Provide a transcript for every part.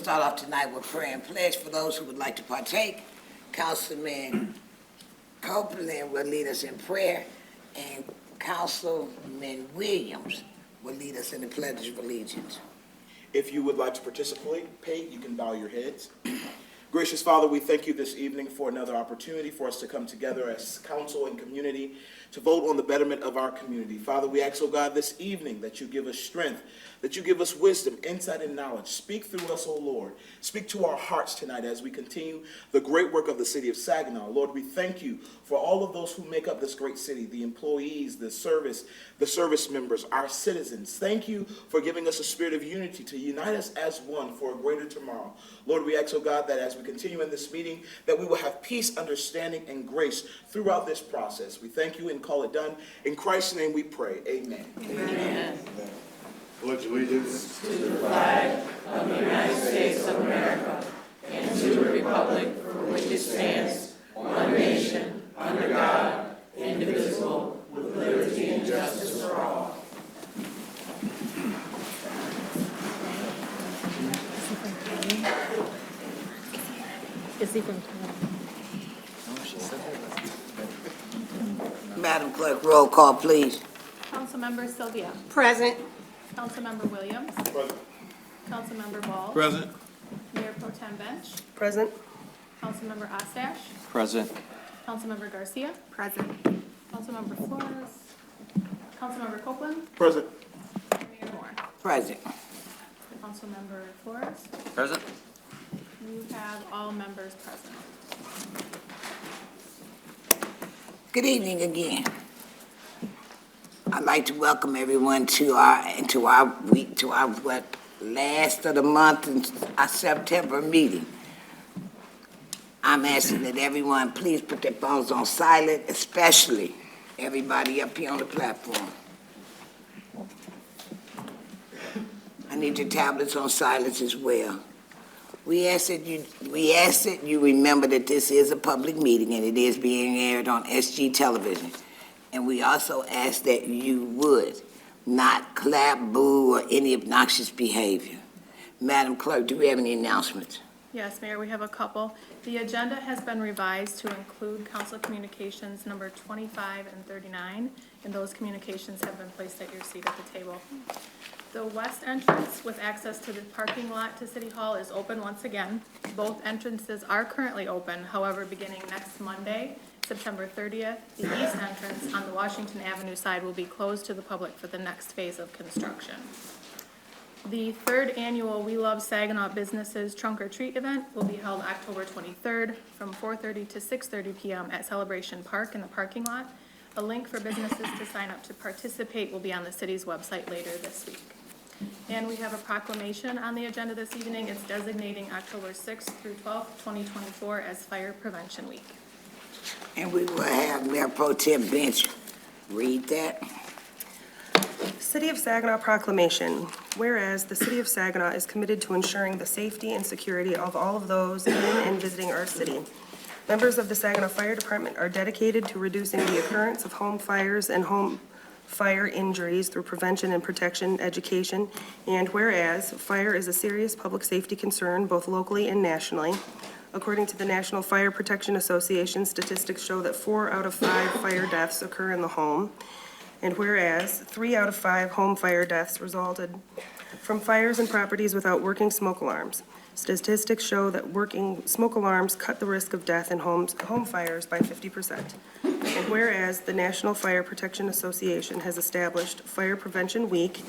start off tonight with prayer and pledge for those who would like to partake. Councilman Copeland will lead us in prayer, and Councilman Williams will lead us in the Pledge of Allegiance. If you would like to participate, you can bow your heads. Gracious Father, we thank you this evening for another opportunity for us to come together as council and community to vote on the betterment of our community. Father, we ask, oh God, this evening that you give us strength, that you give us wisdom, insight, and knowledge. Speak through us, oh Lord. Speak to our hearts tonight as we continue the great work of the city of Saginaw. Lord, we thank you for all of those who make up this great city, the employees, the service members, our citizens. Thank you for giving us a spirit of unity to unite us as one for a greater tomorrow. Lord, we ask, oh God, that as we continue in this meeting, that we will have peace, understanding, and grace throughout this process. We thank you and call it done. In Christ's name we pray. Amen. Amen. Pledge allegiance To the flag of the United States of America and to the republic for which it stands, one nation, under God, indivisible, with liberty and justice for all. Is he from Madam Clerk, roll call, please. Councilmember Sylvia. Present. Councilmember Williams. Present. Councilmember Ball. present. Mayor Pro Tem Bench. Present. Councilmember Ostash. Present. Councilmember Garcia. Present. Councilmember Flores. Councilmember Copeland. Present. And Mayor Moore. Present. Councilmember Flores. Present. You have all members present. Good evening again. I'd like to welcome everyone to our last of the month and our September meeting. I'm asking that everyone please put their phones on silent, especially everybody up here on the platform. I need your tablets on silence as well. We ask that you remember that this is a public meeting and it is being aired on SG television. And we also ask that you would not clap, boo, or any obnoxious behavior. Madam Clerk, do we have any announcements? Yes, Mayor, we have a couple. The agenda has been revised to include council communications number 25 and 39, and those communications have been placed at your seat at the table. The west entrance with access to the parking lot to City Hall is open once again. Both entrances are currently open. However, beginning next Monday, September 30th, the east entrance on the Washington Avenue side will be closed to the public for the next phase of construction. The third annual We Love Saginaw Businesses Trunk or Treat event will be held October 23rd from 4:30 to 6:30 p.m. at Celebration Park in the parking lot. A link for businesses to sign up to participate will be on the city's website later this week. And we have a proclamation on the agenda this evening. It's designating October 6th through 12th, 2024 as Fire Prevention Week. And we will have Mayor Pro Tem Bench read that. City of Saginaw Proclamation. Whereas the City of Saginaw is committed to ensuring the safety and security of all of those in and visiting our city. Members of the Saginaw Fire Department are dedicated to reducing the occurrence of home fires and home fire injuries through prevention and protection education. And whereas fire is a serious public safety concern both locally and nationally. According to the National Fire Protection Association, statistics show that 4 out of 5 fire deaths occur in the home. And whereas 3 out of 5 home fire deaths resulted from fires in properties without working smoke alarms. Statistics show that working smoke alarms cut the risk of death in home fires by 50%. And whereas the National Fire Protection Association has established Fire Prevention Week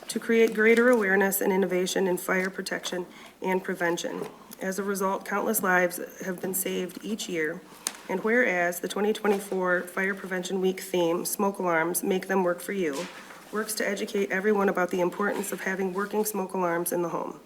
to create greater awareness and innovation in fire protection and prevention. As a result, countless lives have been saved each year. And whereas the 2024 Fire Prevention Week theme, Smoke Alarms, Make Them Work for You, works to educate everyone about the importance of having working smoke alarms in the home.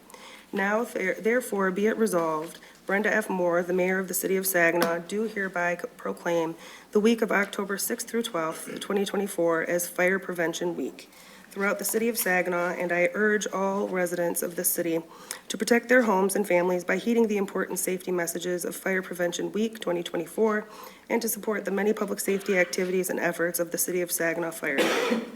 Now, therefore, be it resolved, Brenda F. Moore, the mayor of the city of Saginaw, do hereby proclaim the week of October 6th through 12th, 2024 as Fire Prevention Week throughout the city of Saginaw, and I urge all residents of this city to protect their homes and families by heeding the important safety messages of Fire Prevention Week 2024 and to support the many public safety activities and efforts of the city of Saginaw Fire Department.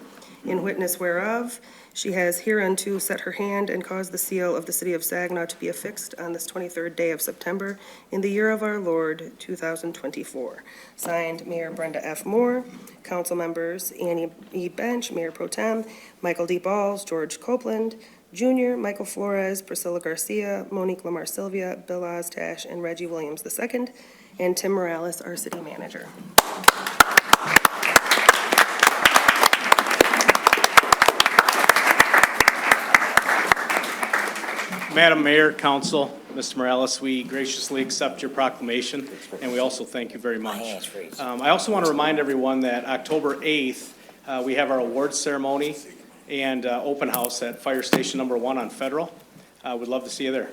in witness whereof, she has hereunto set her hand and caused the seal of the city of Saginaw to be affixed on this 23rd day of September in the year of our Lord, 2024. Signed, Mayor Brenda F. Moore, council members Annie E. Bench, Mayor Pro Tem, Michael D. Balls, George Copeland, Jr., Michael Flores, Priscilla Garcia, Monique Lamar Sylvia, Bill Oztash, and Reggie Williams II, and Tim Morales, our city manager. Madam Mayor, Council, Mr. Morales, we graciously accept your proclamation, and we also thank you very much. I also want to remind everyone that October 8th, we have our awards ceremony and open house at Fire Station Number 1 on Federal. We'd love to see you there.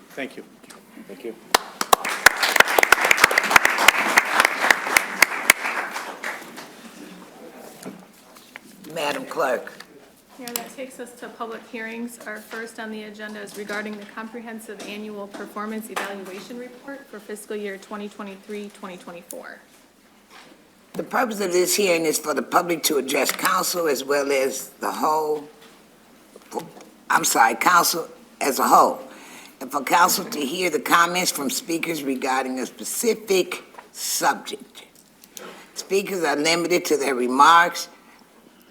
Thank you. Thank you. Madam Clerk. Mayor, that takes us to public hearings. Our first on the agenda is regarding the comprehensive annual performance evaluation report for fiscal year 2023-2024. The purpose of this hearing is for the public to address council as well as council as a whole, and for council to hear the comments from speakers regarding a specific subject. Speakers are limited to their remarks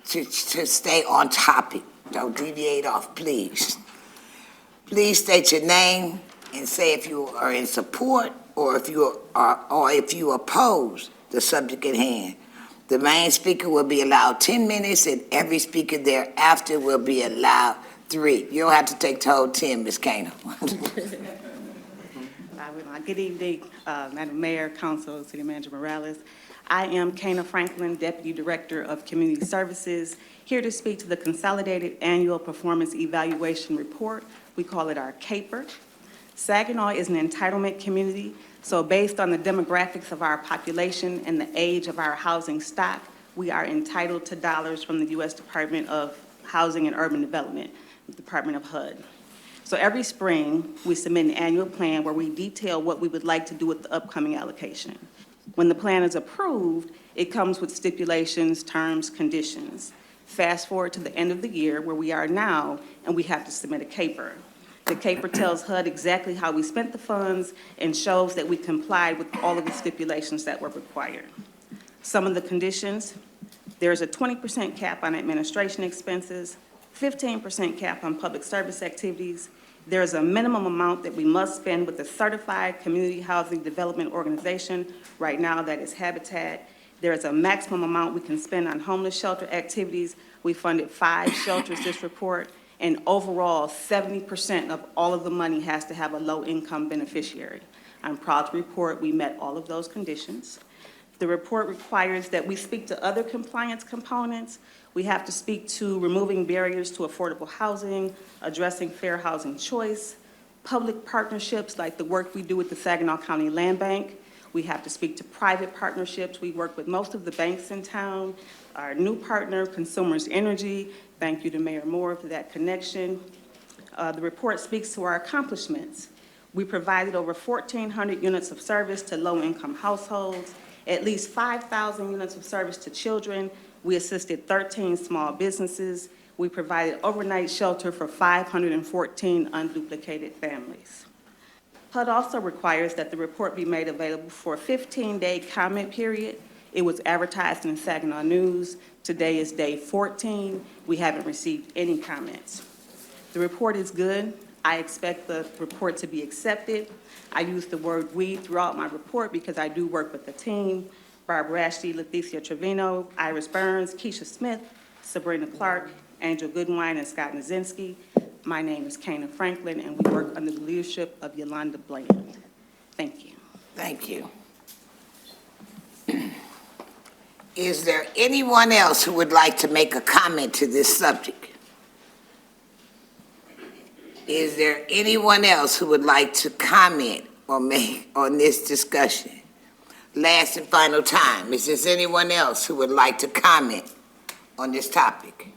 to stay on topic. Don't deviate off, please. Please state your name and say if you are in support or if you oppose the subject at hand. The main speaker will be allowed 10 minutes, and every speaker thereafter will be allowed 3. You don't have to take the whole 10, Ms. Kana. Good evening, Madam Mayor, Council, City Manager Morales. I am Kana Franklin, Deputy Director of Community Services, here to speak to the Consolidated Annual Performance Evaluation Report. We call it our CAPER. Saginaw is an entitlement community, so based on the demographics of our population and the age of our housing stock, we are entitled to dollars from the U.S. Department of Housing and Urban Development, Department of HUD. So every spring, we submit an annual plan where we detail what we would like to do with the upcoming allocation. When the plan is approved, it comes with stipulations, terms, conditions. Fast forward to the end of the year where we are now, and we have to submit a CAPER. The CAPER tells HUD exactly how we spent the funds and shows that we complied with all of the stipulations that were required. Some of the conditions, there's a 20% cap on administration expenses, 15% cap on public service activities. There's a minimum amount that we must spend with a certified community housing development organization. Right now, that is Habitat. There's a maximum amount we can spend on homeless shelter activities. We funded 5 shelters this report, and overall, 70% of all of the money has to have a low-income beneficiary. I'm proud to report we met all of those conditions. The report requires that we speak to other compliance components. We have to speak to removing barriers to affordable housing, addressing fair housing choice, public partnerships like the work we do with the Saginaw County Land Bank. We have to speak to private partnerships. We work with most of the banks in town. Our new partner, Consumers Energy, thank you to Mayor Moore for that connection. The report speaks to our accomplishments. We provided over 1,400 units of service to low-income households, at least 5,000 units of service to children. We assisted 13 small businesses. We provided overnight shelter for 514 unduplicated families. HUD also requires that the report be made available for a 15-day comment period. It was advertised in the Saginaw News. Today is day 14. We haven't received any comments. The report is good. I expect the report to be accepted. I use the word "we" throughout my report because I do work with the team. Barbara Ashley, Leticia Trevino, Iris Burns, Keisha Smith, Sabrina Clark, Angel Goodwine, and Scott Nazinski. My name is Kana Franklin, and we work under the leadership of Yolanda Bland. Thank you. Thank you. Is there anyone else who would like to make a comment to this subject? Is there anyone else who would like to comment or make on this discussion? Last and final time, is there anyone else who would like to comment on this topic?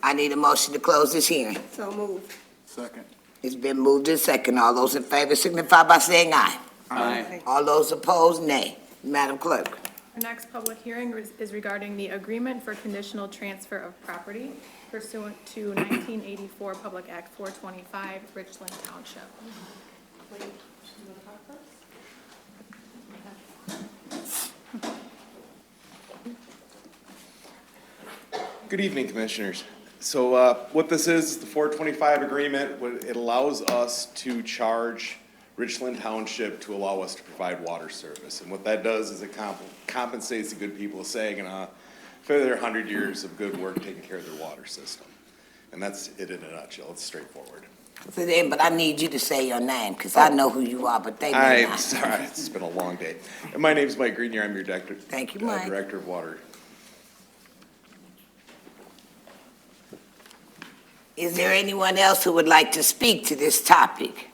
I need a motion to close this hearing. So moved. Second. It's been moved and second. All those in favor signify by saying aye. Aye. All those opposed, nay. Madam Clerk. Our next public hearing is regarding the agreement for conditional transfer of property pursuant to 1984 Public Act 425, Richland Township. Good evening, Commissioners. So what this is the 425 agreement. It allows us to charge Richland Township to allow us to provide water service. And what that does is it compensates the good people of Saginaw for their 100 years of good work taking care of their water system. And that's it in a nutshell. It's straightforward. So then, but I need you to say your name, because I know who you are, but they may I'm not. sorry, it's been a long day. And my name's Mike Grenier. I'm your Thank you, Mike. Director of Water. Is there anyone else who would like to speak to this topic?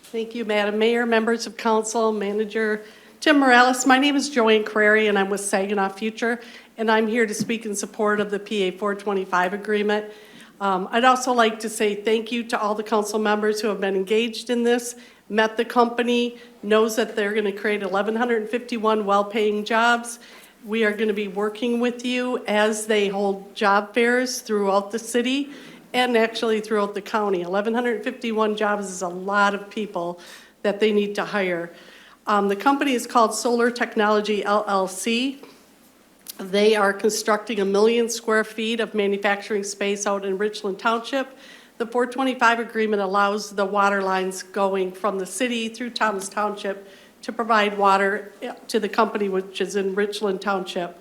Thank you, Madam Mayor, members of council, manager Tim Morales. My name is Joanne Crary, and I'm with Saginaw Future, and I'm here to speak in support of the PA 425 agreement. I'd also like to say thank you to all the council members who have been engaged in this, met the company, knows that they're going to create 1,151 well-paying jobs. We are going to be working with you as they hold job fairs throughout the city and actually throughout the county. 1,151 jobs is a lot of people that they need to hire. The company is called Solar Technology LLC. They are constructing 1 million square feet of manufacturing space out in Richland Township. The 425 agreement allows the water lines going from the city through Thomas Township to provide water to the company, which is in Richland Township,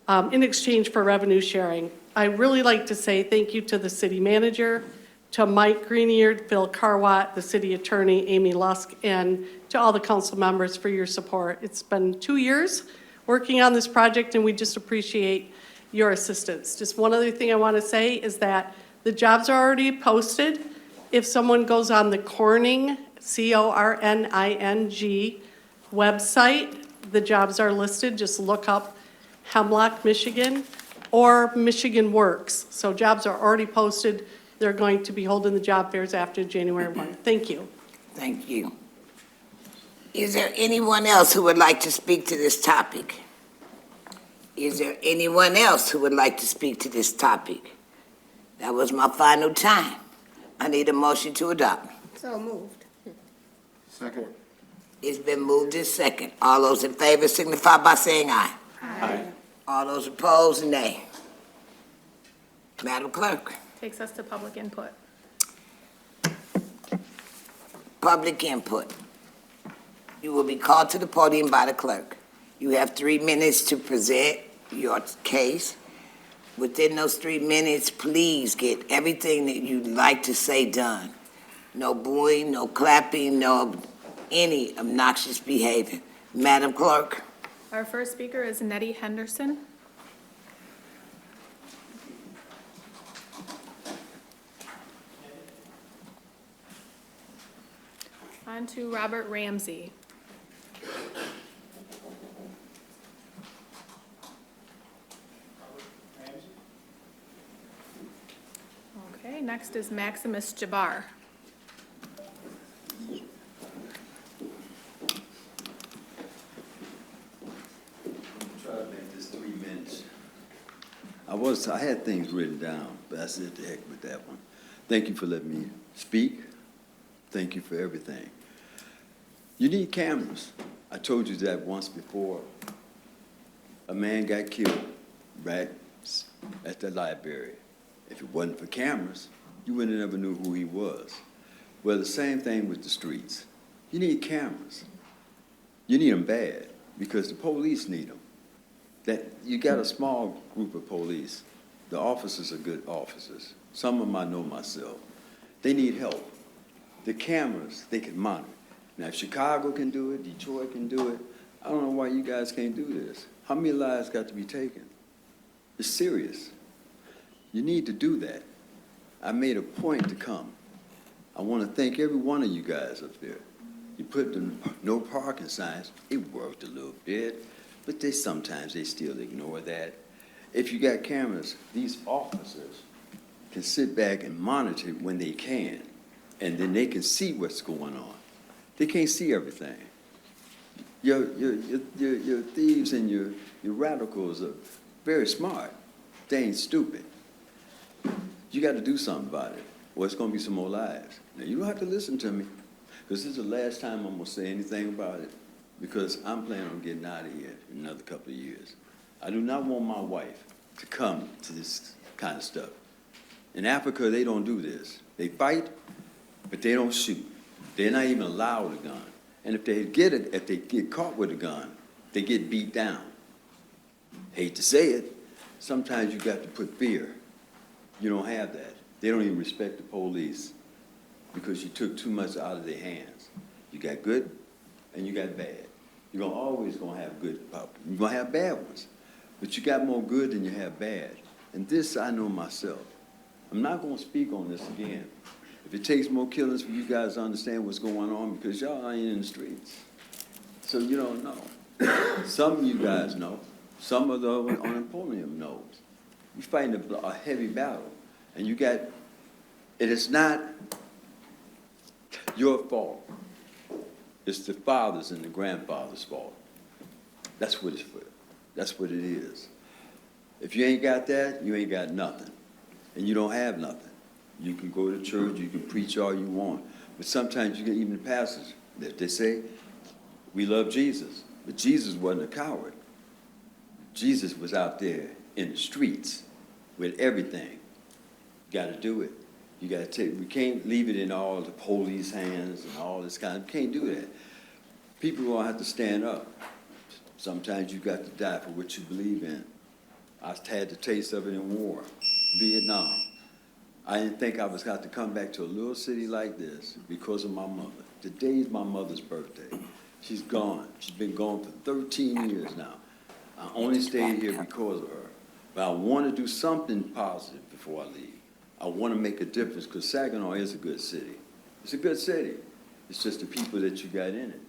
in exchange for revenue sharing. I really like to say thank you to the city manager, to Mike Grenier, Phil Carwatt, the city attorney, Amy Lusk, and to all the council members for your support. It's been 2 years working on this project, and we just appreciate your assistance. Just one other thing I want to say is that the jobs are already posted. If someone goes on the Corning, CORNING website, the jobs are listed. Just look up Hemlock, Michigan, or Michigan Works. So jobs are already posted. They're going to be holding the job fairs after January 1. Thank you. Thank you. Is there anyone else who would like to speak to this topic? Is there anyone else who would like to speak to this topic? That was my final time. I need a motion to adopt. So moved. Second. It's been moved in second. All those in favor signify by saying aye. Aye. All those opposed, nay. Madam Clerk, Takes us to public input. public input. You will be called to the podium by the clerk. You have 3 minutes to present your case. Within those 3 minutes, please get everything that you'd like to say done. No booing, no clapping, no any obnoxious behavior. Madam Clerk. Our first speaker is Nettie Henderson. On to Robert Ramsey. Okay, next is Maximus Jabbar. Try to make this 3 minutes. I had things written down, but I said to heck with that one. Thank you for letting me speak. Thank you for everything. You need cameras. I told you that once before. A man got killed right at the library. If it wasn't for cameras, you would have never knew who he was. Well, the same thing with the streets. You need cameras. You need them bad because the police need them. You got a small group of police. The officers are good officers. Some of them I know myself. They need help. The cameras, they can monitor. Now, if Chicago can do it, Detroit can do it, I don't know why you guys can't do this. How many lives got to be taken? It's serious. You need to do that. I made a point to come. I want to thank every one of you guys up there. You put the no parking signs, it worked a little bit, but sometimes they still ignore that. If you got cameras, these officers can sit back and monitor when they can, and then they can see what's going on. They can't see everything. Your thieves and your radicals are very smart. They ain't stupid. You got to do something about it, or it's going to be some more lives. Now, you don't have to listen to me, because this is the last time I'm going to say anything about it, because I'm planning on getting out of here in another couple of years. I do not want my wife to come to this kind of stuff. In Africa, they don't do this. They fight, but they don't shoot. They're not even allowed a gun. And if they get caught with a gun, they get beat down. Hate to say it, sometimes you got to put fear. You don't have that. They don't even respect the police because you took too much out of their hands. You got good and you got bad. You're always gonna have good people. You're gonna have bad ones, but you got more good than you have bad. And this I know myself. I'm not gonna speak on this again. If it takes more killings for you guys to understand what's going on, because y'all ain't in the streets, so you don't know. Some of you guys know. Some of the unemployment knows. You're fighting a heavy battle, and you got, it is not your fault. It's the father's and the grandfather's fault. That's what it's for. That's what it is. If you ain't got that, you ain't got nothing, and you don't have nothing. You can go to church, you can preach all you want, but sometimes you get even the pastors that they say, we love Jesus, but Jesus wasn't a coward. Jesus was out there in the streets with everything. You got to do it. You got to take. We can't leave it in all the police hands and all this kind of. We can't do that. People are gonna have to stand up. Sometimes you got to die for what you believe in. I had the taste of it in war, Vietnam. I didn't think I was got to come back to a little city like this because of my mother. Today's my mother's birthday. She's gone. She's been gone for 13 years now. I only stayed here because of her. But I want to do something positive before I leave. I want to make a difference because Saginaw is a good city. It's a good city. It's just the people that you got in it.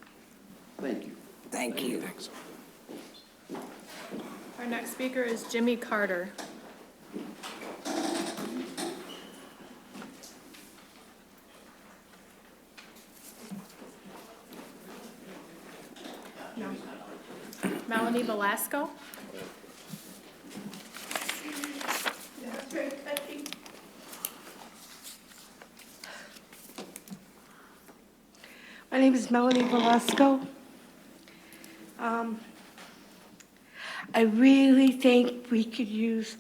Thank you. Thank you. Our next speaker is Jimmy Carter. No. Melanie Velasco. My name is Melanie Velasco. I really think we could use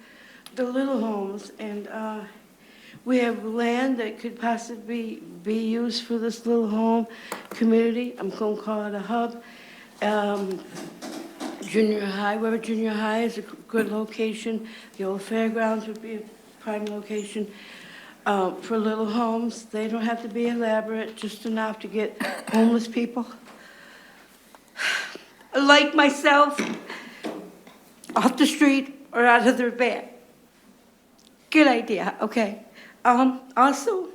the little homes, and we have land that could possibly be used for this little home community. I'm going to call it a hub. Junior high, Weber Junior High is a good location. The old fairgrounds would be a prime location. For little homes, they don't have to be elaborate, just enough to get homeless people like myself off the street or out of their bed. Good idea, okay. Also,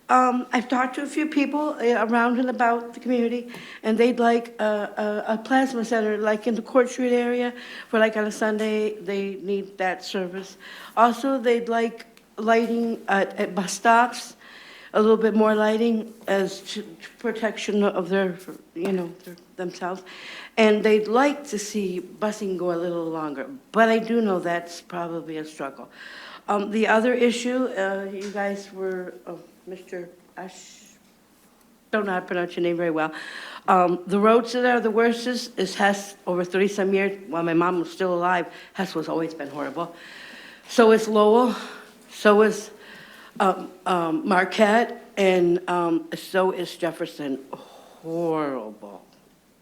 I've talked to a few people around and about the community, and they'd like a plasma center, like in the Court Street area, for like on a Sunday, they need that service. Also, they'd like lighting at bus stops, a little bit more lighting as protection of their, themselves. And they'd like to see busing go a little longer, but I do know that's probably a struggle. The other issue, you guys were, Mr. Ash, don't know how to pronounce your name very well. The roads that are the worst is Hess, over 30-some years, while my mom was still alive. Hess was always been horrible. So is Lowell, so is Marquette, and so is Jefferson. Horrible,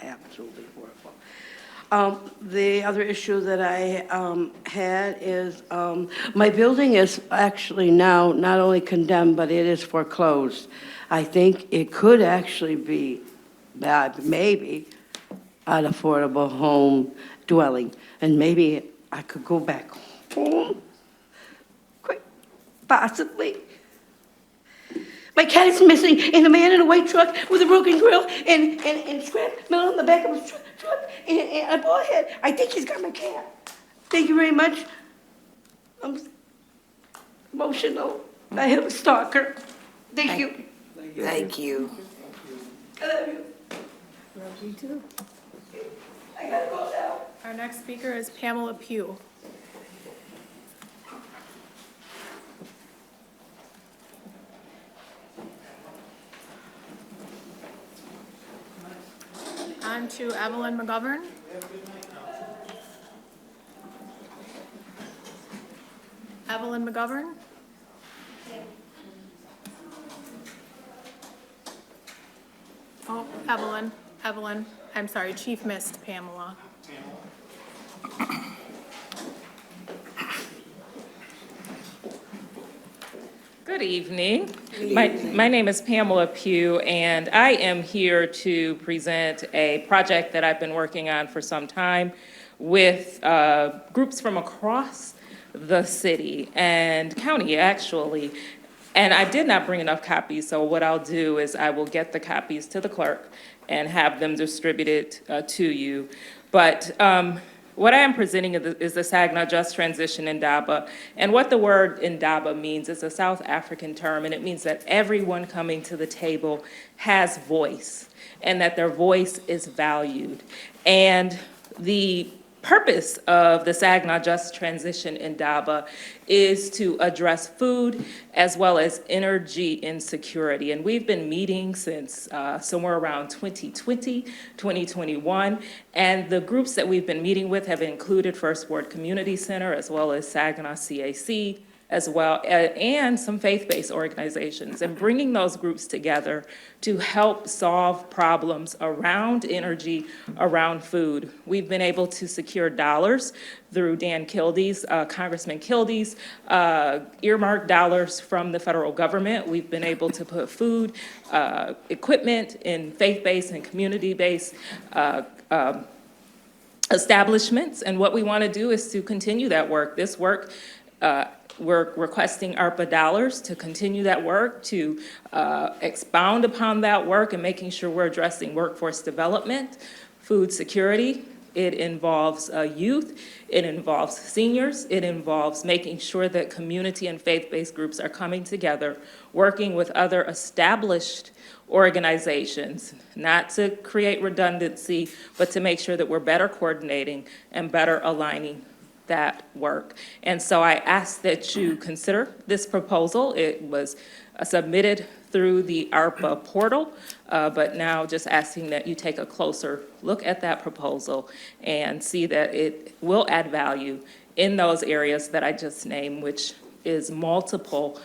absolutely horrible. The other issue that I had is my building is actually now not only condemned, but it is foreclosed. I think it could actually be, maybe, an affordable home dwelling, and maybe I could go back home, quite possibly. My cat is missing, and a man in a white truck with a broken grill and scrap metal in the back of his truck and a bald head. I think he's got my cat. Thank you very much. I'm emotional. I have a stalker. Thank you. Thank you. I love you. Love you too. Our next speaker is Pamela Pugh. On to Evelyn McGovern. Evelyn McGovern. Oh, Evelyn, I'm sorry, Chief missed Pamela. Good evening. My name is Pamela Pugh, and I am here to present a project that I've been working on for some time with groups from across the city and county, actually. And I did not bring enough copies, so what I'll do is I will get the copies to the clerk and have them distributed to you. But what I am presenting is the Saginaw Just Transition Indaba. And what the word Indaba means is a South African term, and it means that everyone coming to the table has voice, and that their voice is valued. And the purpose of the Saginaw Just Transition Indaba is to address food as well as energy insecurity. And we've been meeting since somewhere around 2020, 2021. And the groups that we've been meeting with have included First Ward Community Center as well as Saginaw CAC, as well, and some faith-based organizations, and bringing those groups together to help solve problems around energy, around food. We've been able to secure dollars through Dan Kildee's, Congressman Kildee's, earmarked dollars from the federal government. We've been able to put food, equipment in faith-based and community-based establishments, and what we want to do is to continue that work. This work, we're requesting ARPA dollars to continue that work, to expound upon that work, and making sure we're addressing workforce development, food security. It involves youth, it involves seniors, it involves making sure that community and faith-based groups are coming together, working with other established organizations, not to create redundancy, but to make sure that we're better coordinating and better aligning that work. And so I ask that you consider this proposal. It was submitted through the ARPA portal, but now just asking that you take a closer look at that proposal and see that it will add value in those areas that I just named, which is multiple,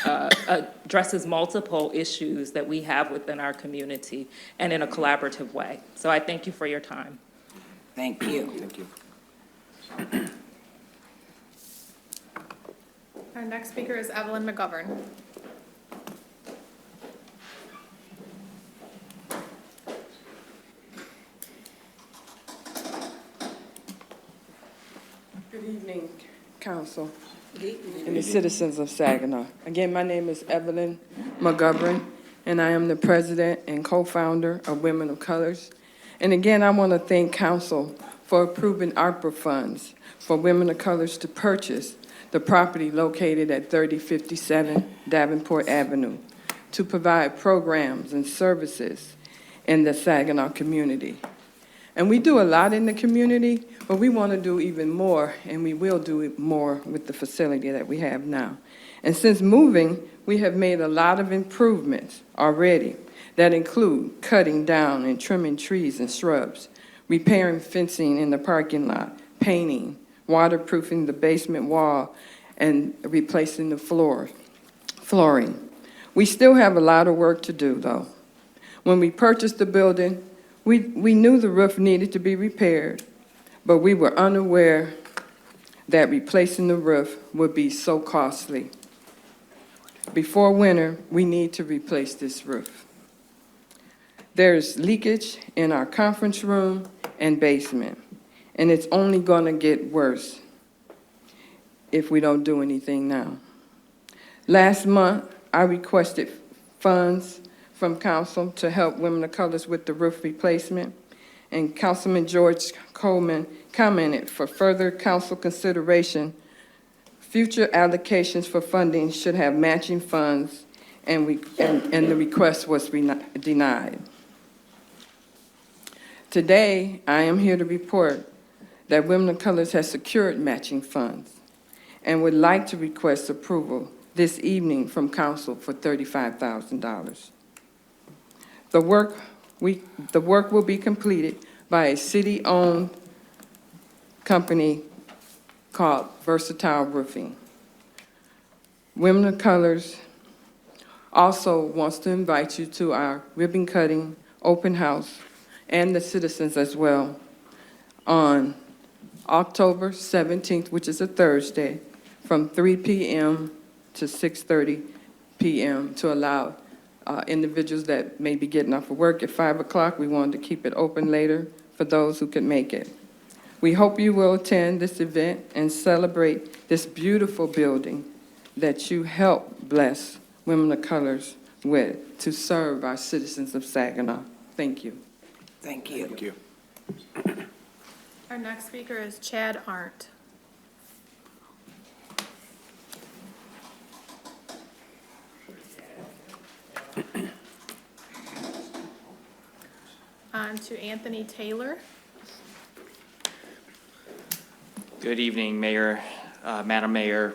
addresses multiple issues that we have within our community and in a collaborative way. So I thank you for your time. Thank you. Thank you. Our next speaker is Evelyn McGovern. Good evening, Council and the citizens of Saginaw. Again, my name is Evelyn McGovern, and I am the president and co-founder of Women of Colors. And again, I want to thank Council for approving ARPA funds for Women of Colors to purchase the property located at 3057 Davenport Avenue to provide programs and services in the Saginaw community. And we do a lot in the community, but we want to do even more, and we will do more with the facility that we have now. And since moving, we have made a lot of improvements already that include cutting down and trimming trees and shrubs, repairing fencing in the parking lot, painting, waterproofing the basement wall, and replacing the flooring. We still have a lot of work to do, though. When we purchased the building, we knew the roof needed to be repaired, but we were unaware that replacing the roof would be so costly. Before winter, we need to replace this roof. There's leakage in our conference room and basement, and it's only going to get worse if we don't do anything now. Last month, I requested funds from Council to help Women of Colors with the roof replacement, and Councilman George Coleman commented for further Council consideration, future allocations for funding should have matching funds, and the request was denied. Today, I am here to report that Women of Colors has secured matching funds and would like to request approval this evening from council for $35,000. The work will be completed by a city-owned company called Versatile Roofing. Women of Colors also wants to invite you to our ribbon cutting open house and the citizens as well on October 17th, which is a Thursday, from 3 p.m. to 6:30 p.m. to allow individuals that may be getting off of work at 5 o'clock. We wanted to keep it open later for those who can make it. We hope you will attend this event and celebrate this beautiful building that you help bless Women of Colors with to serve our citizens of Saginaw. Thank you. Thank you. Thank you. Our next speaker is Chad Arndt. On to Anthony Taylor. Good evening, Mayor, Madam Mayor,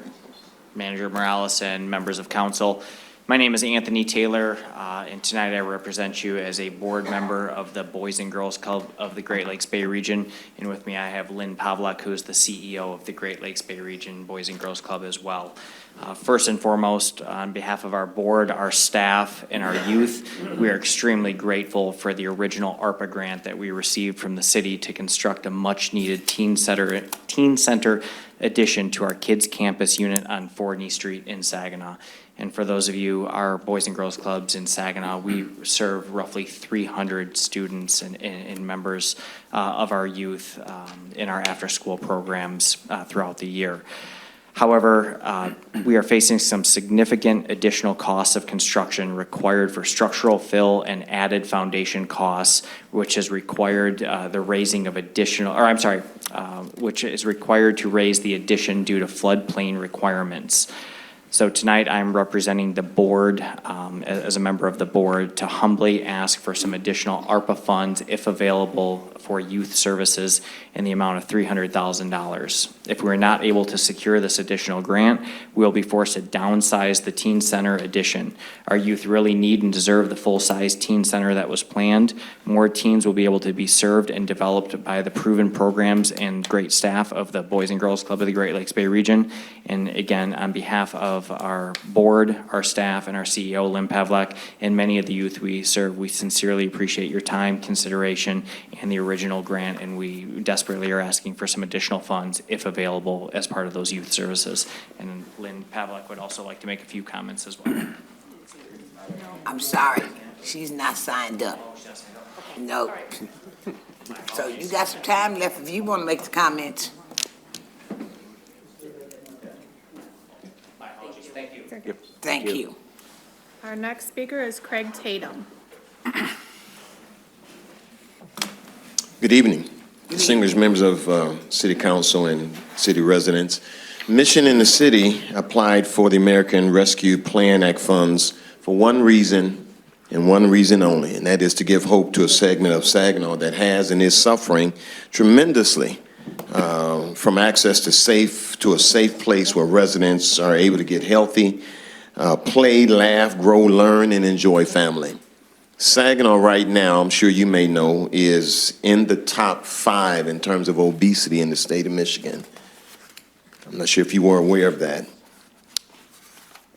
Manager Morales, and members of council. My name is Anthony Taylor, and tonight I represent you as a board member of the Boys and Girls Club of the Great Lakes Bay Region. And with me, I have Lynn Pavlak, who is the CEO of the Great Lakes Bay Region Boys and Girls Club as well. First and foremost, on behalf of our board, our staff, and our youth, we are extremely grateful for the original ARPA grant that we received from the city to construct a much-needed teen center addition to our kids campus unit on Fordney Street in Saginaw. And for those of you, our Boys and Girls Clubs in Saginaw, we serve roughly 300 students and members of our youth in our after-school programs throughout the year. However, we are facing some significant additional costs of construction required for structural fill and added foundation costs, which has required the raising of additional, or I'm sorry, which is required to raise the addition due to floodplain requirements. So tonight I'm representing the board as a member of the board to humbly ask for some additional ARPA funds if available for youth services in the amount of $300,000. If we're not able to secure this additional grant, we'll be forced to downsize the teen center addition. Our youth really need and deserve the full-size teen center that was planned. More teens will be able to be served and developed by the proven programs and great staff of the Boys and Girls Club of the Great Lakes Bay Region. And again, on behalf of our board, our staff, and our CEO, Lynn Pavlak, and many of the youth we serve, we sincerely appreciate your time, consideration, and the original grant, and we desperately are asking for some additional funds, if available, as part of those youth services. And Lynn Pavlak would also like to make a few comments as well. I'm sorry, she's not signed up. No. So you got some time left if you want to make the comments. My apologies. Thank you. Thank you. Our next speaker is Craig Tatum. Good evening, distinguished members of City Council and city residents. Mission in the City applied for the American Rescue Plan Act funds for one reason and one reason only, and that is to give hope to a segment of Saginaw that has and is suffering tremendously from access to a safe place where residents are able to get healthy, play, laugh, grow, learn, and enjoy family. Saginaw right now, I'm sure you may know, is in the top 5 in terms of obesity in the state of Michigan. I'm not sure if you were aware of that.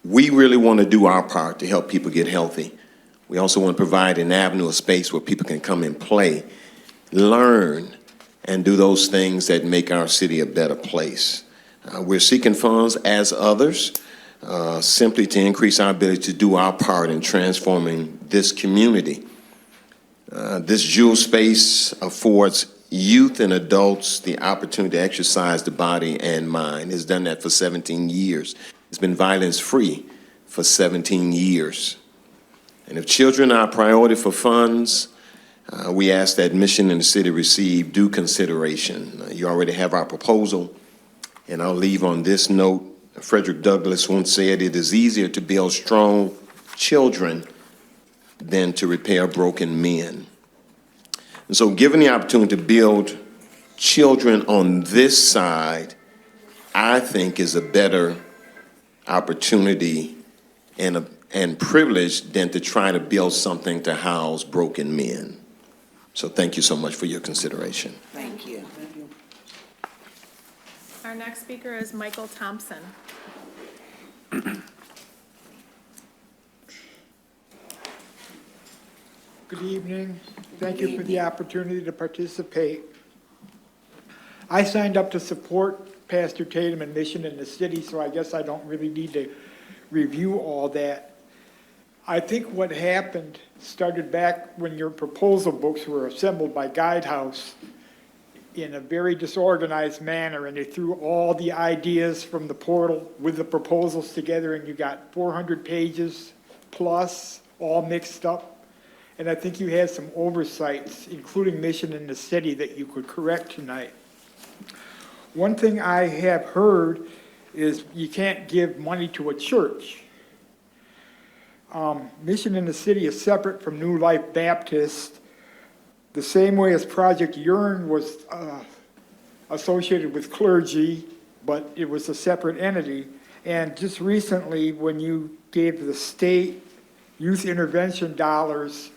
We really want to do our part to help people get healthy. We also want to provide an avenue, a space where people can come and play, learn, and do those things that make our city a better place. We're seeking funds as others, simply to increase our ability to do our part in transforming this community. This jewel space affords youth and adults the opportunity to exercise the body and mind. It's done that for 17 years. It's been violence-free for 17 years. And if children are a priority for funds, we ask that Mission in the City receive due consideration. You already have our proposal, and I'll leave on this note. Frederick Douglass once said, "It is easier to build strong children than to repair broken men." And so given the opportunity to build children on this side, I think is a better opportunity and privilege than to try to build something to house broken men. So thank you so much for your consideration. Thank you. Our next speaker is Michael Thompson. Good evening. Thank you for the opportunity to participate. I signed up to support Pastor Tatum and Mission in the City, so I guess I don't really need to review all that. I think what happened started back when your proposal books were assembled by Guidehouse in a very disorganized manner, and they threw all the ideas from the portal with the proposals together, and you got 400 pages plus, all mixed up. And I think you had some oversights, including Mission in the City, that you could correct tonight. One thing I have heard is you can't give money to a church. Mission in the City is separate from New Life Baptist, the same way as Project Yearn was associated with clergy, but it was a separate entity. And just recently, when you gave the state youth intervention dollars,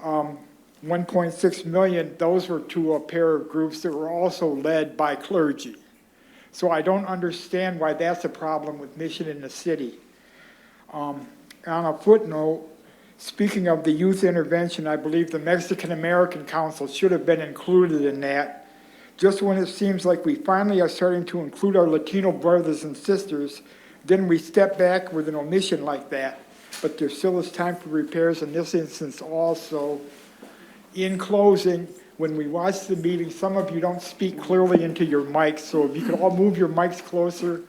1.6 million, those were to a pair of groups that were also led by clergy. So I don't understand why that's a problem with Mission in the City. On a footnote, speaking of the youth intervention, I believe the Mexican American Council should have been included in that. Just when it seems like we finally are starting to include our Latino brothers and sisters, then we step back with an omission like that. But there still is time for repairs in this instance also. In closing, when we watch the meeting, some of you don't speak clearly into your mics, so if you could all move your mics closer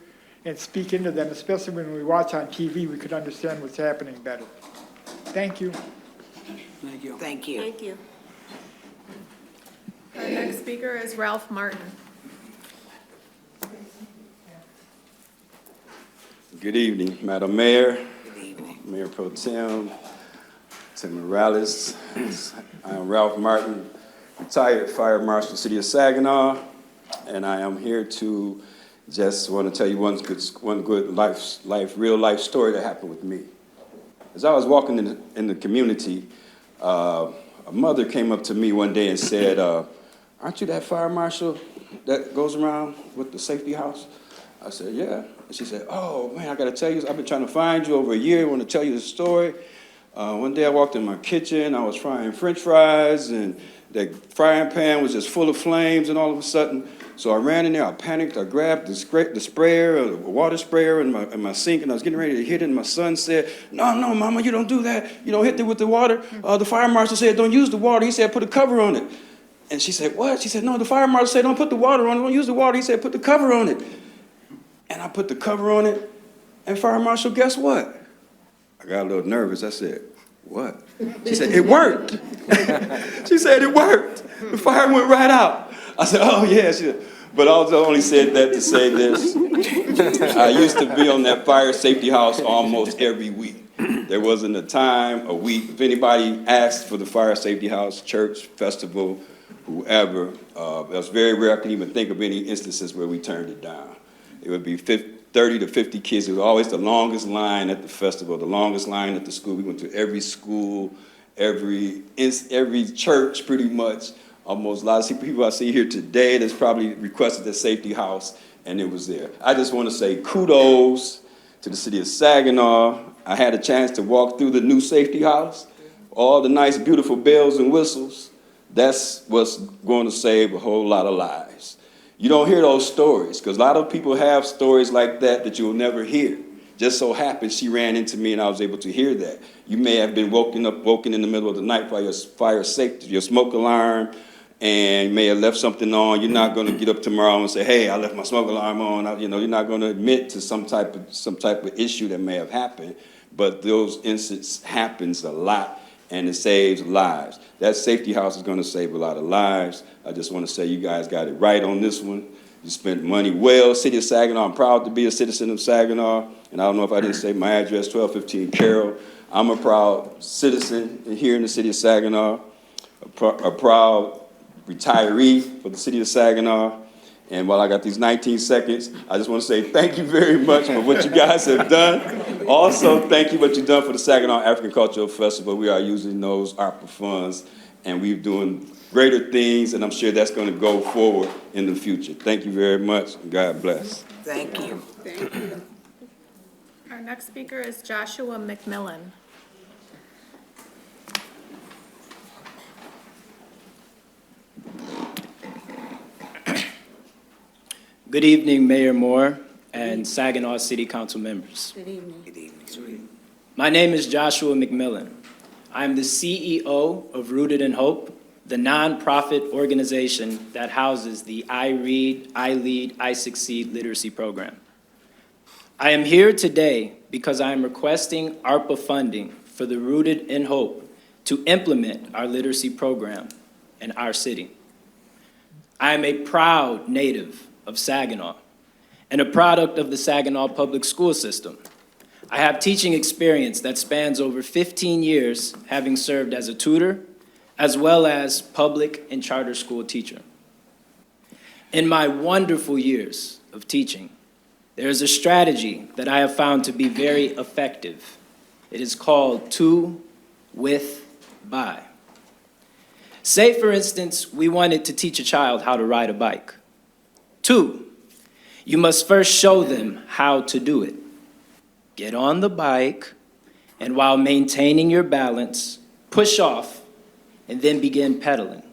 and speak into them, especially when we watch on TV, we could understand what's happening better. Thank you. Thank you. Thank you. Thank you. Our next speaker is Ralph Martin. Good evening, Madam Mayor, Good evening. Mayor Pro Tem, Tim Morales. I am Ralph Martin, retired Fire Marshal, City of Saginaw, and I am here to just want to tell you one good real life story that happened with me. As I was walking in the community, a mother came up to me one day and said, "Aren't you that fire marshal that goes around with the safety house?" I said, "Yeah." And she said, "Oh, man, I got to tell you, I've been trying to find you over a year. I want to tell you the story. One day I walked in my kitchen. I was frying French fries, and the frying pan was just full of flames, and all of a sudden, so I ran in there. I panicked. I grabbed the sprayer, the water sprayer in my sink, and I was getting ready to hit it, and my son said, no, Mama, you don't do that. You don't hit it with the water. The fire marshal said, don't use the water. He said, put a cover on it." And she said, "What?" She said, "No, the fire marshal said, don't put the water on it. Don't use the water. He said, put the cover on it." And I put the cover on it, and Fire Marshal, guess what? I got a little nervous. I said, "What?" She said, "It worked." She said, "It worked. The fire went right out." I said, "Oh, yeah." She said, but I also only said that to say this. I used to be on that fire safety house almost every week. There wasn't a time, a week, if anybody asked for the fire safety house, church, festival, whoever, it was very rare I can even think of any instances where we turned it down. It would be 30 to 50 kids. It was always the longest line at the festival, the longest line at the school. We went to every school, every church pretty much. Almost a lot of people I see here today that's probably requested the safety house, and it was there. I just want to say kudos to the City of Saginaw. I had a chance to walk through the new safety house, all the nice, beautiful bells and whistles. That's what's going to save a whole lot of lives. You don't hear those stories, because a lot of people have stories like that you'll never hear. Just so happens she ran into me and I was able to hear that. You may have been woken in the middle of the night by your fire safety, your smoke alarm, and you may have left something on. You're not going to get up tomorrow and say, "Hey, I left my smoke alarm on." You're not going to admit to some type of issue that may have happened. But those incidents happens a lot, and it saves lives. That safety house is going to save a lot of lives. I just want to say you guys got it right on this one. You spent money well. City of Saginaw, I'm proud to be a citizen of Saginaw. And I don't know if I didn't say my address, 1215 Carroll. I'm a proud citizen here in the City of Saginaw. a proud retiree for the city of Saginaw. And while I got these 19 seconds, I just want to say thank you very much for what you guys have done. Also, thank you for what you've done for the Saginaw African Cultural Festival. We are using those ARPA funds, and we're doing greater things, and I'm sure that's going to go forward in the future. Thank you very much, and God bless. Thank you. Our next speaker is Joshua McMillan. Good evening, Mayor Moore and Saginaw City Council members. Good evening. Good evening, sweetie. My name is Joshua McMillan. I'm the CEO of Rooted in Hope, the nonprofit organization that houses the I Read, I Lead, I Succeed literacy program. I am here today because I am requesting ARPA funding for the Rooted in Hope to implement our literacy program in our city. I am a proud native of Saginaw and a product of the Saginaw public school system. I have teaching experience that spans over 15 years, having served as a tutor, as well as public and charter school teacher. In my wonderful years of teaching, there is a strategy that I have found to be very effective. It is called to, with, by. Say, for instance, we wanted to teach a child how to ride a bike. To, you must first show them how to do it. Get on the bike, and while maintaining your balance, push off, and then begin pedaling.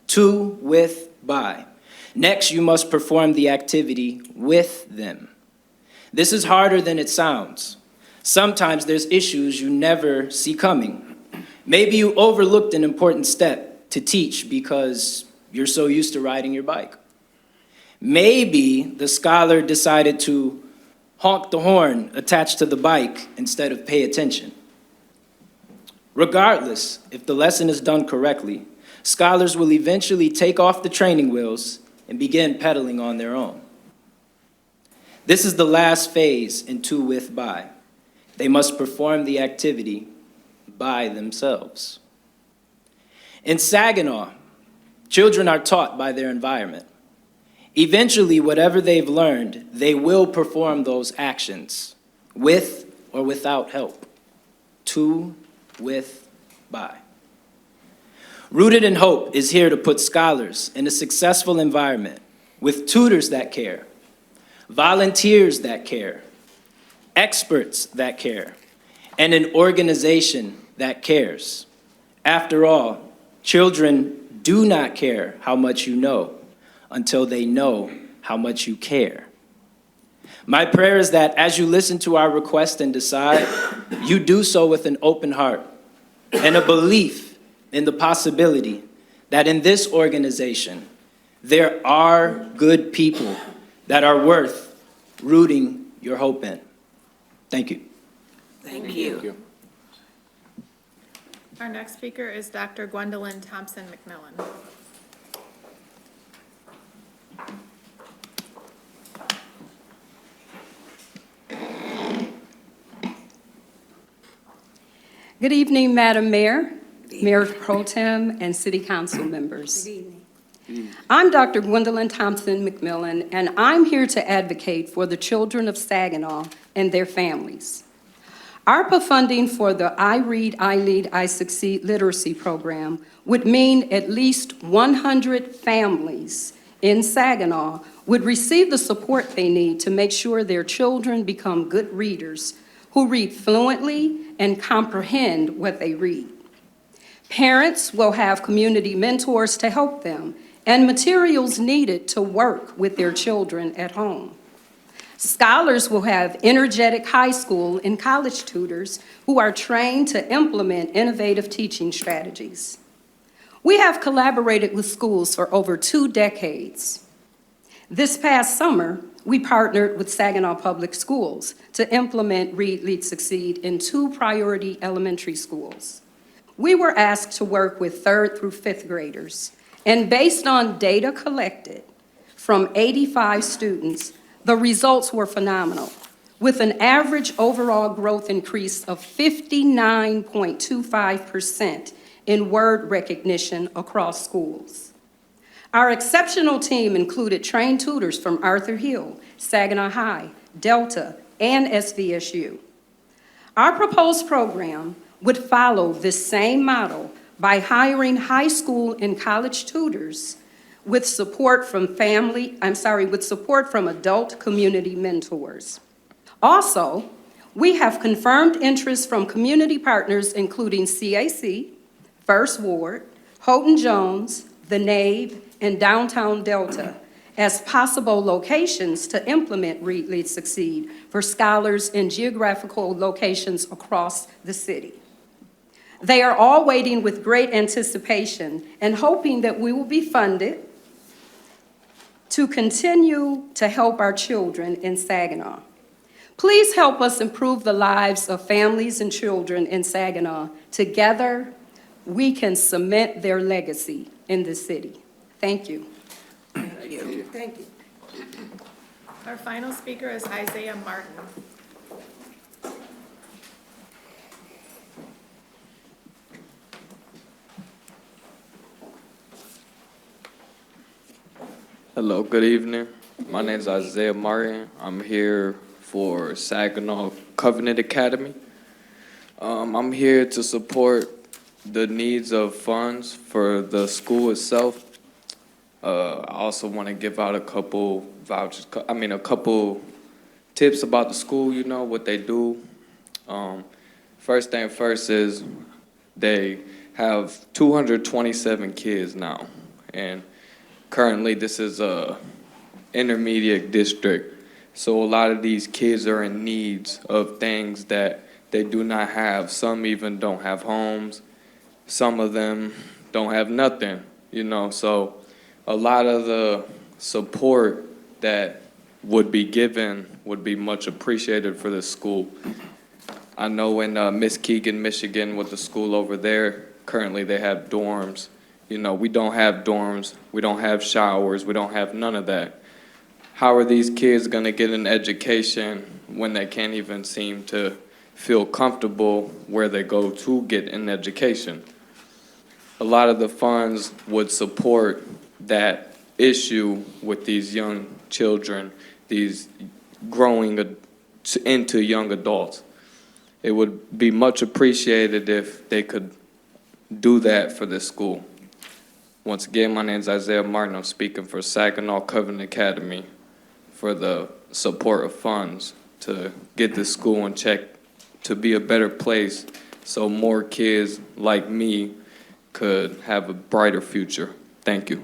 To, with, by. Next, you must perform the activity with them. This is harder than it sounds. Sometimes there's issues you never see coming. Maybe you overlooked an important step to teach because you're so used to riding your bike. Maybe the scholar decided to honk the horn attached to the bike instead of pay attention. Regardless, if the lesson is done correctly, scholars will eventually take off the training wheels and begin pedaling on their own. This is the last phase in to, with, by. They must perform the activity by themselves. In Saginaw, children are taught by their environment. Eventually, whatever they've learned, they will perform those actions with or without help. To, with, by. Rooted in Hope is here to put scholars in a successful environment with tutors that care, volunteers that care, experts that care, and an organization that cares. After all, children do not care how much you know until they know how much you care. My prayer is that as you listen to our request and decide, you do so with an open heart and a belief in the possibility that in this organization, there are good people that are worth rooting your hope in. Thank you. Thank you. Our next speaker is Dr. Gwendolyn Thompson McMillan. Good evening, Madam Mayor, Mayor Pro Tem, and City Council members. Good evening. I'm Dr. Gwendolyn Thompson McMillan, and I'm here to advocate for the children of Saginaw and their families. ARPA funding for the I Read, I Lead, I Succeed literacy program would mean at least 100 families in Saginaw would receive the support they need to make sure their children become good readers who read fluently and comprehend what they read. Parents will have community mentors to help them and materials needed to work with their children at home. Scholars will have energetic high school and college tutors who are trained to implement innovative teaching strategies. We have collaborated with schools for over 2 decades. This past summer, we partnered with Saginaw Public Schools to implement Read, Lead, Succeed in 2 priority elementary schools. We were asked to work with 3rd through 5th graders, and based on data collected from 85 students, the results were phenomenal, with an average overall growth increase of 59.25% in word recognition across schools. Our exceptional team included trained tutors from Arthur Hill, Saginaw High, Delta, and SVSU. Our proposed program would follow this same model by hiring high school and college tutors with support from adult community mentors. Also, we have confirmed interest from community partners including CAC, First Ward, Houghton Jones, the Nave, and Downtown Delta as possible locations to implement Read, Lead, Succeed for scholars in geographical locations across the city. They are all waiting with great anticipation and hoping that we will be funded to continue to help our children in Saginaw. Please help us improve the lives of families and children in Saginaw. Together, we can cement their legacy in the city. Thank you. Thank you. Thank you. Our final speaker is Isaiah Martin. Hello, good evening. My name is Isaiah Martin. I'm here for Saginaw Covenant Academy. I'm here to support the needs of funds for the school itself. I also want to give out a couple vouchers, a couple tips about the school, you know, what they do. First thing first is they have 227 kids now, and currently this is a intermediate district. So a lot of these kids are in needs of things that they do not have. Some even don't have homes. Some of them don't have nothing, you know. So a lot of the support that would be given would be much appreciated for this school. I know in Muskegon, Michigan, with the school over there, currently they have dorms. You know, we don't have dorms, we don't have showers, we don't have none of that. How are these kids gonna get an education when they can't even seem to feel comfortable where they go to get an education? A lot of the funds would support that issue with these young children, these growing into young adults. It would be much appreciated if they could do that for this school. Once again, my name is Isaiah Martin. I'm speaking for Saginaw Covenant Academy for the support of funds to get this school in check, to be a better place so more kids like me could have a brighter future. Thank you.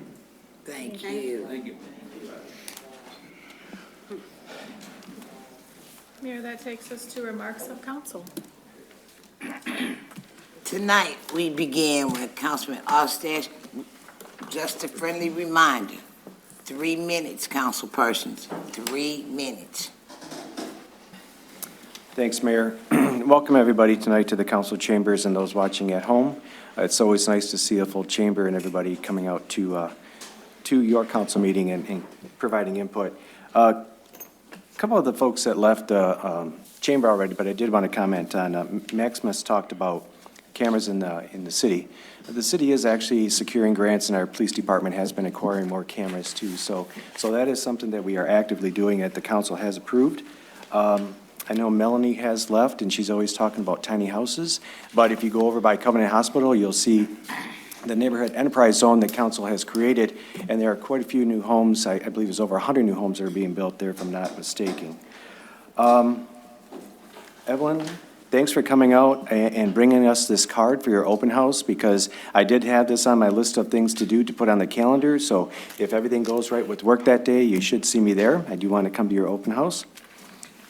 Thank you. Thank you. Mayor, that takes us to remarks of council. Tonight, we begin with Councilman Ostash. Just a friendly reminder, 3 minutes, council persons, 3 minutes. Thanks, Mayor. Welcome, everybody, tonight to the council chambers and those watching at home. It's always nice to see a full chamber and everybody coming out to your council meeting and providing input. A couple of the folks that left the chamber already, but I did want to comment on, Maximus talked about cameras in the city. The city is actually securing grants, and our police department has been acquiring more cameras too. So that is something that we are actively doing that the council has approved. I know Melanie has left, and she's always talking about tiny houses. But if you go over by Covenant Hospital, you'll see the neighborhood enterprise zone that council has created, and there are quite a few new homes. I believe there's over 100 new homes that are being built there, if I'm not mistaken. Evelyn, thanks for coming out and bringing us this card for your open house, because I did have this on my list of things to do to put on the calendar. So if everything goes right with work that day, you should see me there. I do want to come to your open house.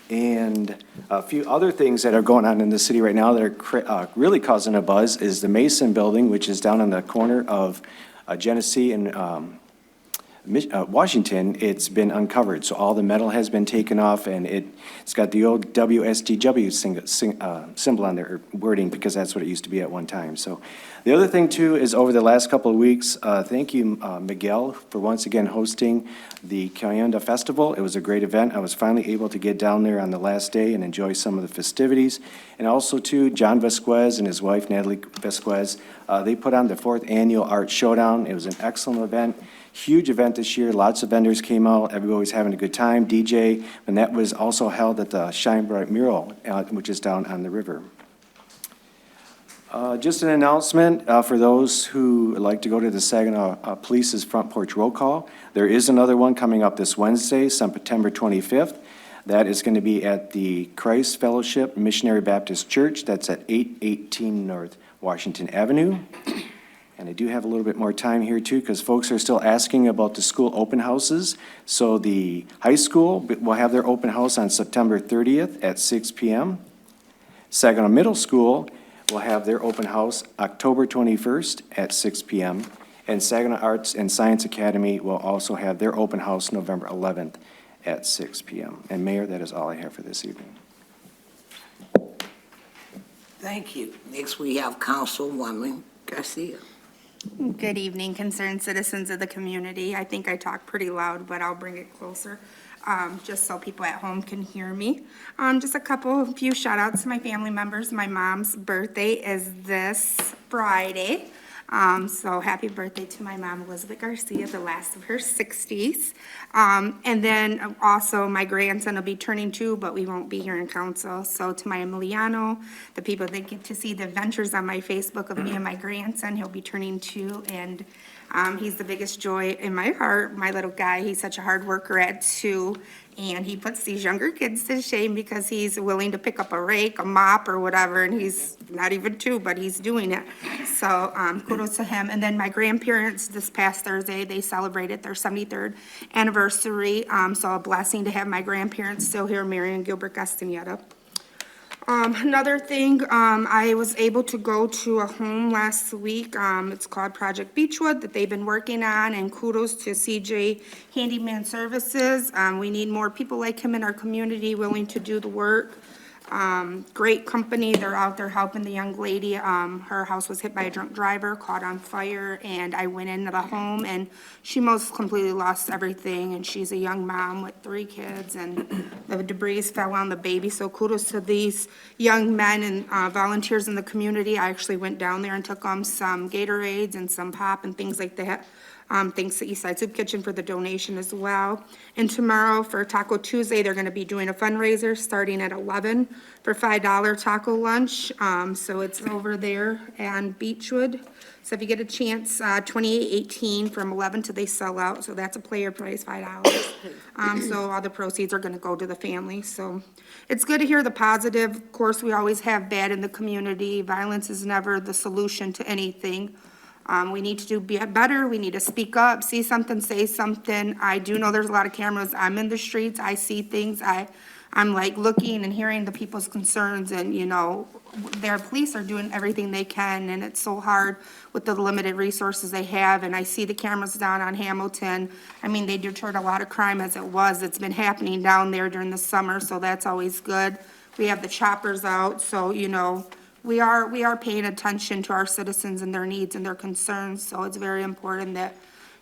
And a few other things that are going on in the city right now that are really causing a buzz is the Mason Building, which is down on the corner of Genesee and Washington, it's been uncovered. So all the metal has been taken off, and it's got the old WSTW symbol on there, or wording, because that's what it used to be at one time. So the other thing, too, is over the last couple of weeks, thank you, Miguel, for once again hosting the Cayenda Festival. It was a great event. I was finally able to get down there on the last day and enjoy some of the festivities. And also, too, John Vasquez and his wife, Natalie Vasquez, they put on the 4th Annual Art Showdown. It was an excellent event. Huge event this year. Lots of vendors came out. Everybody was having a good time. DJ, and that was also held at the Shine Bright Mural, which is down on the river. Just an announcement for those who like to go to the Saginaw Police's Front Porch Roll Call. There is another one coming up this Wednesday, September 25th. That is going to be at the Christ Fellowship Missionary Baptist Church. That's at 818 North Washington Avenue. And I do have a little bit more time here, too, because folks are still asking about the school open houses. So the high school will have their open house on September 30th at 6 p.m. Saginaw Middle School will have their open house October 21st at 6 p.m. And Saginaw Arts and Science Academy will also have their open house November 11th at 6 p.m. And Mayor, that is all I have for this evening. Thank you. Next, we have Councilwoman Garcia. Good evening, concerned citizens of the community. I think I talk pretty loud, but I'll bring it closer, just so people at home can hear me. Just a few shout outs to my family members. My mom's birthday is this Friday. So happy birthday to my mom, Elizabeth Garcia, the last of her 60s. And then also my grandson will be turning 2, but we won't be here in council. So to my Emiliano, the people that get to see the adventures on my Facebook of me and my grandson, he'll be turning 2, and he's the biggest joy in my heart. My little guy, he's such a hard worker at 2. And he puts these younger kids to shame because he's willing to pick up a rake, a mop, or whatever, and he's not even 2, but he's doing it. So kudos to him. And then my grandparents, this past Thursday, they celebrated their 73rd anniversary. So a blessing to have my grandparents still here, Mary and Gilbert Castaneda. Another thing, I was able to go to a home last week. It's called Project Beechwood that they've been working on, and kudos to CJ Handyman Services. We need more people like him in our community willing to do the work. Great company. They're out there helping the young lady. Her house was hit by a drunk driver, caught on fire, and I went into the home, and she most completely lost everything, and she's a young mom with 3 kids, and the debris fell on the baby. So kudos to these young men and volunteers in the community. I actually went down there and took them some Gatorades and some pop and things like that. Thanks to Eastside Soup Kitchen for the donation as well. And tomorrow for Taco Tuesday, they're going to be doing a fundraiser starting at 11 for $5 taco lunch. So it's over there and Beechwood. So if you get a chance, $28.18 from 11 till they sell out. So that's a player price, $5. So all the proceeds are going to go to the family. So it's good to hear the positive. Of course, we always have bad in the community. Violence is never the solution to anything. We need to do better. We need to speak up, see something, say something. I do know there's a lot of cameras. I'm in the streets. I see things. I'm like looking and hearing the people's concerns, and, you know, their police are doing everything they can, and it's so hard with the limited resources they have. And I see the cameras down on Hamilton. I mean, they deterred a lot of crime as it was. It's been happening down there during the summer, so that's always good. We have the choppers out, so, you know, we are paying attention to our citizens and their needs and their concerns, so it's very important that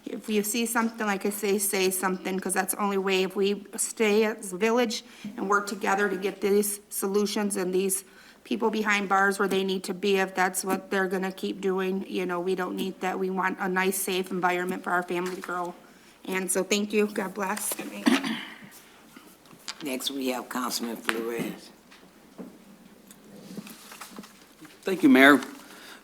if you see something, like I say something, because that's the only way. If we stay as a village and work together to get these solutions and these people behind bars where they need to be, if that's what they're gonna keep doing, you know, we don't need that. We want a nice, safe environment for our family to grow. And so thank you, God bless. Next, we have Councilman Flores. Thank you, Mayor.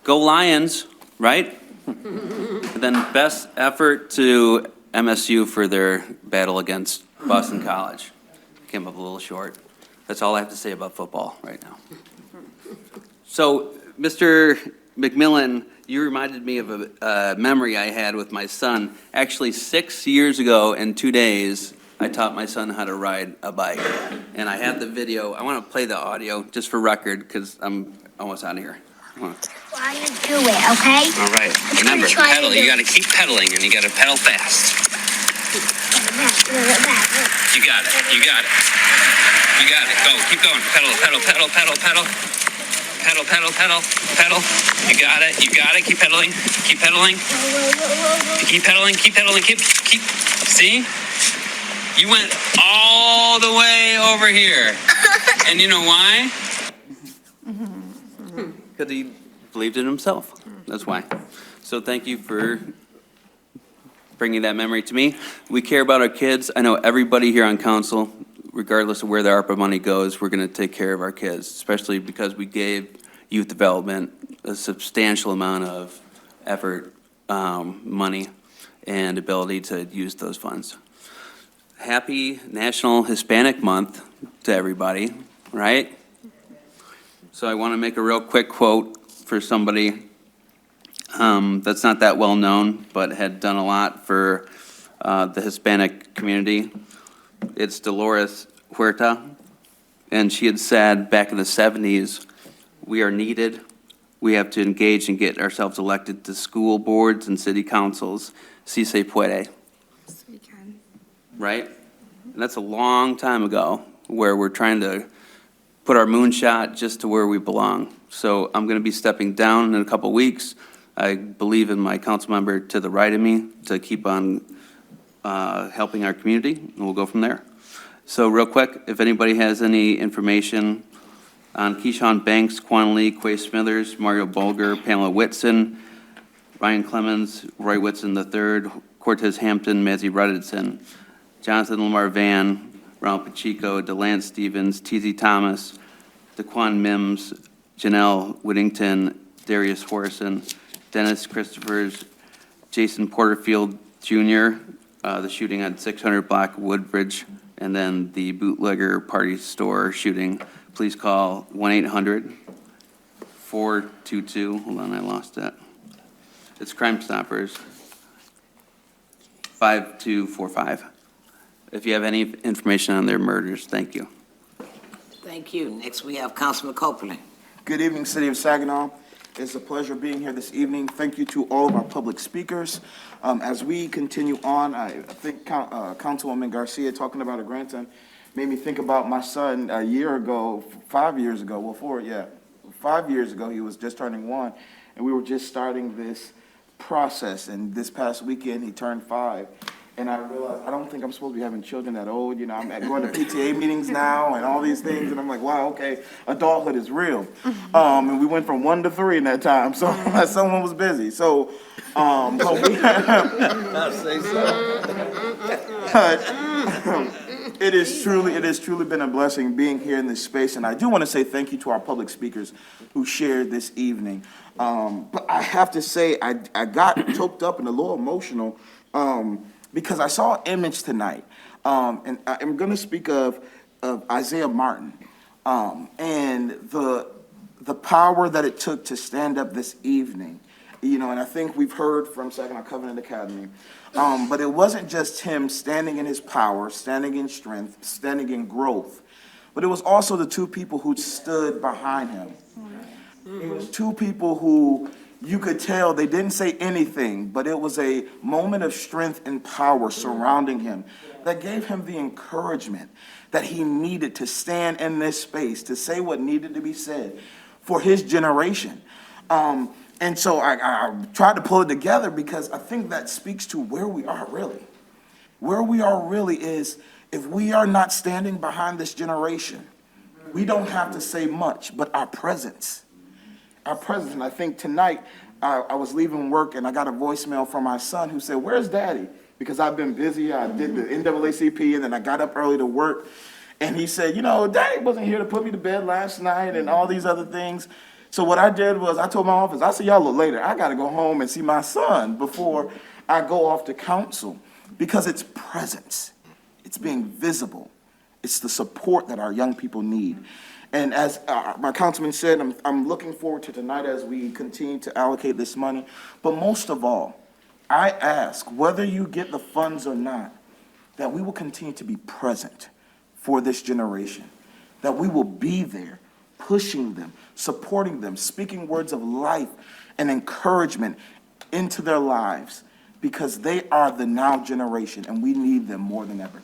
Go Lions, right? And then best effort to MSU for their battle against Boston College. Came up a little short. That's all I have to say about football right now. So, Mr. McMillan, you reminded me of a memory I had with my son. Actually, 6 years ago in 2 days, I taught my son how to ride a bike. And I had the video. I want to play the audio just for record because I'm almost out of here. Why you do it, okay? All right. Remember, pedal. You got to keep pedaling, and you got to pedal fast. You got it. You got it. You got it. Go. Keep going. Pedal, pedal, pedal, pedal, pedal. Pedal, pedal, pedal, pedal. You got it. You got it. Keep pedaling. Keep pedaling. Keep pedaling. Keep pedaling. Keep. See? You went all the way over here. And you know why? Because he believed in himself. That's why. So thank you for bringing that memory to me. We care about our kids. I know everybody here on council, regardless of where the ARPA money goes, we're going to take care of our kids, especially because we gave youth development a substantial amount of effort, money, and ability to use those funds. Happy National Hispanic Month to everybody, right? So I want to make a real quick quote for somebody that's not that well known, but had done a lot for the Hispanic community. It's Dolores Huerta, and she had said back in the 70s, we are needed. We have to engage and get ourselves elected to school boards and city councils. Si se puede. Yes, we can. Right? And that's a long time ago, where we're trying to put our moonshot just to where we belong. So I'm going to be stepping down in a couple weeks. I believe in my council member to the right of me to keep on helping our community, and we'll go from there. So real quick, if anybody has any information on Keyshawn Banks, Quan Lee, Quay Smithers, Mario Bulger, Pamela Whitson, Ryan Clemens, Roy Whitson III, Cortez Hampton, Mazzy Rudison, Jonathan Lamar Van, Ronald Pacheco, DeLance Stevens, T.Z. Thomas, DeQuan Mims, Janelle Whittington, Darius Horrison, Dennis Christophers, Jason Porterfield Jr., the shooting at 600 Block Woodbridge, and then the bootlegger party store shooting. Please call 1-800-422, hold on, I lost that. It's Crime Stoppers, 5245. If you have any information on their murders, thank you. Thank you. Next, we have Councilman Copeland. Good evening, City of Saginaw. It's a pleasure being here this evening. Thank you to all of our public speakers. As we continue on, I think Councilwoman Garcia talking about a grandson made me think about my son a year ago, 5 years ago, 5 years ago, he was just turning 1, and we were just starting this process, and this past weekend, he turned 5. And I realized, I don't think I'm supposed to be having children that old, you know, I'm going to PTA meetings now and all these things, and I'm like, wow, okay, adulthood is real. And we went from 1 to 3 in that time, so someone was busy, so, but we, I'll say so. it has truly been a blessing being here in this space, and I do want to say thank you to our public speakers who shared this evening. But I have to say, I got choked up and a little emotional, because I saw an image tonight, and I'm going to speak of Isaiah Martin, and the power that it took to stand up this evening, you know, and I think we've heard from Saginaw Covenant Academy, but it wasn't just him standing in his power, standing in strength, standing in growth, but it was also the two people who stood behind him. It was two people who you could tell they didn't say anything, but it was a moment of strength and power surrounding him that gave him the encouragement that he needed to stand in this space, to say what needed to be said for his generation. And so I tried to pull it together because I think that speaks to where we are really. Where we are really is if we are not standing behind this generation, we don't have to say much, but our presence. And I think tonight I was leaving work and I got a voicemail from my son who said, "Where's Daddy?" Because I've been busy. I did the NAACP and then I got up early to work. And he said, "You know, Daddy wasn't here to put me to bed last night and all these other things." So what I did was I told my office, I said, "Y'all look later. I got to go home and see my son before I go off to council." Because it's presence. It's being visible. It's the support that our young people need. And as my councilman said, I'm looking forward to tonight as we continue to allocate this money. But most of all, I ask, whether you get the funds or not, that we will continue to be present for this generation, that we will be there, pushing them, supporting them, speaking words of life and encouragement into their lives, because they are the now generation, and we need them more than ever.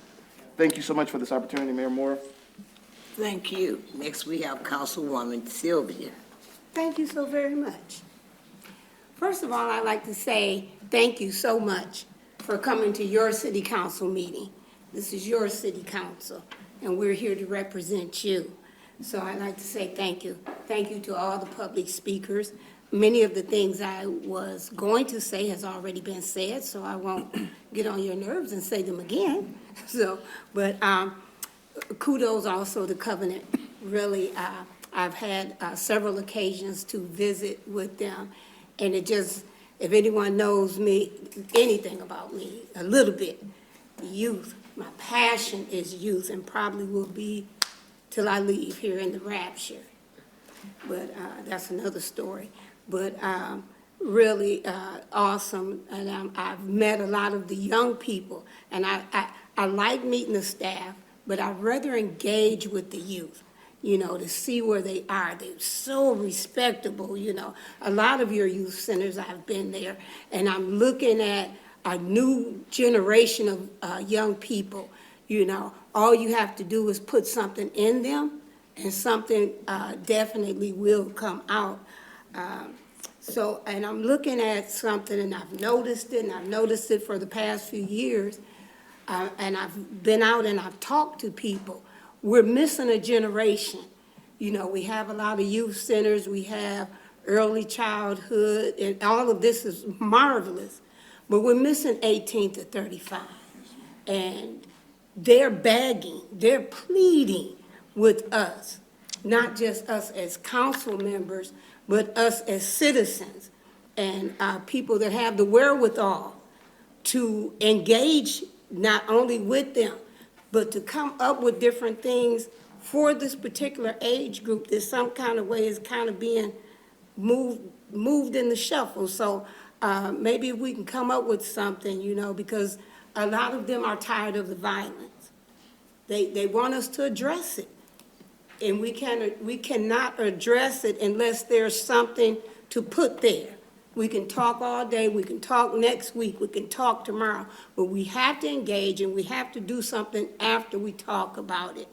Thank you so much for this opportunity, Mayor Moore. Thank you. Next, we have Councilwoman Sylvia. Thank you so very much. First of all, I'd like to say thank you so much for coming to your city council meeting. This is your city council, and we're here to represent you. So I'd like to say thank you. Thank you to all the public speakers. Many of the things I was going to say has already been said, so I won't get on your nerves and say them again. But kudos also to Covenant. Really, I've had several occasions to visit with them, and it just, if anyone knows me, anything about me, a little bit, youth, my passion is youth, and probably will be till I leave here in the rapture. But that's another story. But really awesome, and I've met a lot of the young people, and I like meeting the staff, but I'd rather engage with the youth, you know, to see where they are. They're so respectable, you know. A lot of your youth centers, I've been there, and I'm looking at a new generation of young people, you know. All you have to do is put something in them, and something definitely will come out. And I'm looking at something, and I've noticed it, and I've noticed it for the past few years, and I've been out and I've talked to people. We're missing a generation. You know, we have a lot of youth centers, we have early childhood, and all of this is marvelous, but we're missing 18 to 35. And they're begging, they're pleading with us, not just us as council members, but us as citizens and people that have the wherewithal to engage not only with them, but to come up with different things for this particular age group that some kind of way is kind of being moved in the shuffle. So maybe we can come up with something, you know, because a lot of them are tired of the violence. They want us to address it. And we cannot address it unless there's something to put there. We can talk all day, we can talk next week, we can talk tomorrow, but we have to engage and we have to do something after we talk about it.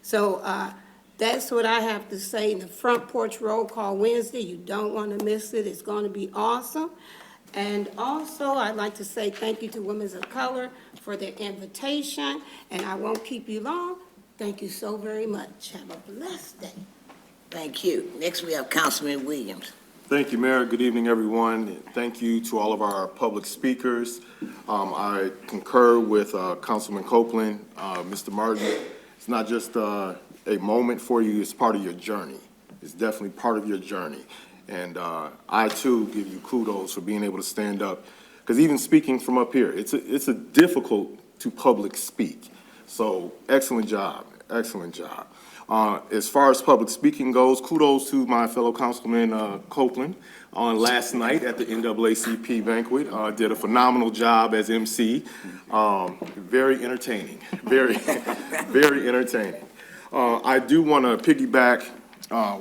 So that's what I have to say in the Front Porch Roll Call Wednesday. You don't want to miss it. It's going to be awesome. And also, I'd like to say thank you to Women of Color for their invitation, and I won't keep you long. Thank you so very much. Have a blessed day. Thank you. Next, we have Councilman Williams. Thank you, Mayor. Good evening, everyone. Thank you to all of our public speakers. I concur with Councilman Copeland, Mr. Martin. It's not just a moment for you, it's part of your journey. It's definitely part of your journey. And I, too, give you kudos for being able to stand up. Because even speaking from up here, it's a difficult to public speak. So excellent job, excellent job. As far as public speaking goes, kudos to my fellow Councilman Copeland on last night at the NAACP banquet. Did a phenomenal job as MC. Very entertaining, very, very entertaining. I do want to piggyback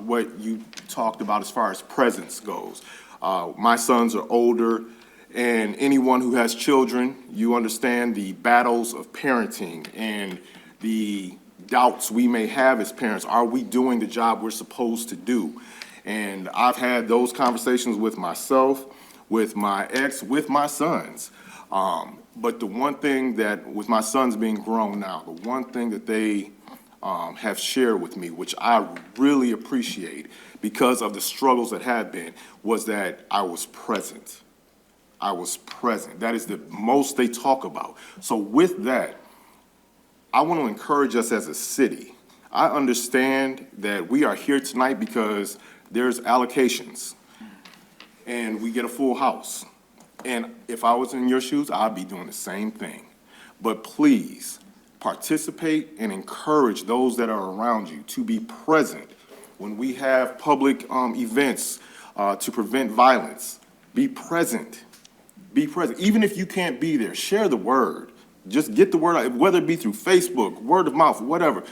what you talked about as far as presence goes. My sons are older, and anyone who has children, you understand the battles of parenting and the doubts we may have as parents. Are we doing the job we're supposed to do? And I've had those conversations with myself, with my ex, with my sons. But the one thing that, with my sons being grown now, the one thing that they have shared with me, which I really appreciate because of the struggles that have been, was that I was present. I was present. That is the most they talk about. So with that, I want to encourage us as a city. I understand that we are here tonight because there's allocations and we get a full house. And if I was in your shoes, I'd be doing the same thing. But please participate and encourage those that are around you to be present when we have public events to prevent violence. Be present. Be present. Even if you can't be there, share the word. Just get the word out, whether it be through Facebook, word of mouth, whatever.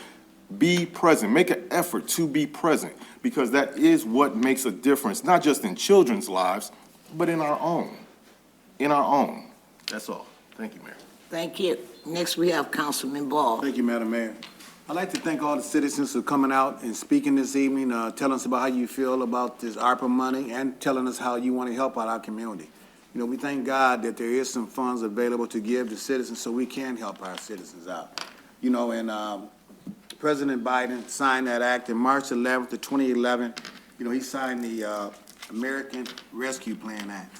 Be present. Make an effort to be present, because that is what makes a difference, not just in children's lives, but in our own. In our own. That's all. Thank you, Mayor. Thank you. Next, we have Councilman Ball. Thank you, Madam Mayor. I'd like to thank all the citizens for coming out and speaking this evening, telling us about how you feel about this ARPA money and telling us how you want to help out our community. You know, we thank God that there is some funds available to give to citizens so we can help our citizens out. You know, and President Biden signed that act in March 11th of 2011. You know, he signed the American Rescue Plan Act.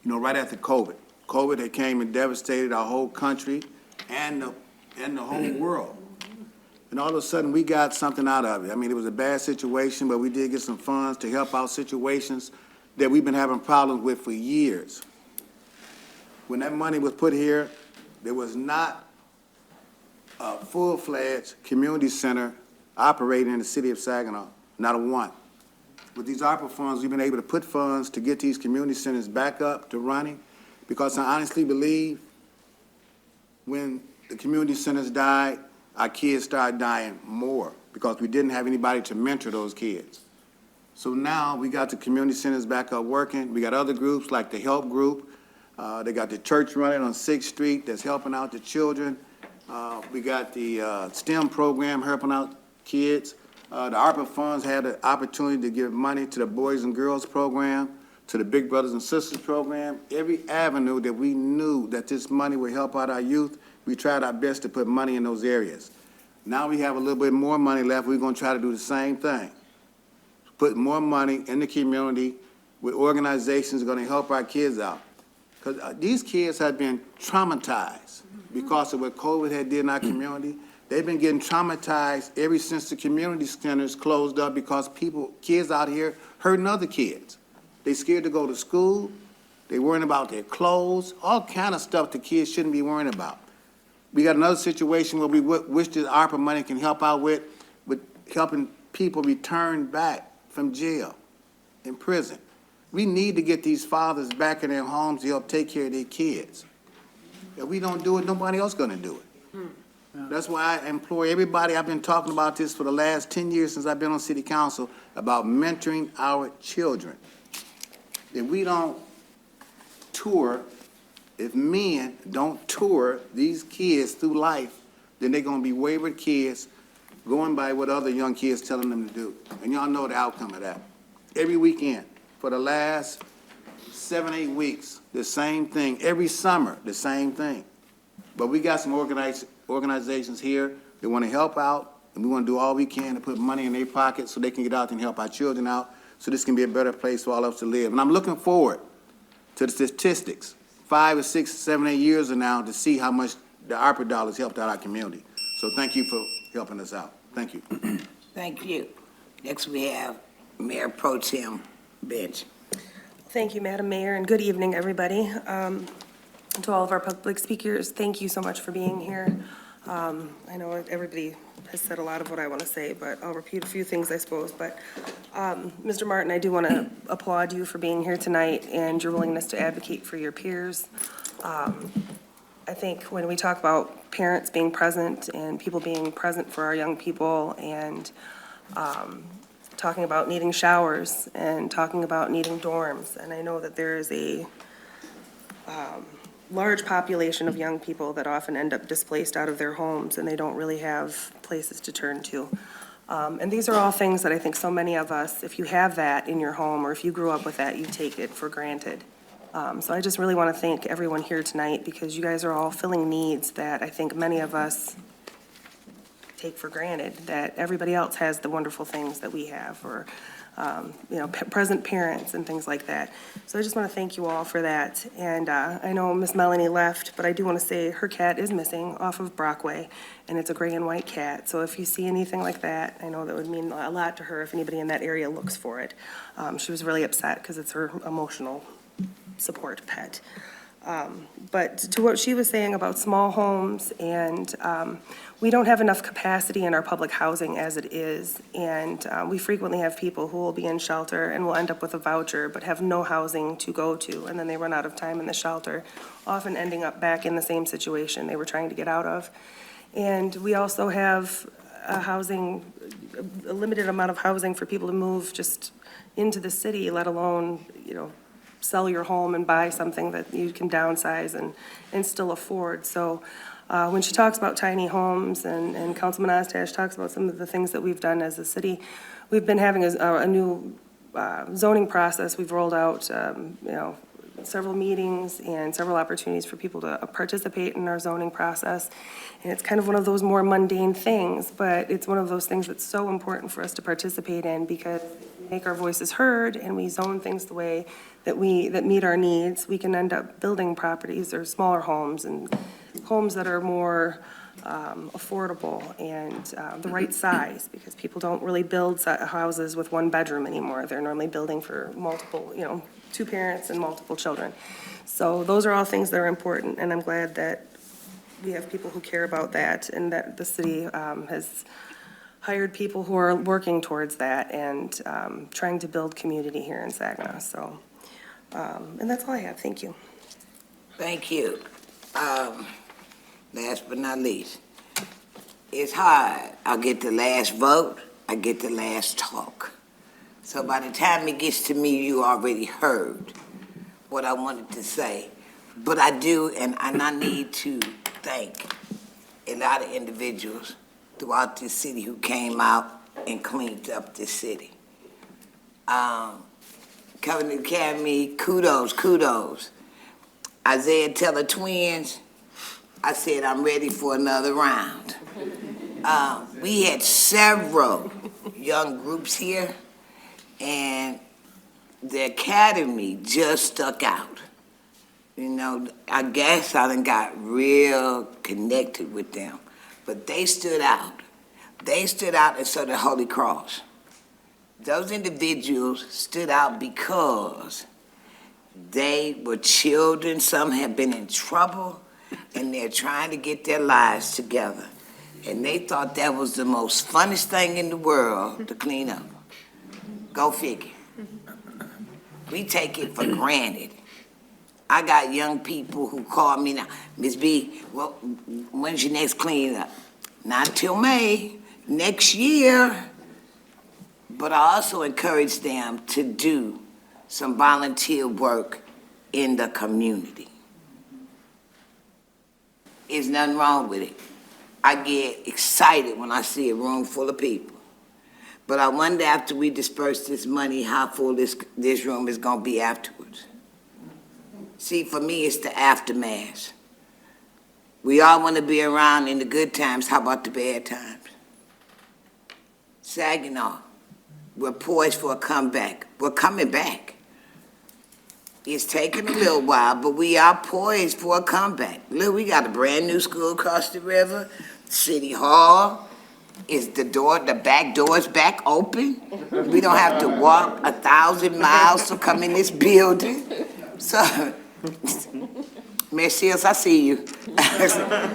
You know, right after COVID. COVID had came and devastated our whole country and the whole world. And all of a sudden, we got something out of it. I mean, it was a bad situation, but we did get some funds to help out situations that we've been having problems with for years. When that money was put here, there was not a full-fledged community center operating in the city of Saginaw, not a one. With these ARPA funds, we've been able to put funds to get these community centers back up to running, because I honestly believe when the community centers died, our kids started dying more because we didn't have anybody to mentor those kids. So now we got the community centers back up working. We got other groups like the Help Group. They got the church running on 6th Street that's helping out the children. We got the STEM program helping out kids. The ARPA funds had the opportunity to give money to the Boys and Girls program, to the Big Brothers and Sisters program. Every avenue that we knew that this money would help out our youth, we tried our best to put money in those areas. Now we have a little bit more money left. We're going to try to do the same thing. Put more money in the community with organizations going to help our kids out. Because these kids have been traumatized because of what COVID had did in our community. They've been getting traumatized ever since the community centers closed up because kids out here hurting other kids. They scared to go to school. They worrying about their clothes, all kind of stuff the kids shouldn't be worrying about. We got another situation where we wish that ARPA money can help out with helping people return back from jail and prison. We need to get these fathers back in their homes to help take care of their kids. If we don't do it, nobody else gonna do it. That's why I implore everybody, I've been talking about this for the last 10 years since I've been on city council, about mentoring our children. If we don't tour, if men don't tour these kids through life, then they're gonna be wayward kids going by what other young kids telling them to do. And y'all know the outcome of that. Every weekend, for the last 7, 8 weeks, the same thing. Every summer, the same thing. But we got some organizations here that want to help out, and we want to do all we can to put money in their pockets so they can get out and help our children out, so this can be a better place for all of us to live. And I'm looking forward to the statistics 5 or 6, 7, 8 years from now to see how much the ARPA dollars helped out our community. So thank you for helping us out. Thank you. Thank you. Next, we have Mayor Pro Tem Bench. Thank you, Madam Mayor, and good evening, everybody. To all of our public speakers, thank you so much for being here. I know everybody has said a lot of what I want to say, but I'll repeat a few things, I suppose. But Mr. Martin, I do want to applaud you for being here tonight and your willingness to advocate for your peers. I think when we talk about parents being present and people being present for our young people and talking about needing showers and talking about needing dorms, and I know that there is a large population of young people that often end up displaced out of their homes and they don't really have places to turn to. And these are all things that I think so many of us, if you have that in your home or if you grew up with that, you take it for granted. So I just really want to thank everyone here tonight because you guys are all filling needs that I think many of us take for granted, that everybody else has the wonderful things that we have, or present parents and things like that. So I just want to thank you all for that. And I know Miss Melanie left, but I do want to say her cat is missing off of Brockway, and it's a gray and white cat. So if you see anything like that, I know that would mean a lot to her if anybody in that area looks for it. She was really upset because it's her emotional support pet. But to what she was saying about small homes, and we don't have enough capacity in our public housing as it is, and we frequently have people who will be in shelter and will end up with a voucher but have no housing to go to, and then they run out of time in the shelter, often ending up back in the same situation they were trying to get out of. And we also have a limited amount of housing for people to move just into the city, let alone, sell your home and buy something that you can downsize and still afford. So when she talks about tiny homes and Councilman Ostash talks about some of the things that we've done as a city, we've been having a new zoning process. We've rolled out, several meetings and several opportunities for people to participate in our zoning process. And it's kind of one of those more mundane things, but it's one of those things that's so important for us to participate in because we make our voices heard and we zone things the way that meet our needs. We can end up building properties or smaller homes and homes that are more affordable and the right size, because people don't really build houses with one bedroom anymore. They're normally building for multiple, 2 parents and multiple children. So those are all things that are important, and I'm glad that we have people who care about that and that the city has hired people who are working towards that and trying to build community here in Saginaw. So, and that's all I have. Thank you. Thank you. Last but not least, it's hard. I get the last vote, I get the last talk. So by the time it gets to me, you already heard what I wanted to say. But I do, and I need to thank a lot of individuals throughout this city who came out and cleaned up this city. Covenant Academy, kudos. Isaiah Teller twins, I said, I'm ready for another round. We had several young groups here, and the academy just stuck out. I guess I done got real connected with them, but they stood out. They stood out, and so did Holy Cross. Those individuals stood out because they were children, some had been in trouble, and they're trying to get their lives together. And they thought that was the most funnest thing in the world to clean up. Go figure. We take it for granted. I got young people who call me now, Ms. B, well, when's your next cleanup? Not till May, next year. But I also encourage them to do some volunteer work in the community. There's nothing wrong with it. I get excited when I see a room full of people. But I wonder after we disperse this money, how full this room is gonna be afterwards. See, for me, it's the aftermath. We all wanna be around in the good times. How about the bad times? Saginaw, we're poised for a comeback. We're coming back. It's taken a little while, but we are poised for a comeback. Look, we got a brand new school across the river. City Hall, the back door's back open. We don't have to walk 1,000 miles to come in this building. So, Mayor Shields, I see you.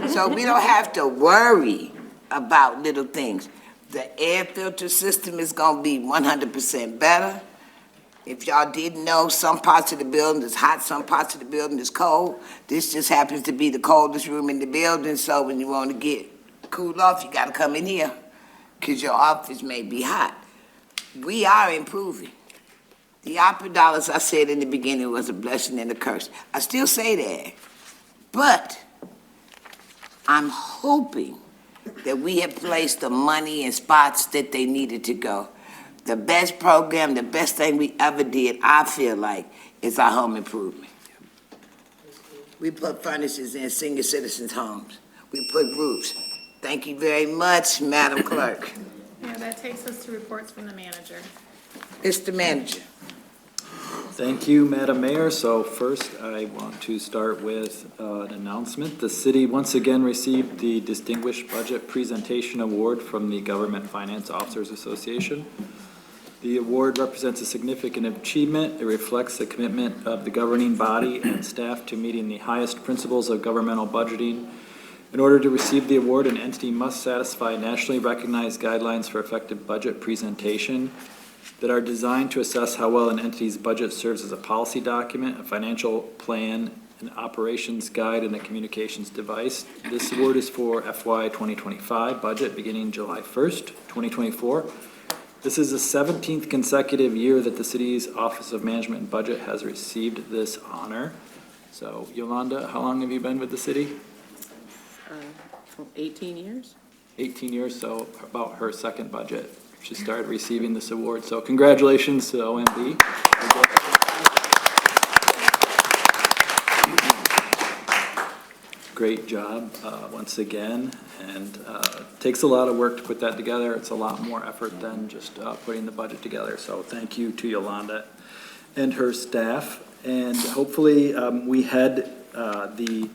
So we don't have to worry about little things. The air filter system is gonna be 100% better. If y'all didn't know, some parts of the building is hot, some parts of the building is cold. This just happens to be the coldest room in the building, so when you want to get cooled off, you gotta come in here, because your office may be hot. We are improving. The ARPA dollars, I said in the beginning, was a blessing and a curse. I still say that. But I'm hoping that we have placed the money in spots that they needed to go. The best program, the best thing we ever did, I feel like, is our home improvement. We put furnaces in senior citizens' homes. We put roofs. Thank you very much, Madam Clerk. Yeah, that takes us to reports from the manager. Mr. Manager. Thank you, Madam Mayor. So first, I want to start with an announcement. The city once again received the Distinguished Budget Presentation Award from the Government Finance Officers Association. The award represents a significant achievement. It reflects the commitment of the governing body and staff to meeting the highest principles of governmental budgeting. In order to receive the award, an entity must satisfy nationally recognized guidelines for effective budget presentation that are designed to assess how well an entity's budget serves as a policy document, a financial plan, an operations guide, and a communications device. This award is for FY 2025 budget beginning July 1st, 2024 This is the 17th consecutive year that the city's Office of Management and Budget has received this honor. So Yolanda, how long have you been with the city? 18 years. 18 years, so about her second budget. She started receiving this award. So congratulations to OMB. Great job, once again, and takes a lot of work to put that together. It's a lot more effort than just putting the budget together. So thank you to Yolanda and her staff. And hopefully, we had the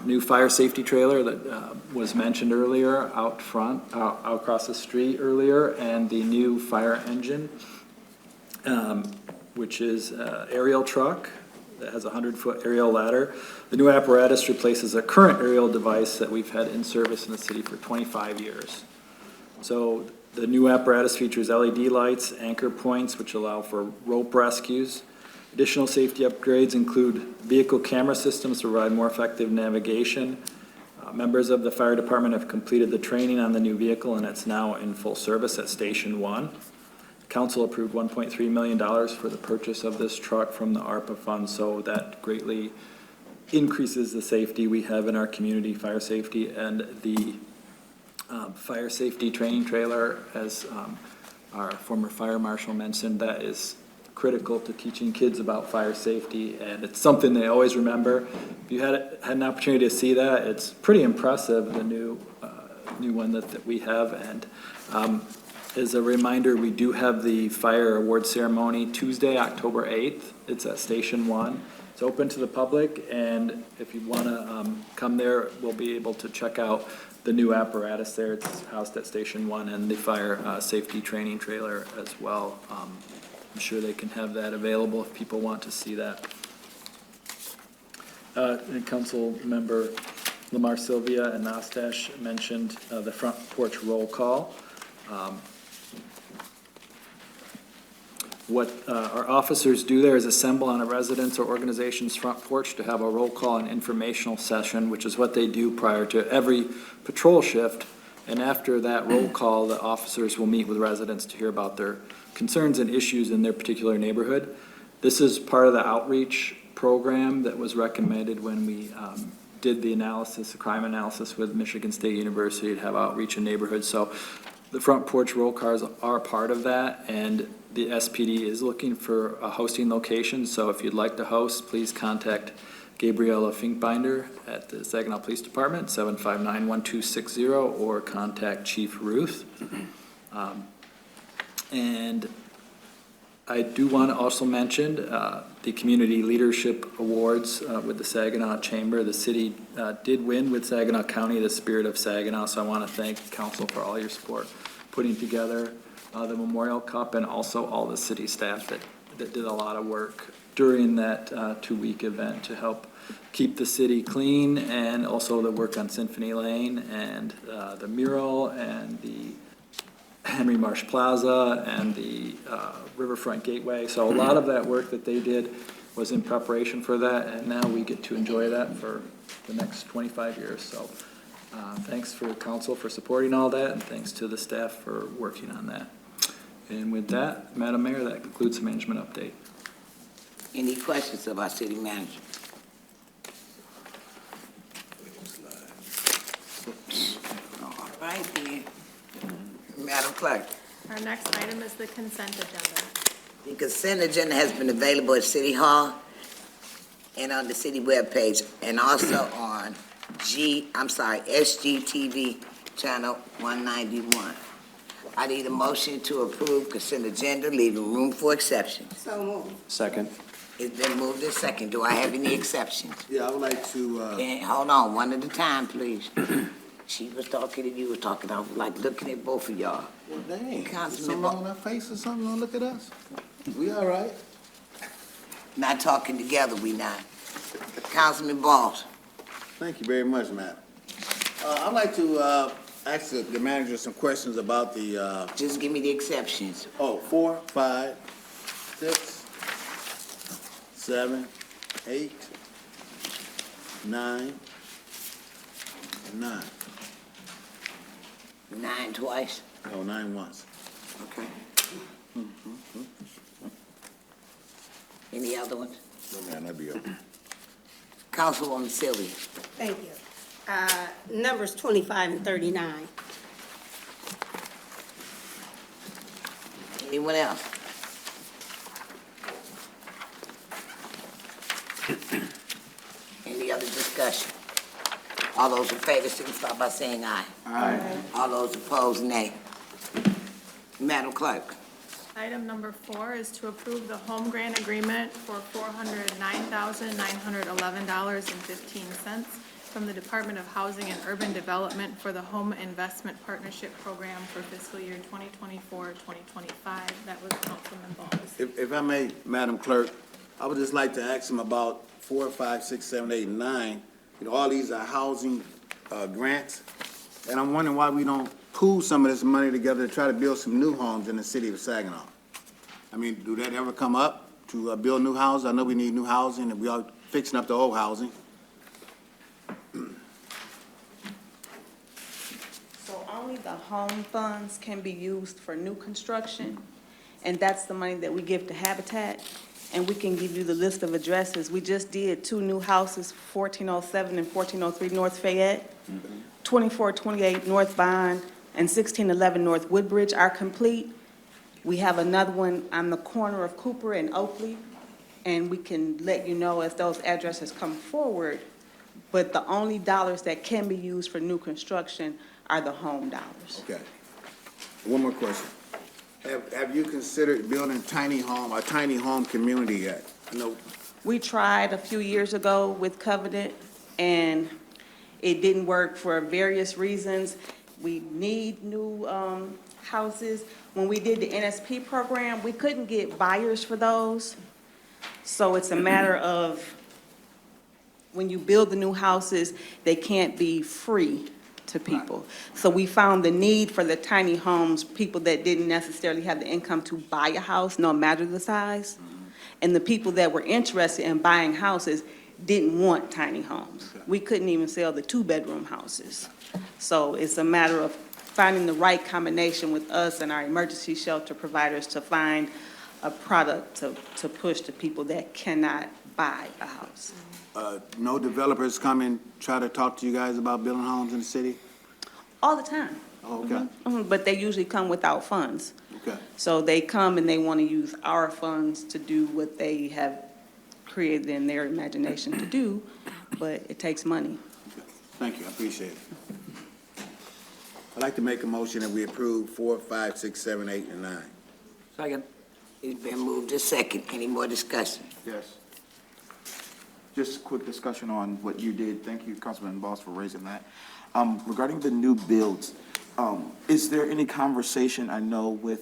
new fire safety trailer that was mentioned earlier out front, out across the street earlier, and the new fire engine, which is an aerial truck that has a 100-foot aerial ladder. The new apparatus replaces a current aerial device that we've had in service in the city for 25 years. So the new apparatus features LED lights, anchor points, which allow for rope rescues. Additional safety upgrades include vehicle camera systems to provide more effective navigation. Members of the fire department have completed the training on the new vehicle, and it's now in full service at Station 1. Council approved $1.3 million for the purchase of this truck from the ARPA fund, so that greatly increases the safety we have in our community, fire safety, and the fire safety training trailer, as our former fire marshal mentioned, that is critical to teaching kids about fire safety, and it's something they always remember. If you had an opportunity to see that, it's pretty impressive, the new one that we have. And as a reminder, we do have the fire award ceremony Tuesday, October 8th. It's at Station 1. It's open to the public, and if you want to come there, we'll be able to check out the new apparatus there. It's housed at Station 1, and the fire safety training trailer as well. I'm sure they can have that available if people want to see that. And Council Member Lamar Sylvia and Nastash mentioned the front porch roll call. What our officers do there is assemble on a residence or organization's front porch to have a roll call and informational session, which is what they do prior to every patrol shift. And after that roll call, the officers will meet with residents to hear about their concerns and issues in their particular neighborhood. This is part of the outreach program that was recommended when we did the analysis, the crime analysis with Michigan State University, to have outreach in neighborhoods. So the front porch roll calls are part of that, and the SPD is looking for a hosting location. So if you'd like to host, please contact Gabriella Finkbinder at the Saginaw Police Department, 759-1260, or contact Chief Ruth. And I do want to also mention the Community Leadership Awards with the Saginaw Chamber. The city did win with Saginaw County, the Spirit of Saginaw, so I want to thank Council for all your support putting together the Memorial Cup, and also all the city staff that did a lot of work during that 2-week event to help keep the city clean, and also the work on Symphony Lane and the mural and the Henry Marsh Plaza and the Riverfront Gateway. So a lot of that work that they did was in preparation for that, and now we get to enjoy that for the next 25 years. So thanks for council for supporting all that, and thanks to the staff for working on that. And with that, Madam Mayor, that concludes the management update. Any questions of our city manager? All right, then. Madam Clerk. Our next item is the consent agenda. The consent agenda has been available at City Hall and on the city webpage, and also on SGTV channel 191. I need a motion to approve consent agenda, leaving room for exceptions. So moved. Second. It's been moved and second. Do I have any exceptions? Yeah, I would like to, Okay, hold on, one at a time, please. She was talking and you were talking. I was like looking at both of y'all. well, dang, Councilman something wrong with our face or something? Don't look at us. We all right. Not talking together, we not. Councilman Boss. Thank you very much, Matt. I'd like to ask the manager some questions about the, Just give me the exceptions. 4, 5, 6, 7, 8, 9, and 9. 9 twice. No, 9 once. Okay. Any other ones? No, man, that'd be it. Councilwoman Sylvia. Thank you. Numbers 25 and 39. Anyone else? Any other discussion? All those in favor signify by saying aye. Aye. All those opposed, nay. Madam Clerk. Item number 4 is to approve the home grant agreement for $409,911.15 from the Department of Housing and Urban Development for the Home Investment Partnership Program for fiscal year 2024-2025. That was Councilman Balls. If I may, Madam Clerk, I would just like to ask him about 4, 5, 6, 7, 8, and 9. You know, all these are housing grants, and I'm wondering why we don't pool some of this money together to try to build some new homes in the city of Saginaw. I mean, do that ever come up to build new houses? I know we need new housing, and we are fixing up the old housing. So only the home funds can be used for new construction, and that's the money that we give to Habitat. And we can give you the list of addresses. We just did 2 new houses, 1407 and 1403 North Fayette, 2428 North Bond, and 1611 North Woodbridge are complete. We have another one on the corner of Cooper and Oakley, and we can let you know as those addresses come forward. But the only dollars that can be used for new construction are the home dollars. Okay. One more question. Have you considered building a tiny home community yet? I know. We tried a few years ago with Covenant, and it didn't work for various reasons. We need new houses. When we did the NSP program, we couldn't get buyers for those. So it's a matter of when you build the new houses, they can't be free to people. So we found the need for the tiny homes, people that didn't necessarily have the income to buy a house, no matter the size. And the people that were interested in buying houses didn't want tiny homes. We couldn't even sell the 2-bedroom houses. So it's a matter of finding the right combination with us and our emergency shelter providers to find a product to push to people that cannot buy a house. No developers come and try to talk to you guys about building homes in the city? All the time. Oh, okay. But they usually come without funds. Okay. So they come and they want to use our funds to do what they have created in their imagination to do, but it takes money. Thank you, I appreciate it. I'd like to make a motion that we approve 4, 5, 6, 7, 8, and 9. Second. It's been moved to second. Any more discussion? Yes. Just a quick discussion on what you did. Thank you, Councilman Boss, for raising that. Regarding the new builds, is there any conversation, I know we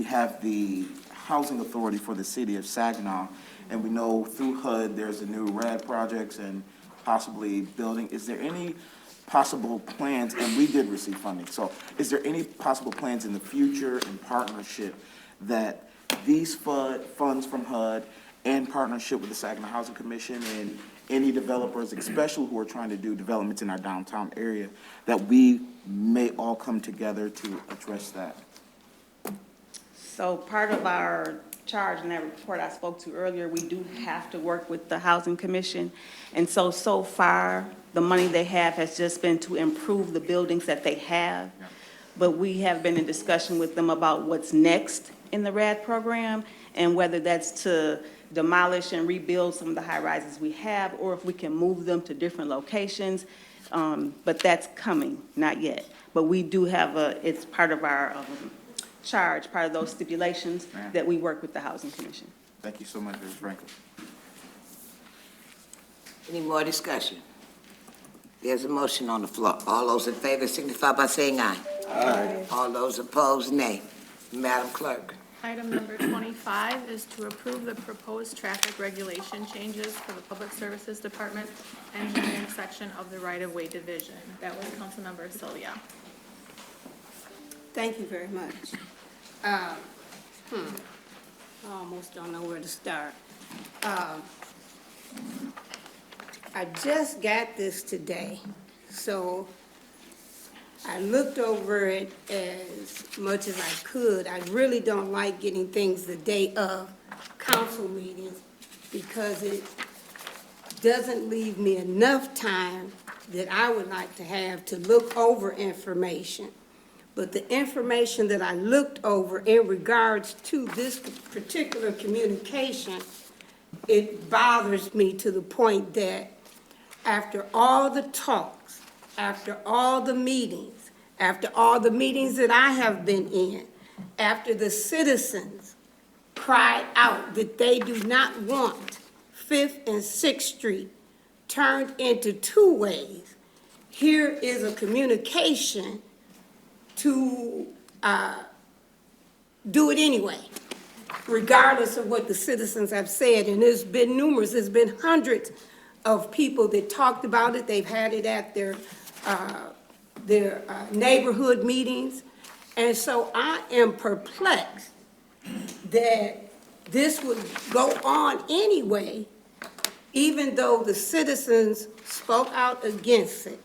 have the Housing Authority for the City of Saginaw, and we know through HUD, there's the new RAD projects and possibly building. Is there any possible plans, and we did receive funding, so is there any possible plans in the future in partnership that these funds from HUD in partnership with the Saginaw Housing Commission and any developers, especially who are trying to do developments in our downtown area, that we may all come together to address that? So part of our charge in that report I spoke to earlier, we do have to work with the Housing Commission. And so far, the money they have has just been to improve the buildings that they have. But we have been in discussion with them about what's next in the RAD program and whether that's to demolish and rebuild some of the high rises we have, or if we can move them to different locations. But that's coming, not yet. But we do have it's part of our charge, part of those stipulations that we work with the Housing Commission. Thank you so much, Ms. Franklin. Any more discussion? There's a motion on the floor. All those in favor signify by saying aye. Aye. All those opposed, nay. Madam Clerk. Item number 25 is to approve the proposed traffic regulation changes for the Public Services Department engineering section of the right-of-way division. That was Councilmember Sylvia. Thank you very much. I almost don't know where to start. I just got this today, so I looked over it as much as I could. I really don't like getting things the day of council meetings because it doesn't leave me enough time that I would like to have to look over information. But the information that I looked over in regards to this particular communication, it bothers me to the point that after all the talks, after all the meetings that I have been in, after the citizens cried out that they do not want 5th and 6th Street turned into two ways, here is a communication to do it anyway, regardless of what the citizens have said. And there's been numerous, there's been hundreds of people that talked about it. They've had it at their neighborhood meetings. And so I am perplexed that this would go on anyway, even though the citizens spoke out against it.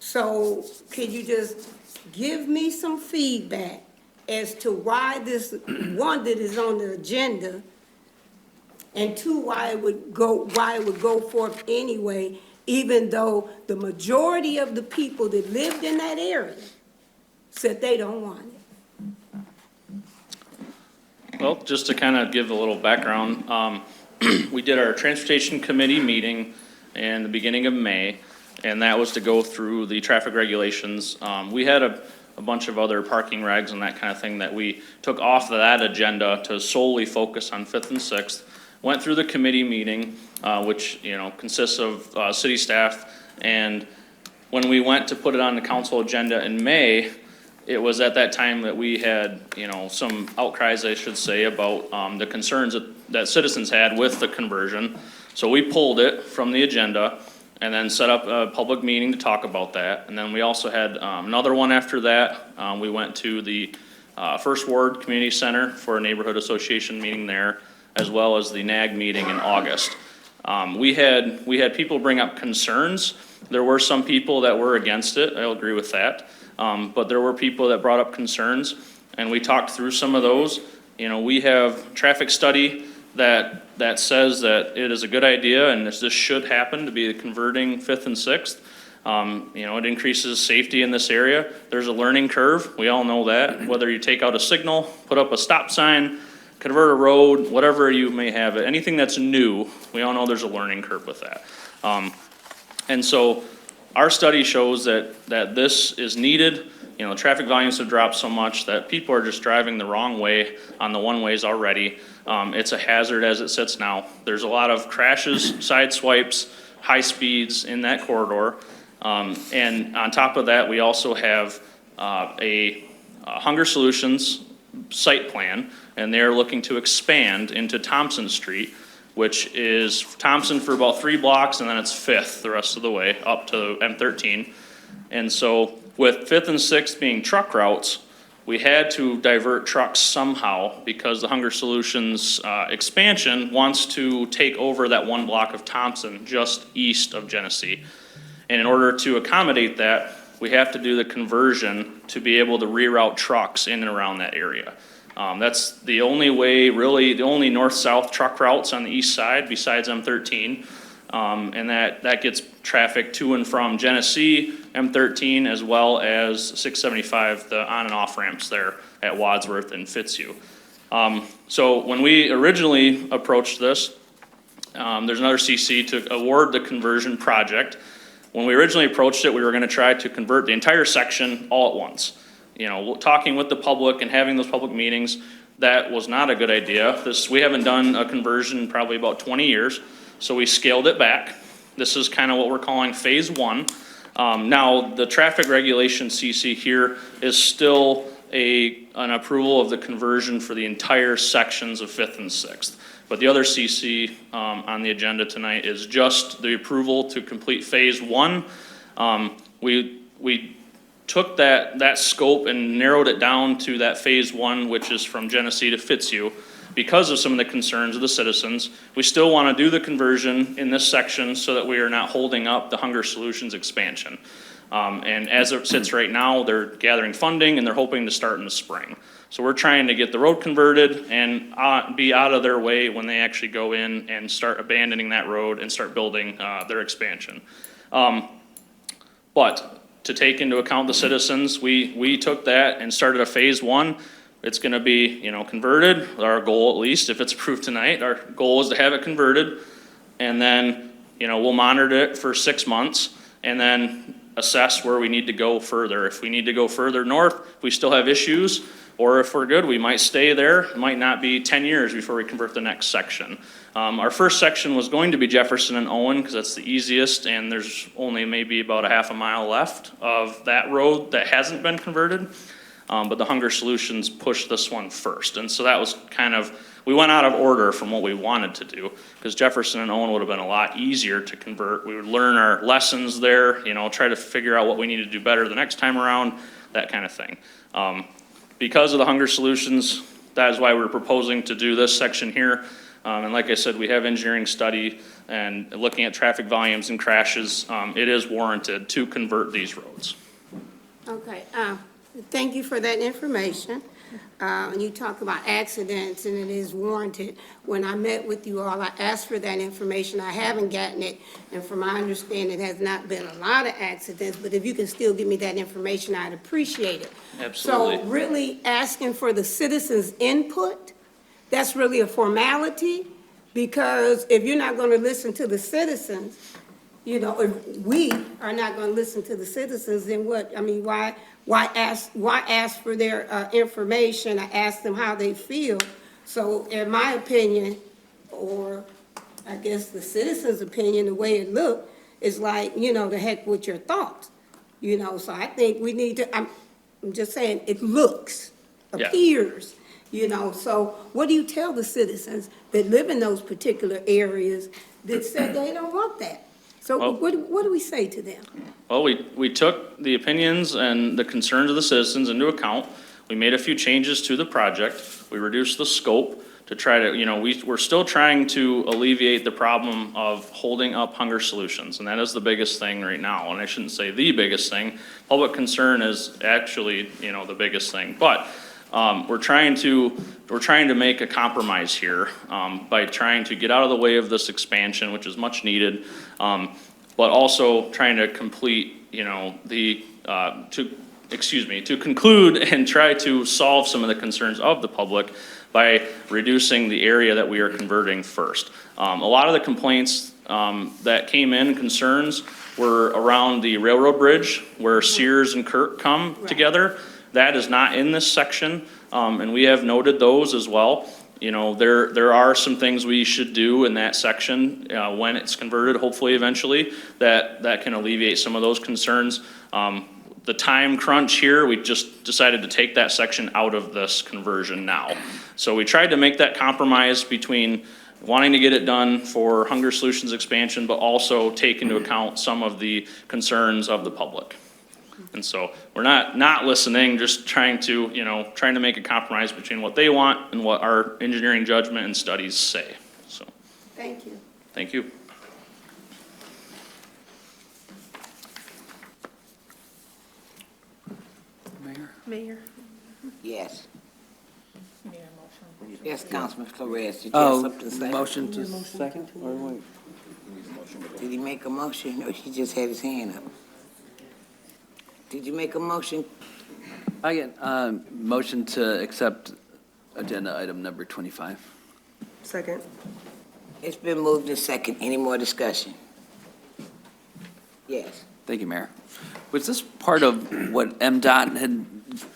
So could you just give me some feedback as to why this, one, that is on the agenda, and two, why it would go forth anyway, even though the majority of the people that lived in that area said they don't want it? Well, just to kind of give a little background, we did our transportation committee meeting in the beginning of May, and that was to go through the traffic regulations. We had a bunch of other parking regs and that kind of thing that we took off of that agenda to solely focus on 5th and 6th. Went through the committee meeting, which, you know, consists of city staff, and when we went to put it on the council agenda in May, it was at that time that we had, you know, some outcries, I should say, about the concerns that citizens had with the conversion. So we pulled it from the agenda and then set up a public meeting to talk about that. And then we also had another one after that. We went to the First Ward Community Center for a neighborhood association meeting there, as well as the NAG meeting in August. We had people bring up concerns. There were some people that were against it. I'll agree with that. But there were people that brought up concerns, and we talked through some of those. You know, we have traffic study that says that it is a good idea, and this should happen to be converting 5th and 6th. You know, it increases safety in this area. There's a learning curve. We all know that. Whether you take out a signal, put up a stop sign, convert a road, whatever you may have it, anything that's new, we all know there's a learning curve with that. And so our study shows that this is needed. You know, traffic volumes have dropped so much that people are just driving the wrong way on the one-ways already. It's a hazard as it sits now. There's a lot of crashes, side swipes, high speeds in that corridor. And on top of that, we also have a Hunger Solutions site plan, and they're looking to expand into Thompson Street, which is Thompson for about 3 blocks, and then it's 5th the rest of the way up to M13. And so with 5th and 6th being truck routes, we had to divert trucks somehow because the Hunger Solutions expansion wants to take over that 1 block of Thompson just east of Genesee. And in order to accommodate that, we have to do the conversion to be able to reroute trucks in and around that area. That's the only way, really, the only north-south truck routes on the east side besides M13. And that gets traffic to and from Genesee, M13, as well as 675, the on and off ramps there at Wadsworth and Fitzhugh. So when we originally approached this, there's another CC to award the conversion project. When we originally approached it, we were going to try to convert the entire section all at once. You know, talking with the public and having those public meetings, that was not a good idea. We haven't done a conversion in probably about 20 years, so we scaled it back. This is kind of what we're calling phase 1. Now, the traffic regulation CC here is still an approval of the conversion for the entire sections of 5th and 6th. But the other CC on the agenda tonight is just the approval to complete phase 1. We took that scope and narrowed it down to that phase 1, which is from Genesee to Fitzhugh, because of some of the concerns of the citizens. We still want to do the conversion in this section so that we are not holding up the Hunger Solutions expansion. And as it sits right now, they're gathering funding and they're hoping to start in the spring. So we're trying to get the road converted and be out of their way when they actually go in and start abandoning that road and start building their expansion. But to take into account the citizens, we took that and started a phase one. It's gonna be, converted, our goal at least, if it's approved tonight, our goal is to have it converted. And then, we'll monitor it for 6 months and then assess where we need to go further. If we need to go further north, if we still have issues, or if we're good, we might stay there. It might not be 10 years before we convert the next section. Our first section was going to be Jefferson and Owen, because that's the easiest, and there's only maybe about a half a mile left of that road that hasn't been converted. But the Hunger Solutions pushed this one first. And so that was we went out of order from what we wanted to do, because Jefferson and Owen would have been a lot easier to convert. We would learn our lessons there, try to figure out what we need to do better the next time around, that kind of thing. Because of the Hunger Solutions, that is why we're proposing to do this section here. And like I said, we have engineering study and looking at traffic volumes and crashes. It is warranted to convert these roads. Okay, thank you for that information. You talk about accidents, and it is warranted. When I met with you all, I asked for that information. I haven't gotten it, and from my understanding, it has not been a lot of accidents, but if you can still give me that information, I'd appreciate it. Absolutely. So really asking for the citizens' input, that's really a formality, because if you're not going to listen to the citizens, if we are not going to listen to the citizens, then what? I mean, why ask for their information? I ask them how they feel. So in my opinion, or I guess the citizens' opinion, the way it looked, is like, the heck with your thoughts. So I think we need to, I'm just saying, it looks, appears, so what do you tell the citizens that live in those particular areas that said they don't want that? So what do we say to them? Well, we took the opinions and the concerns of the citizens into account. We made a few changes to the project. We reduced the scope to try to, we're still trying to alleviate the problem of holding up Hunger Solutions, and that is the biggest thing right now. And I shouldn't say the biggest thing. Public concern is actually, the biggest thing. But we're trying to make a compromise here by trying to get out of the way of this expansion, which is much needed, but also trying to complete, to conclude and try to solve some of the concerns of the public by reducing the area that we are converting first. A lot of the complaints that came in, concerns, were around the railroad bridge where Sears and Kirk come together. That is not in this section, and we have noted those as well. There are some things we should do in that section when it's converted, hopefully eventually, that can alleviate some of those concerns. The time crunch here, we just decided to take that section out of this conversion now. So we tried to make that compromise between wanting to get it done for Hunger Solutions expansion, but also take into account some of the concerns of the public. And so we're not listening, just trying to make a compromise between what they want and what our engineering judgment and studies say. So. Thank you. Thank you. Mayor? Yes. Yes, Councilman Flores, did you have Oh, something to say? motion to second, or wait? Did he make a motion, or he just had his hand up? Did you make a motion? I get, motion to accept agenda item number 25. Second. It's been moved and second. Any more discussion? Yes. Thank you, Mayor. Was this part of what MDOT had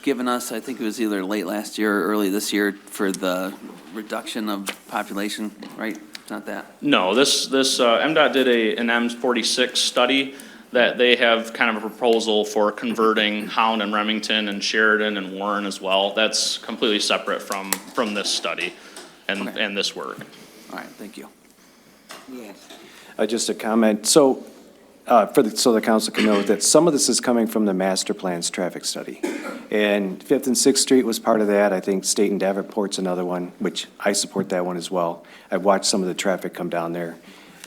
given us, I think it was either late last year or early this year, for the reduction of population, right? It's not that? No, this MDOT did an M46 study that they have kind of a proposal for converting Hound and Remington and Sheridan and Warren as well. That's completely separate from this study and this work. All right, thank you. Yes. Just a comment. So, so the council can know that some of this is coming from the master plan's traffic study. And 5th and 6th Street was part of that. I think State and Davenport's another one, which I support that one as well. I've watched some of the traffic come down there.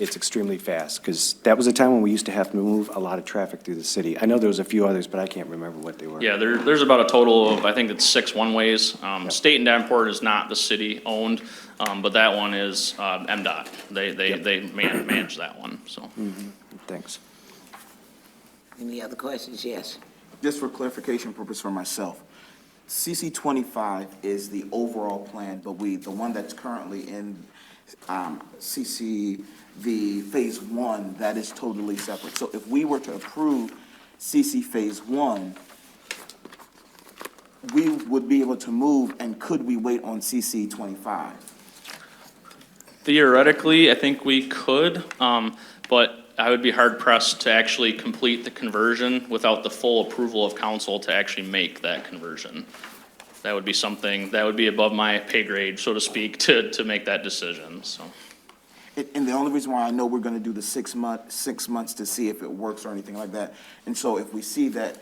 it's extremely fast, because that was a time when we used to have to move a lot of traffic through the city. I know there was a few others, but I can't remember what they were. Yeah, there's about a total of, I think it's 6 one-ways. State and Davenport is not the city-owned, but that one is MDOT. They manage that one, so. Thanks. Any other questions? Yes. Just for clarification purpose for myself, CC 25 is the overall plan, but the one that's currently in CC, the Phase 1, that is totally separate. So if we were to approve CC Phase 1, we would be able to move, and could we wait on CC 25? Theoretically, I think we could, but I would be hard pressed to actually complete the conversion without the full approval of council to actually make that conversion. That would be something, that would be above my pay grade, so to speak, to make that decision, so. And the only reason why I know we're gonna do the 6 months to see if it works or anything like that. And so if we see that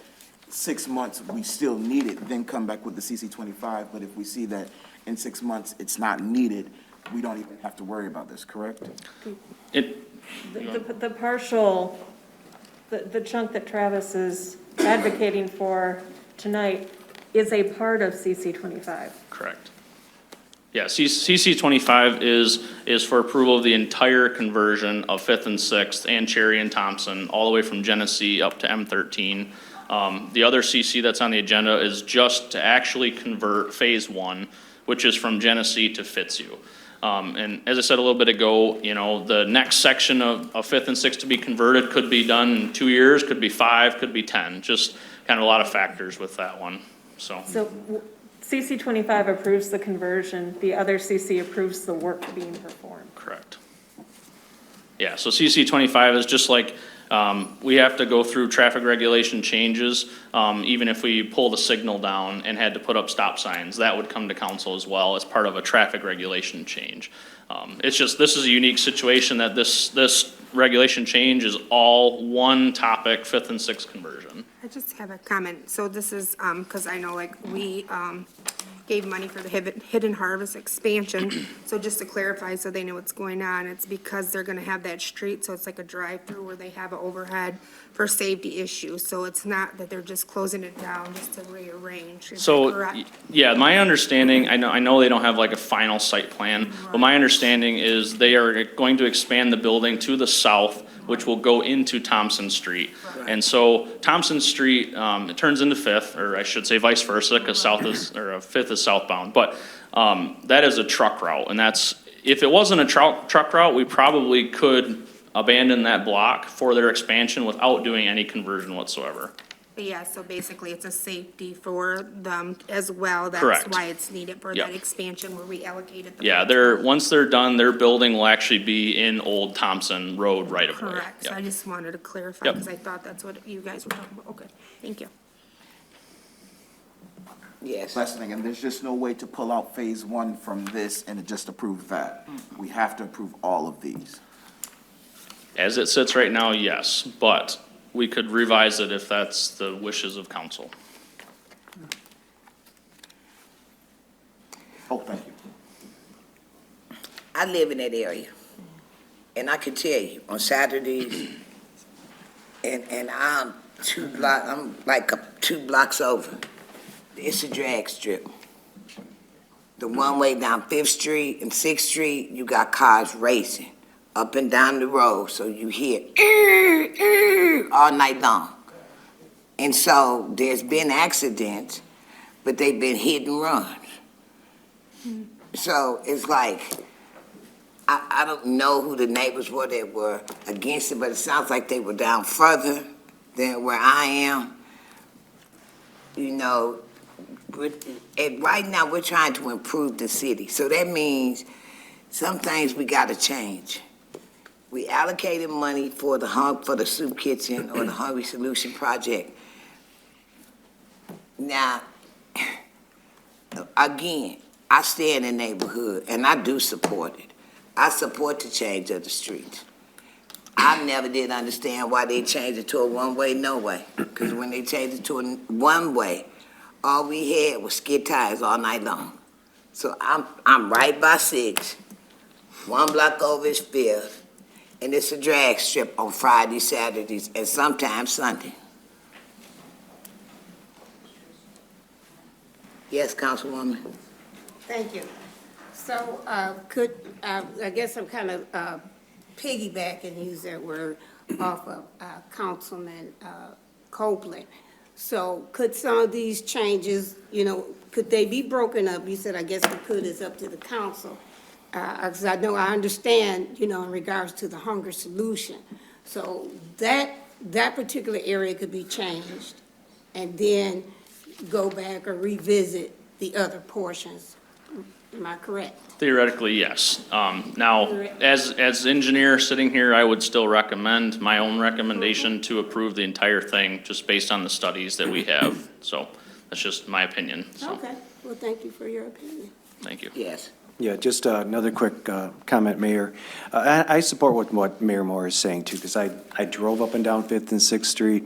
6 months, we still need it, then come back with the CC 25. But if we see that in 6 months, it's not needed, we don't even have to worry about this, correct? The partial, the chunk that Travis is advocating for tonight is a part of CC 25. Correct. Yeah, CC 25 is for approval of the entire conversion of Fifth and Sixth and Cherry and Thompson, all the way from Genesee up to M13. The other CC that's on the agenda is just to actually convert Phase 1, which is from Genesee to Fitzhugh. And as I said a little bit ago, you know, the next section of Fifth and Sixth to be converted could be done in 2 years, could be 5, could be 10, just kind of a lot of factors with that one, so. So CC 25 approves the conversion, the other CC approves the work being performed. Correct. Yeah, so CC 25 is just like, we have to go through traffic regulation changes, even if we pull the signal down and had to put up stop signs, that would come to council as well as part of a traffic regulation change. It's just, this is a unique situation that this regulation change is all one topic, Fifth and Sixth conversion. I just have a comment. So this is, because I know like we gave money for the Hidden Harvest expansion. So just to clarify, so they know what's going on, it's because they're gonna have that street, so it's like a drive-through where they have an overhead for safety issues. So it's not that they're just closing it down just to rearrange. Is that So, correct? yeah, my understanding, I know they don't have like a final site plan, but my understanding is they are going to expand the building to the south, which will go into Thompson Street. And so Thompson Street, it turns into Fifth, or I should say vice versa, because Fifth is southbound. But that is a truck route, and if it wasn't a truck route, we probably could abandon that block for their expansion without doing any conversion whatsoever. But yeah, so basically it's a safety for them as well. Correct. That's why it's needed for Yep. that expansion where we allocated the. Yeah, once they're done, their building will actually be in Old Thompson Road right of way. Correct. So Yep. I just wanted to clarify Yep. because I thought that's what you guys were talking about. Okay, thank you. Yes. Last thing, and there's just no way to pull out Phase 1 from this and just approve that. We have to approve all of these. As it sits right now, yes, but we could revise it if that's the wishes of council. Oh, thank you. I live in that area, and I can tell you, on Saturdays, and I'm like 2 blocks over, it's a drag strip. The one way down 5th Street and 6th Street, you got cars racing up and down the road, so you hear all night long. And so there's been accidents, but they've been hit and runs. So it's like, I don't know who the neighbors were that were against it, but it sounds like they were down further than where I am. You know, and right now we're trying to improve the city. So that means some things we gotta change. We allocated money for the soup kitchen or the Hungry Solution Project. Now, again, I stay in the neighborhood and I do support it. I support the change of the streets. I never did understand why they changed it to a one-way, no-way. Because when they changed it to a one-way, all we had was skid tires all night long. So I'm right by 6, 1 block over is 5th, And it's a drag strip on Fridays, Saturdays, and sometimes Sunday. Yes, Councilwoman? Thank you. So, I guess I'm kind of piggybacking, use that word, off of Councilman Copeland. So could some of these changes, could they be broken up? You said, I guess we could, it's up to the council. Because I understand, in regards to the hunger solution. So that particular area could be changed and then go back or revisit the other portions. Am I correct? Theoretically, yes. Now, as engineer sitting here, I would still recommend my own recommendation to approve the entire thing, just based on the studies that we have. So that's just my opinion, so. Okay, well, thank you for your opinion. Thank you. Yes. Yeah, just another quick comment, Mayor. I support what Mayor Moore is saying too, because I drove up and down 5th and 6th Street.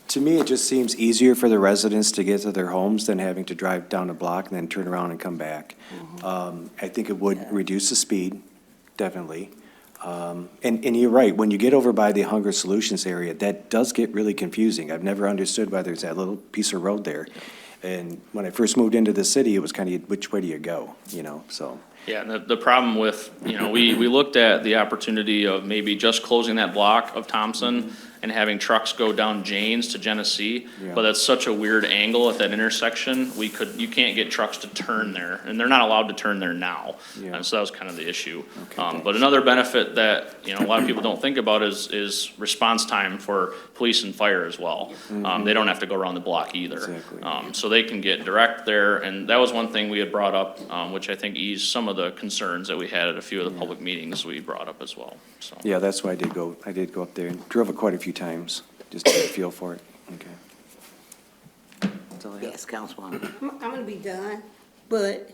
To me, it just seems easier for the residents to get to their homes than having to drive down a block and then turn around and come back. I think it would reduce the speed, definitely. And you're right, when you get over by the Hunger Solutions area, that does get really confusing. I've never understood why there's that little piece of road there. And when I first moved into the city, it was kind of, which way do you go, so. Yeah, and the problem with, we looked at the opportunity of maybe just closing that block of Thompson and having trucks go down Janes to Genesee, but that's such a weird angle at that intersection, you can't get trucks to turn there, and they're not allowed to turn there now. And so that was kind of the issue. But another benefit that, a lot of people don't think about is response time for police and fire as well. They don't have to go around the block either. So they can get direct there, and that was one thing we had brought up, which I think eased some of the concerns that we had at a few of the public meetings we brought up as well, so. Yeah, that's why I did go up there and drove it quite a few times, just to get a feel for it. Okay. Yes, Councilwoman. I'm gonna be done, but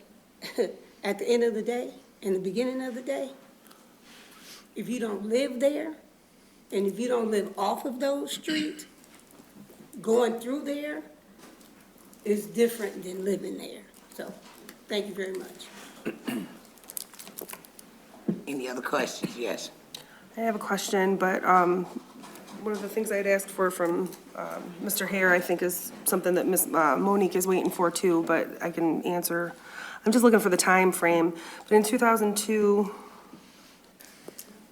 at the end of the day, in the beginning of the day, if you don't live there, and if you don't live off of those streets, going through there is different than living there. So, thank you very much. Any other questions? Yes. I have a question, but one of the things I'd asked for from Mr. Hare, I think, is something that Ms. Monique is waiting for too, but I can answer. I'm just looking for the time frame. But in 2002,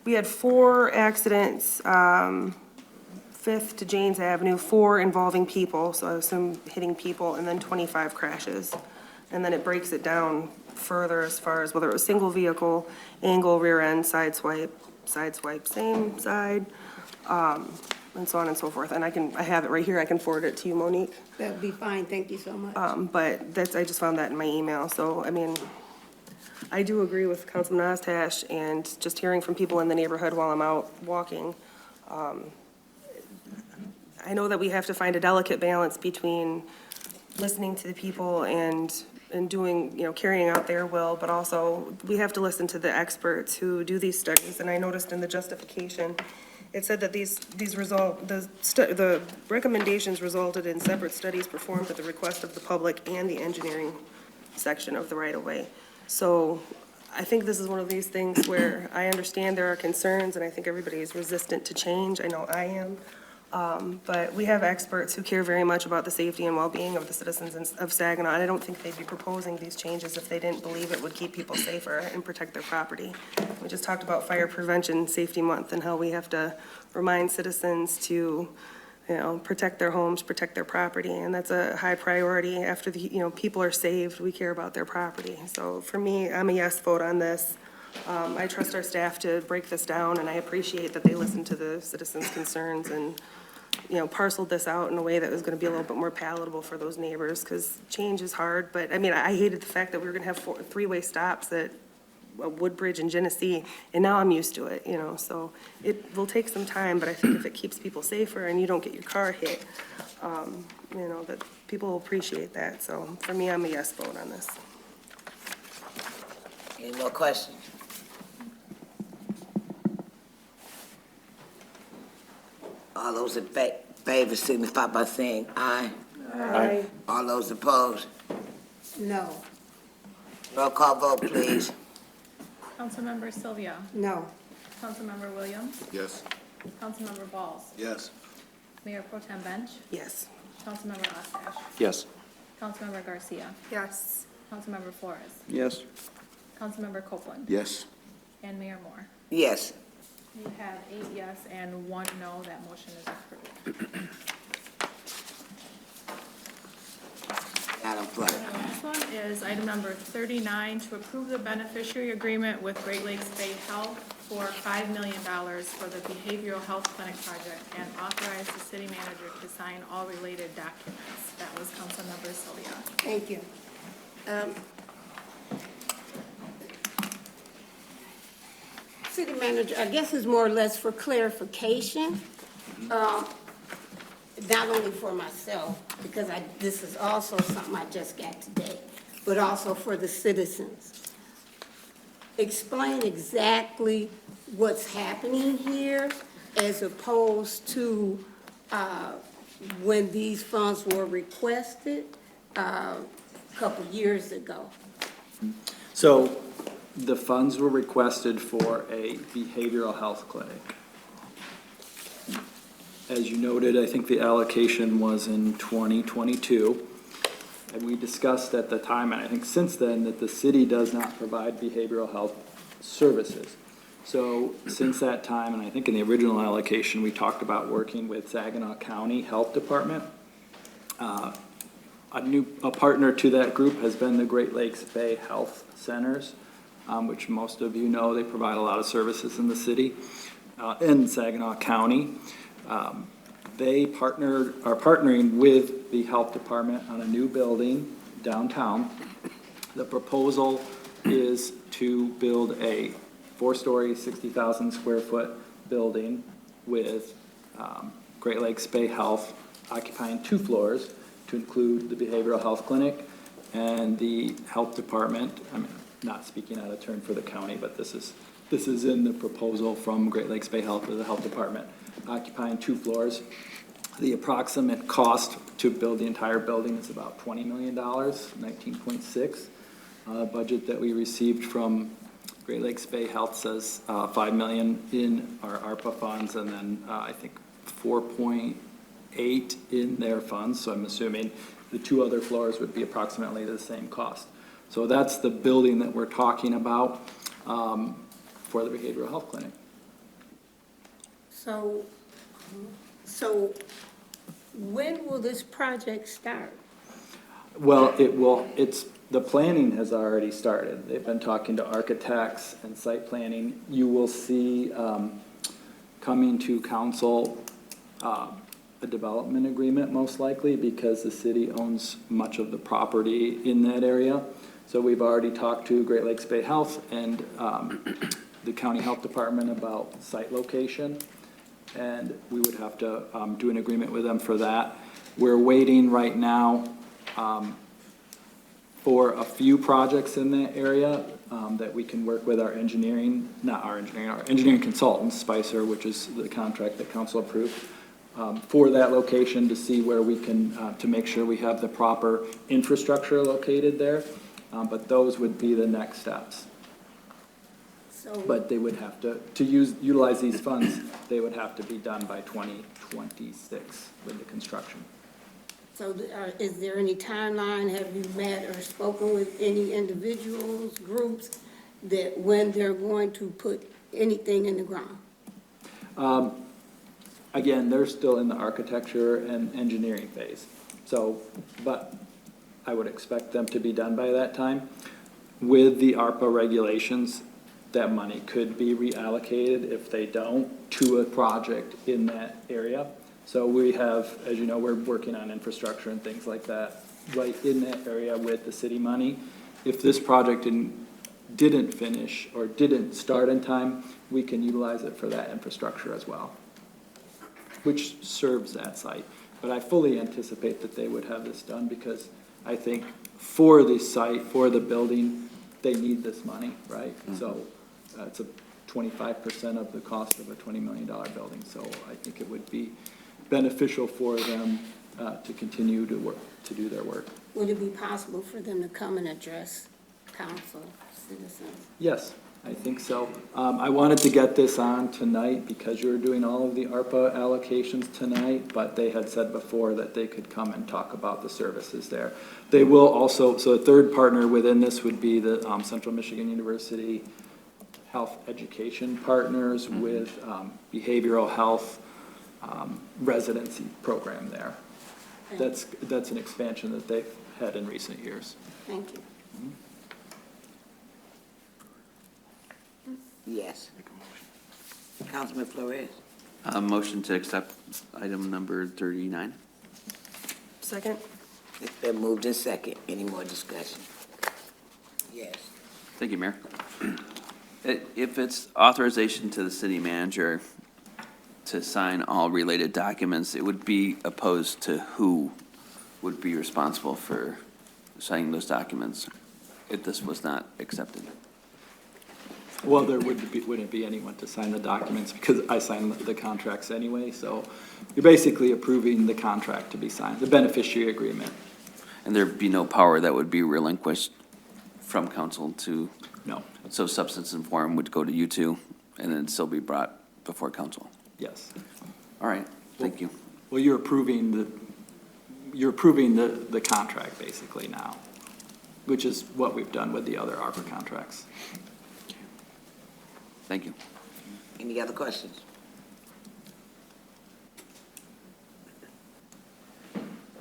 we had 4 accidents, 5th to Janes Avenue, 4 involving people, so I assume hitting people, and then 25 crashes. And then it breaks it down further as far as whether it was single vehicle, angle, rear end, side swipe, same side, and so on and so forth. And I have it right here, I can forward it to you, Monique. That'd be fine, thank you so much. But I just found that in my email, so, I do agree with Councilman Ostash, and just hearing from people in the neighborhood while I'm out walking. I know that we have to find a delicate balance between listening to the people and doing, carrying out their will, but also we have to listen to the experts who do these studies. And I noticed in the justification, it said that the recommendations resulted in separate studies performed at the request of the public and the engineering section of the right-of-way. So I think this is one of these things where I understand there are concerns, and I think everybody is resistant to change. I know I am. But we have experts who care very much about the safety and well-being of the citizens of Saginaw, and I don't think they'd be proposing these changes if they didn't believe it would keep people safer and protect their property. We just talked about Fire Prevention Safety Month and how we have to remind citizens to, protect their homes, protect their property, and that's a high priority. After people are saved, we care about their property. So for me, I'm a yes vote on this. I trust our staff to break this down, and I appreciate that they listen to the citizens' concerns and parceled this out in a way that was gonna be a little bit more palatable for those neighbors, because change is hard, but, I hated the fact that we were gonna have 3-way stops at Woodbridge and Genesee, and now I'm used to it, so it will take some time, but I think if it keeps people safer and you don't get your car hit, that people will appreciate that, so for me, I'm a yes vote on this. Any more questions? All those in favor signify by saying aye. Aye. All those opposed? No. Roll call vote, please. Councilmember Sylvia, No. Councilmember Williams, Yes. Councilmember Balls, Yes. Mayor Pro Tem Bench, Yes. Councilmember Ostache, Yes. Councilmember Garcia, Yes. Councilmember Flores, Yes. Councilmember Copeland, Yes. and Mayor Moore. Yes. You have 8 yes and 1 no, that motion is approved. Madam Clerk. The last one is item number 39, to approve the beneficiary agreement with Great Lakes Bay Health for $5 million for the behavioral health clinic project and authorize the city manager to sign all related documents. That was Councilmember Sylvia. Thank you. City manager, I guess it's more or less for clarification, not only for myself, because this is also something I just got today, but also for the citizens. Explain exactly what's happening here as opposed to when these funds were requested a couple years ago. So the funds were requested for a behavioral health clinic. As you noted, I think the allocation was in 2022. And we discussed at the time, and I think since then, that the city does not provide behavioral health services. So since that time, and I think in the original allocation, we talked about working with Saginaw County Health Department. A partner to that group has been the Great Lakes Bay Health Centers, which most of you know, they provide a lot of services in the city, in Saginaw County. They are partnering with the health department on a new building downtown. The proposal is to build a 4-story, 60,000 square foot building with Great Lakes Bay Health occupying 2 floors to include the behavioral health clinic and the health department. I'm not speaking out of turn for the county, but this is in the proposal from Great Lakes Bay Health to the health department, occupying 2 floors. The approximate cost to build the entire building is about $20 million, 19.6. Budget that we received from Great Lakes Bay Health says $5 million in our ARPA funds, and then I think 4.8 in their funds. So I'm assuming the 2 other floors would be approximately the same cost. So that's the building that we're talking about for the behavioral health clinic. So when will this project start? Well, the planning has already started. They've been talking to architects and site planning. You will see coming to council a development agreement most likely, because the city owns much of the property in that area. So we've already talked to Great Lakes Bay Health and the county health department about site location, and we would have to do an agreement with them for that. We're waiting right now for a few projects in that area that we can work with our engineering consultants, Spicer, which is the contract that council approved, for that location to see where we can, to make sure we have the proper infrastructure located there. But those would be the next steps. But they would have to utilize these funds, they would have to be done by 2026 with the construction. So is there any timeline? Have you met or spoken with any individuals, groups, that when they're going to put anything in the ground? Again, they're still in the architecture and engineering phase. So, but I would expect them to be done by that time. With the ARPA regulations, that money could be reallocated if they don't to a project in that area. So we have, as you know, we're working on infrastructure and things like that right in that area with the city money. If this project didn't finish or didn't start in time, we can utilize it for that infrastructure as well, which serves that site. But I fully anticipate that they would have this done, because I think for the site, for the building, they need this money, right? Mm-hmm. So it's a 25% of the cost of a $20 million building. So I think it would be beneficial for them to continue to work, to do their work. Would it be possible for them to come and address council, citizens? Yes, I think so. I wanted to get this on tonight because you were doing all of the ARPA allocations tonight, but they had said before that they could come and talk about the services there. They will also, so a third partner within this would be the Central Michigan University Health Education Partners with behavioral health residency program there. That's an expansion that they've had in recent years. Thank you. Yes. Councilman Flores. Motion to accept item number 39. Second? It's been moved in second. Any more discussion? Yes. Thank you, Mayor. If it's authorization to the city manager to sign all related documents, it would be opposed to who would be responsible for signing those documents if this was not accepted. Well, there wouldn't be anyone to sign the documents because I sign the contracts anyway, so you're basically approving the contract to be signed, the beneficiary agreement. And there'd be no power that would be relinquished from council to? No. So substance and form would go to you two and then still be brought before council? Yes. All right, thank you. Well, you're approving the contract basically now, which is what we've done with the other ARPA contracts. Thank you. Any other questions?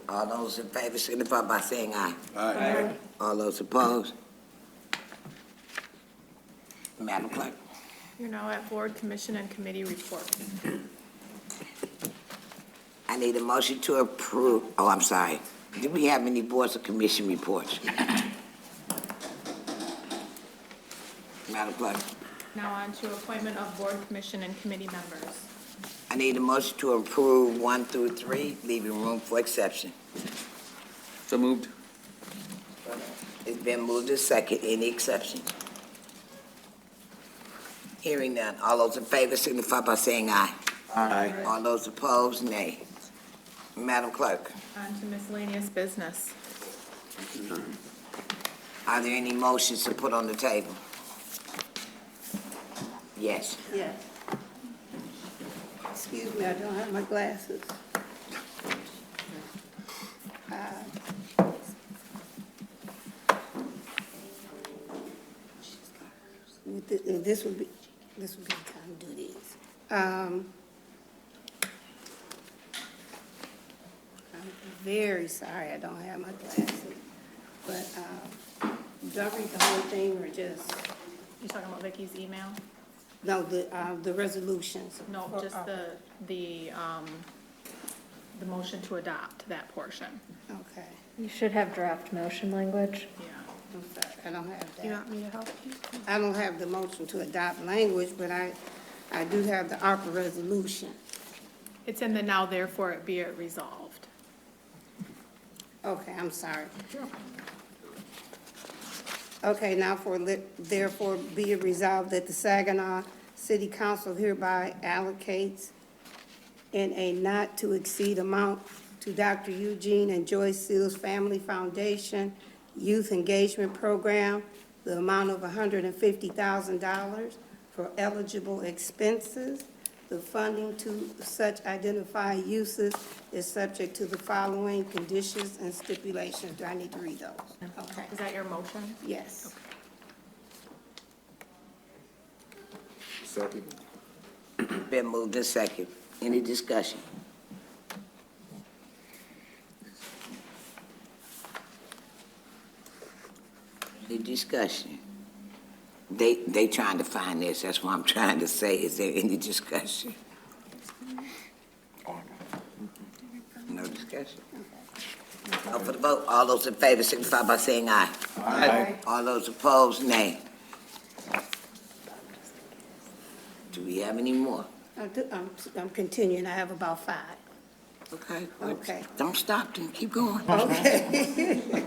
All those in favor signify by saying aye. Aye. All those opposed? Madam Clerk. You're now at board, commission, and committee report. I need a motion to approve, oh, I'm sorry. Do we have any boards or commission reports? Madam Clerk. Now on to appointment of board, commission, and committee members. I need a motion to approve 1 through 3, leaving room for exception. So moved. It's been moved to second. Any exceptions? Hearing none. All those in favor signify by saying aye. Aye. All those opposed, nay. Madam Clerk, On to miscellaneous business. are there any motions to put on the table? Yes. Yes. Excuse me, I don't have my glasses. This would be the time to do these. I'm very sorry I don't have my glasses, but, do I read the whole thing or just, You talking about Vicky's email? no, the resolutions? No, just the motion to adopt that portion. Okay, You should have draft motion language. Yeah. I'm sorry, I don't have You that. want me to help you? I don't have the motion to adopt language, but I do have the ARPA resolution. It's in the now therefore it be it resolved. Okay, I'm sorry. Okay, now therefore be it resolved that the Saginaw City Council hereby allocates in a not-to-exceed amount to Dr. Eugene and Joyce Seals Family Foundation Youth Engagement Program, the amount of $150,000 for eligible expenses. The funding to such identified uses is subject to the following conditions and stipulations. Do I need to read those? Okay. Is that your motion? Yes. Second. Been moved to second. Any discussion? Any discussion? They trying to find this, that's what I'm trying to say. Is there any discussion? No discussion? Call for the vote. All those in favor signify by saying aye. Aye. All those opposed, nay. Do we have any more? I'm continuing. I have about 5. Okay. Okay. Don't stop, then keep going. Okay.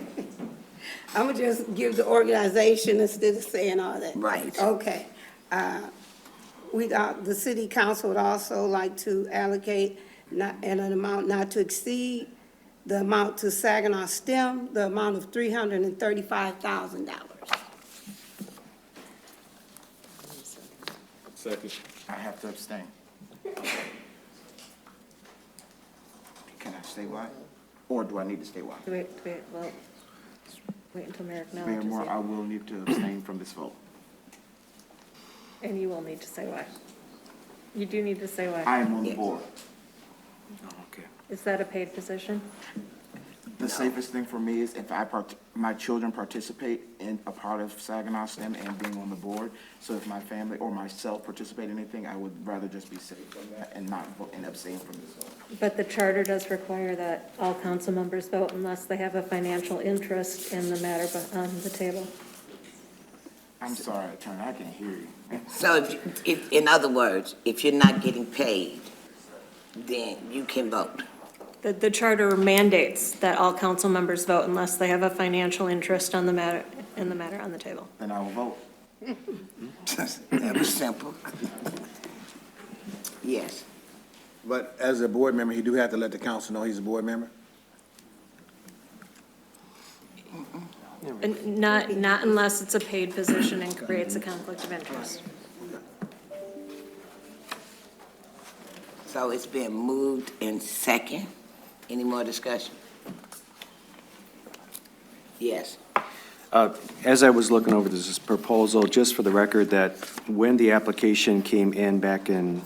I'm gonna just give the organization instead of saying all that. Right. Okay. The city council would also like to allocate an amount not to exceed the amount to Saginaw STEM, the amount of $335,000. Second. I have to abstain. Can I stay why? Or do I need to stay why? Wait, well, wait until Mayor Mayor acknowledges Moore, I you. will need to abstain from this vote. And you will need to say why. You do need to say I why. am on the board. Is that a paid position? The safest thing for me is if my children participate in a part of Saginaw STEM and being on the board. So if my family or myself participate in anything, I would rather just be safe from that and not vote and abstain from this vote. But the charter does require that all council members vote unless they have a financial interest in the matter on the table. I'm sorry, Attorney, I can hear you. So if, in other words, if you're not getting paid, then you can vote. The charter mandates that all council members vote unless they have a financial interest on the matter, in the matter on the table. Then I will vote. That was simple. Yes. But as a board member, he do have to let the council know he's a board member? And not unless it's a paid position and creates a conflict of interest. So it's been moved in second. Any more discussion? Yes. As I was looking over this proposal, just for the record, that when the application came in back in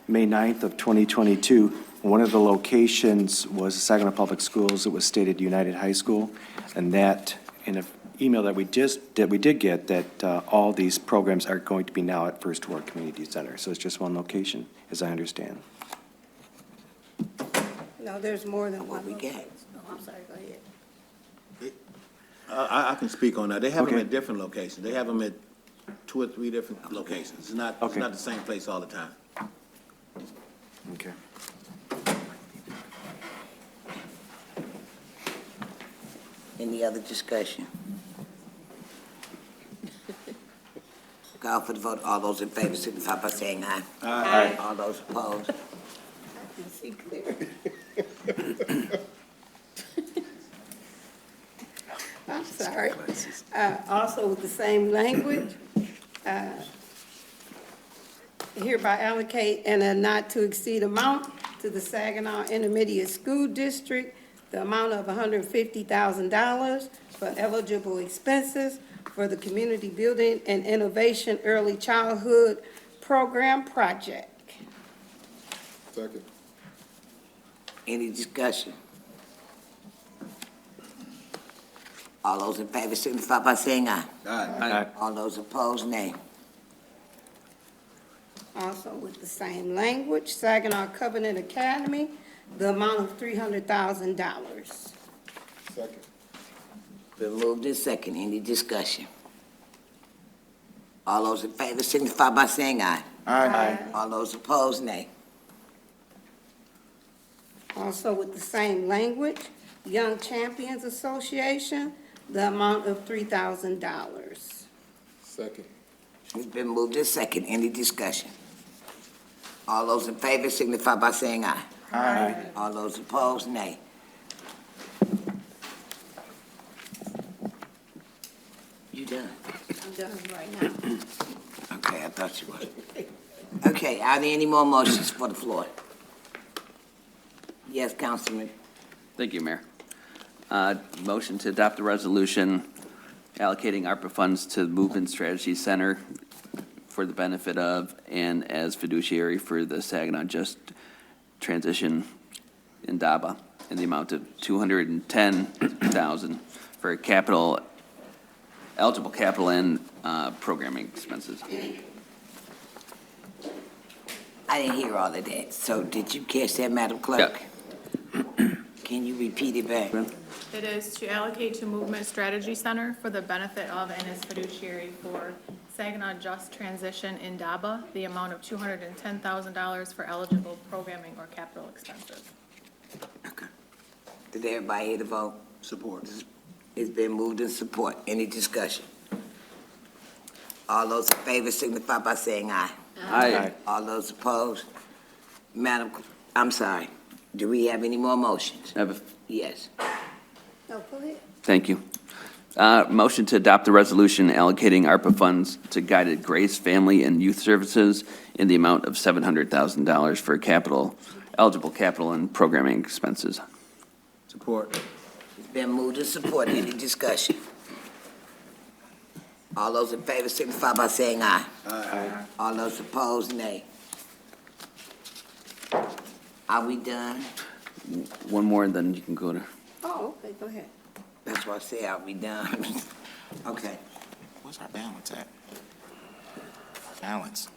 May 9th of 2022, one of the locations was Saginaw Public Schools. It was stated United High School. And that, in an email that we did get, that all these programs are going to be now at First Ward Community Center. So it's just one location, as I understand. No, there's more than one. We got. Oh, I'm sorry, go ahead. I can speak on that. They have them Okay. at different locations. They have them at 2 or 3 different locations. It's not the same place all the time. Okay. Any other discussion? Call for the vote. All those in favor signify by saying aye. Aye. All those opposed? I can see clear. I'm sorry. Also with the same language, hereby allocate in a not-to-exceed amount to the Saginaw Intermediate School District, the amount of $150,000 for eligible expenses for the Community Building and Innovation Early Childhood Program Project. Second. Any discussion? All those in favor signify by saying aye. Aye. All those opposed, nay. Also with the same language, Saginaw Covenant Academy, the amount of $300,000. Second. Been moved in second. Any discussion? All those in favor signify by saying aye. Aye. All those opposed, nay. Also with the same language, Young Champions Association, the amount of $3,000. Second. It's been moved in second. Any discussion? All those in favor signify by saying aye. Aye. All those opposed, nay. You done? I'm done right now. Okay, I thought you were. Okay, are there any more motions for the floor? Yes, Councilman. Thank you, Mayor. Motion to adopt the resolution allocating ARPA funds to the Movement Strategy Center for the benefit of and as fiduciary for the Saginaw Just Transition in DABA in the amount of $210,000 for eligible capital and programming expenses. I didn't hear all of that. So did you catch that, Madam Clerk? Can you repeat it back? It is to allocate to Movement Strategy Center for the benefit of and as fiduciary for Saginaw Just Transition in DABA, the amount of $210,000 for eligible programming or capital expenses. Okay. Did everybody hear the vote? Support. It's been moved in support. Any discussion? All those in favor signify by saying aye. Aye. All those opposed? I'm sorry. Do we have any more motions? Yes. No, go ahead. Thank you. Motion to adopt the resolution allocating ARPA funds to Guided Grace Family and Youth Services in the amount of $700,000 for eligible capital and programming expenses. Support. It's been moved and supported. Any discussion? All those in favor signify by saying aye. Aye. All those opposed, nay. Are we done? One more, and then you can go to. Oh, okay, go ahead. That's why I say, are we done? Okay. What's our balance at? Balance.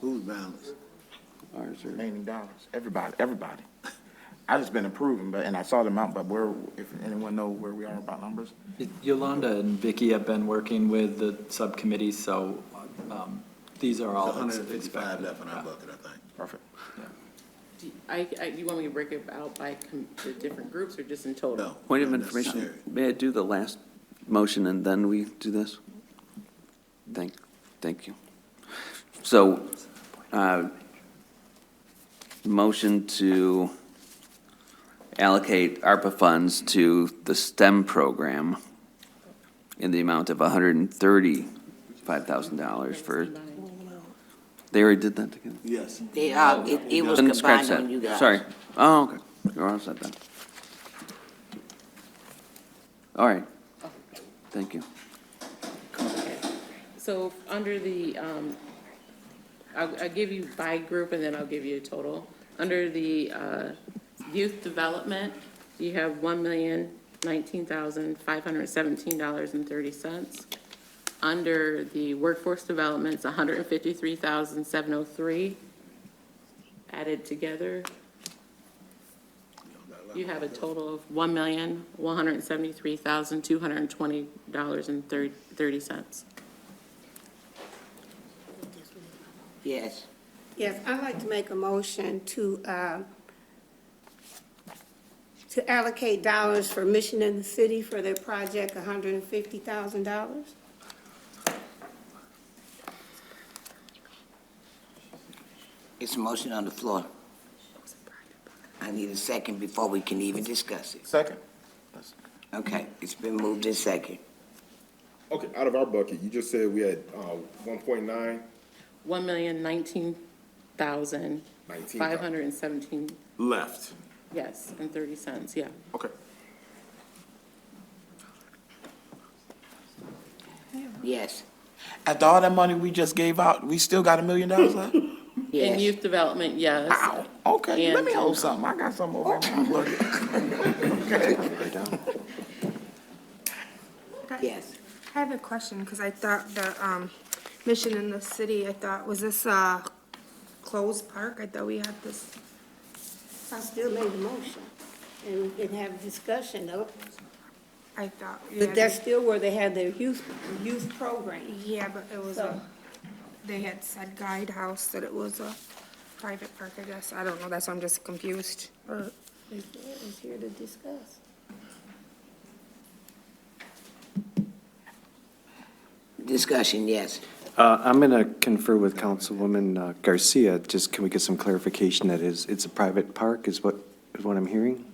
Who's balance? Remaining dollars. Everybody. I just been approving, and I saw the amount, but if anyone know where we are about numbers? Yolanda and Vicky have been working with the subcommittee, so these are all There's 155 expected. left in our bucket, I think. Perfect. You want me to break it out by the different groups or just in total? No. Point of not information, necessary. may I do the last motion and then we do this? Thank you. So, motion to allocate ARPA funds to the STEM program in the amount of $135,000 for, they already did that together? Yes. It was Then scratch combined that. on you guys. Sorry. Oh, okay. You're all set then. All right. Thank you. So under the, I'll give you by group and then I'll give you a total. Under the youth development, you have $1,019,517.30. Under the workforce development, it's $153,703 added together. You have a total of $1,173,220.30. Yes. Yes, I'd like to make a motion to allocate dollars for Mission in the City for their project, $150,000. It's a motion on the floor. I need a second before we can even discuss it. Second. Okay, it's been moved in second. Okay, out of our bucket, you just said we had 1.9. $1,019,517, Left. yes, and 30 cents, yeah. Okay. Yes. After all that money we just gave out, we still got $1 million left? In youth development, yes. Wow, okay, let me And, hold something. I got something over there. Yes. I have a question, because I thought the, Mission in the City, was this a closed park? I thought we had this. I still made the motion, and we can have a discussion, though. I thought. But that's still where they had their youth program. Yeah, but it was So- they had said guide house that it was a private park, I guess. I don't know, that's why I'm just confused. Is here to discuss. Discussion, yes. I'm going to confer with Councilwoman Garcia. Just can we get some clarification that it's a private park is what I'm hearing?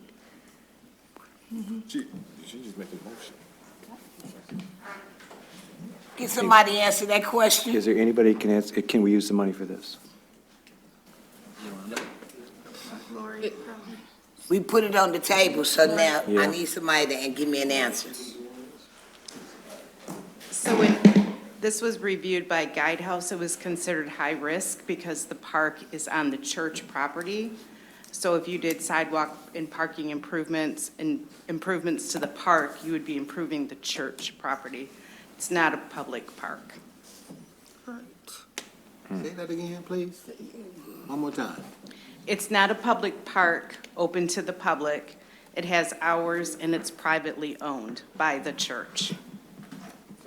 She just making a motion. Can somebody answer that question? Is there anybody can answer, can we use the money for this? We put it on the table, so now I Yeah. need somebody to give me an answer. So when this was reviewed by Guidehouse, it was considered high risk because the park is on the church property. So if you did sidewalk and parking improvements and improvements to the park, you would be improving the church property. It's not a public park. Say that again, please. One more time. It's not a public park open to the public. It has hours and it's privately owned by the church.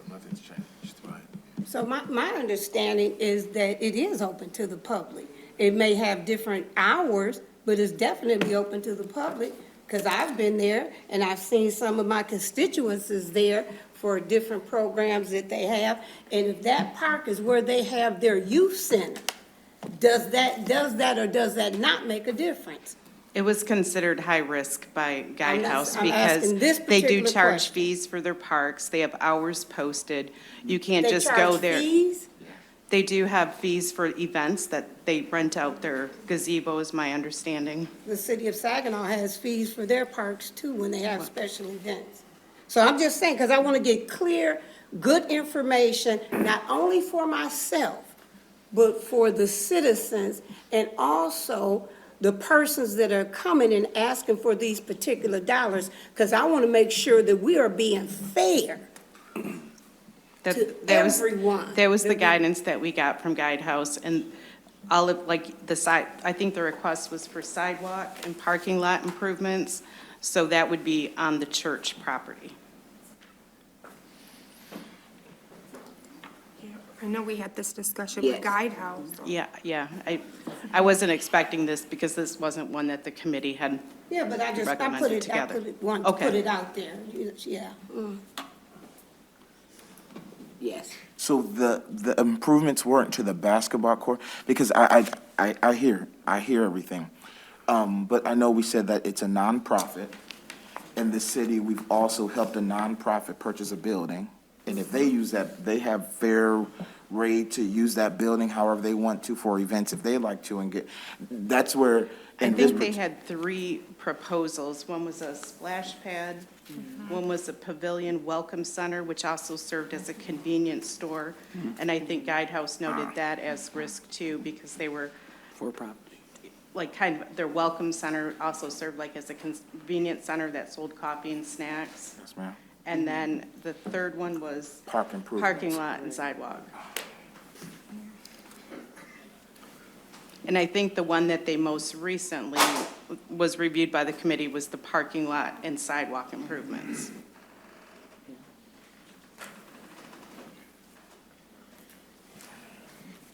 Nothing's changed, right? So my understanding is that it is open to the public. It may have different hours, but it's definitely open to the public, because I've been there and I've seen some of my constituencies there for different programs that they have. And if that park is where they have their youth center, does that or does that not make a difference? It was considered high risk by Guidehouse I'm because asking this they do particular charge question. fees for their parks. They have hours posted. You can't They just go charge there. fees? They do have fees for events that they rent out their gazebo, is my understanding. The city of Saginaw has fees for their parks too when they have special events. So I'm just saying, because I want to get clear, good information, not only for myself, but for the citizens and also the persons that are coming and asking for these particular dollars, because I want to make sure that we are being fair to everyone. That was the guidance that we got from Guidehouse, and all of, like, the side, I think the request was for sidewalk and parking lot improvements, so that would be on the church property. I know we had this discussion with Guidehouse. Yeah, I wasn't expecting this because this wasn't one that the committee had Yeah, but I recommended put it, together. want to Okay. put it out there, yeah. Yes. So the improvements weren't to the basketball court, because I hear everything. But I know we said that it's a nonprofit. In the city, we've also helped a nonprofit purchase a building. And if they use that, they have fair rate to use that building however they want to for events if they like to, and get, that's where. I think they had 3 proposals. One was a splash pad, one was a pavilion welcome center, which also served as a convenience store. And I think Guidehouse noted that as risk too, because they were, For profit. like, kind of, their welcome center also served like as a convenience center that sold coffee and snacks. Yes, ma'am. And then the third one was Park improvements. parking lot and sidewalk. And I think the one that they most recently was reviewed by the committee was the parking lot and sidewalk improvements.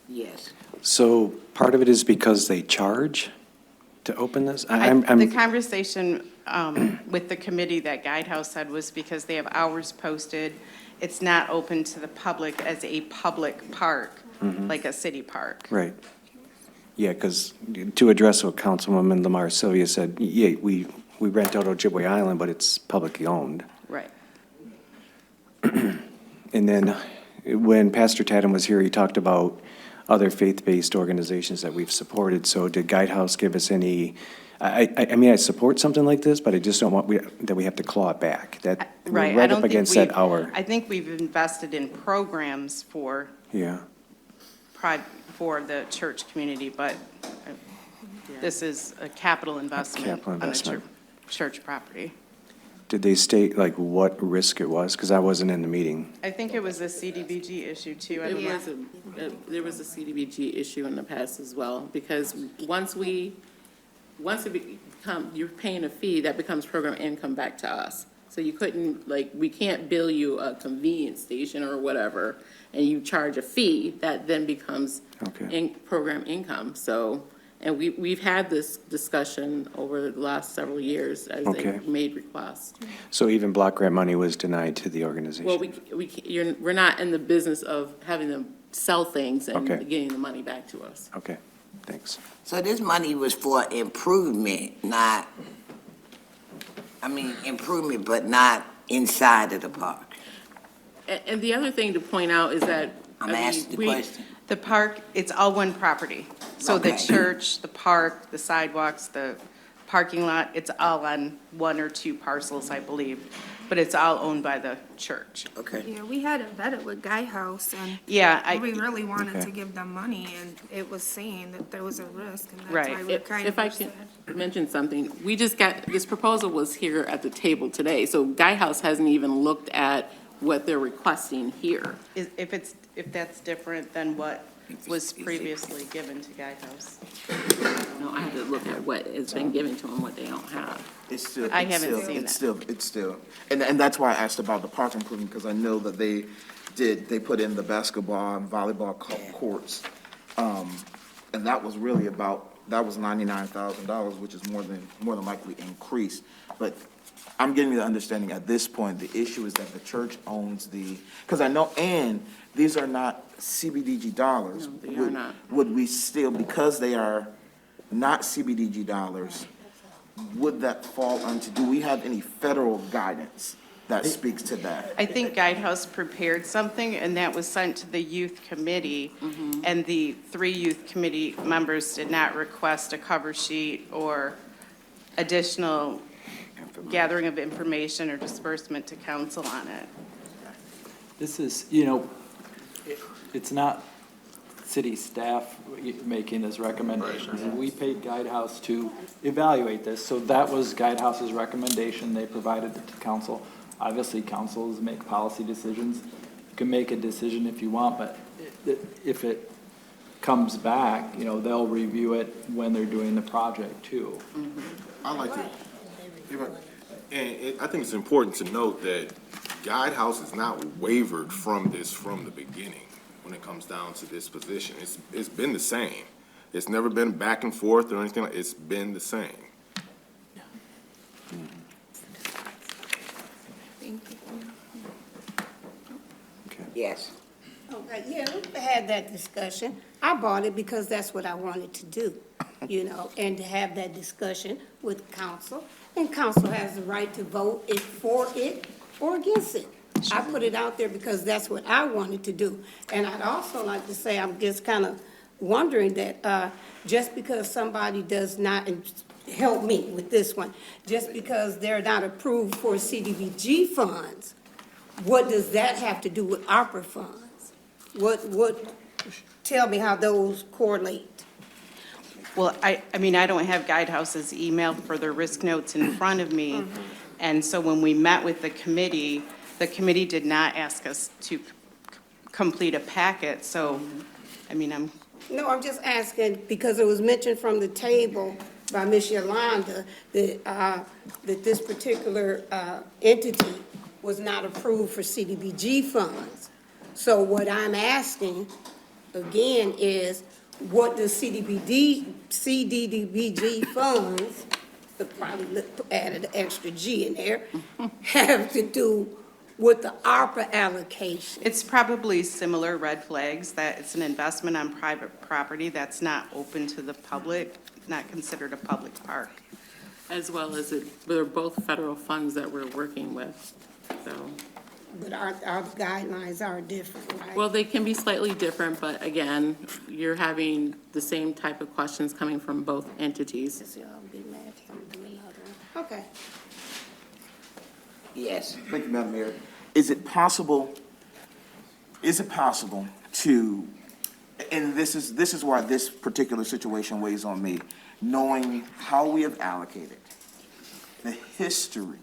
Yes. So part of it is because they charge to open this? The conversation with the committee that Guidehouse said was because they have hours posted. It's not open to the public as a public park, like a city park. Right. Yeah, because to address what Councilwoman Lamar Sylvia said, yeah, we rent out Ojibwe Island, but it's publicly owned. Right. And then when Pastor Tatum was here, he talked about other faith-based organizations that we've supported. So did Guidehouse give us any, I mean, I support something like this, but I just don't want that we have to claw it back. That we're Right. I right don't up think against we've- that hour. I think we've invested in programs for Yeah. for the church community, but this is a capital investment Capital on a investment. church property. Did they state like what risk it was? Because I wasn't in the meeting. I think it was a CDBG issue too. There was a CDBG issue in the past as well, because once it become, you're paying a fee, that becomes program income back to us. So you couldn't, like, we can't bill you a convenience station or whatever, and you charge a fee, that then becomes program income. So, and we've had this discussion over the last several years as they made requests. So even block grant money was denied to the organization? Well, we're not in the business of having them sell things and Okay. getting the money back to us. Okay, thanks. So this money was for improvement, not, improvement, but not inside of the park. And the other thing to point out is that. I'm asking the question. The park, it's all one property. So the Okay. church, the park, the sidewalks, the parking lot, it's all on 1 or 2 parcels, I believe. But it's all owned by the church. Okay. Yeah, we had it vetted with Guidehouse, and Yeah, we really wanted to give them money, and it was saying that there was a risk, and that's Right. why we kind If of I can mention something, we just got, this proposal was here at the table today, so Guidehouse hasn't even looked at what they're requesting here. If that's different than what was previously given to Guidehouse. No, I have to look at what has been given to them, what they don't have. It's still. I it's haven't still- seen It's that. still, and that's why I asked about the park improvement, because I know that they put in the basketball and volleyball courts. And that was really that was $99,000, which is more than likely increased. But I'm getting the understanding at this point, the issue is that the church owns because I know, and these are not CBDG dollars. No, they are not. Would we still, because they are not CBDG dollars, would that fall under? Do we have any federal guidance that speaks to that? I think Guidehouse prepared something, and that was sent to the youth committee, and the 3 youth committee members did not request a cover sheet or additional gathering of information or disbursement to council on it. This is, it's not city staff making this recommendation. We paid Guidehouse to evaluate this, so that was Guidehouse's recommendation. They provided it to council. Obviously, councils make policy decisions. You can make a decision if you want, but if it comes back, they'll review it when they're doing the project too. I like to, and I think it's important to note that Guidehouse is not wavered from this from the beginning when it comes down to this position. It's been the same. It's never been back and forth or anything. It's been the same. Yes. Okay, yeah, we had that discussion. I bought it because that's what I wanted to do, and to have that discussion with council. And council has the right to vote for it or against it. I put it out there because that's what I wanted to do. And I'd also like to say, I'm just kind of wondering that just because somebody does not, and help me with this one, just because they're not approved for CDBG funds, what does that have to do with ARPA funds? Tell me how those correlate. Well, I mean, I don't have Guidehouse's email for their risk notes in front of me. And so when we met with the committee did not ask us to complete a packet. So, I mean, No, I'm just asking because it was mentioned from the table by Ms. Yolanda that this particular entity was not approved for CDBG funds. So what I'm asking, again, is what does CDBG funds, probably added an extra G in there, have to do with the ARPA allocation? it's probably similar red flags, that it's an investment on private property that's not open to the public, not considered a public park. As well as they're both federal funds that we're working with, so. But our guidelines are different, right? Well, they can be slightly different, but again, you're having the same type of questions coming from both entities. Okay. Yes. Thank you, Madam Mayor. Is it possible to, and this is why this particular situation weighs on me, knowing how we have allocated, the history.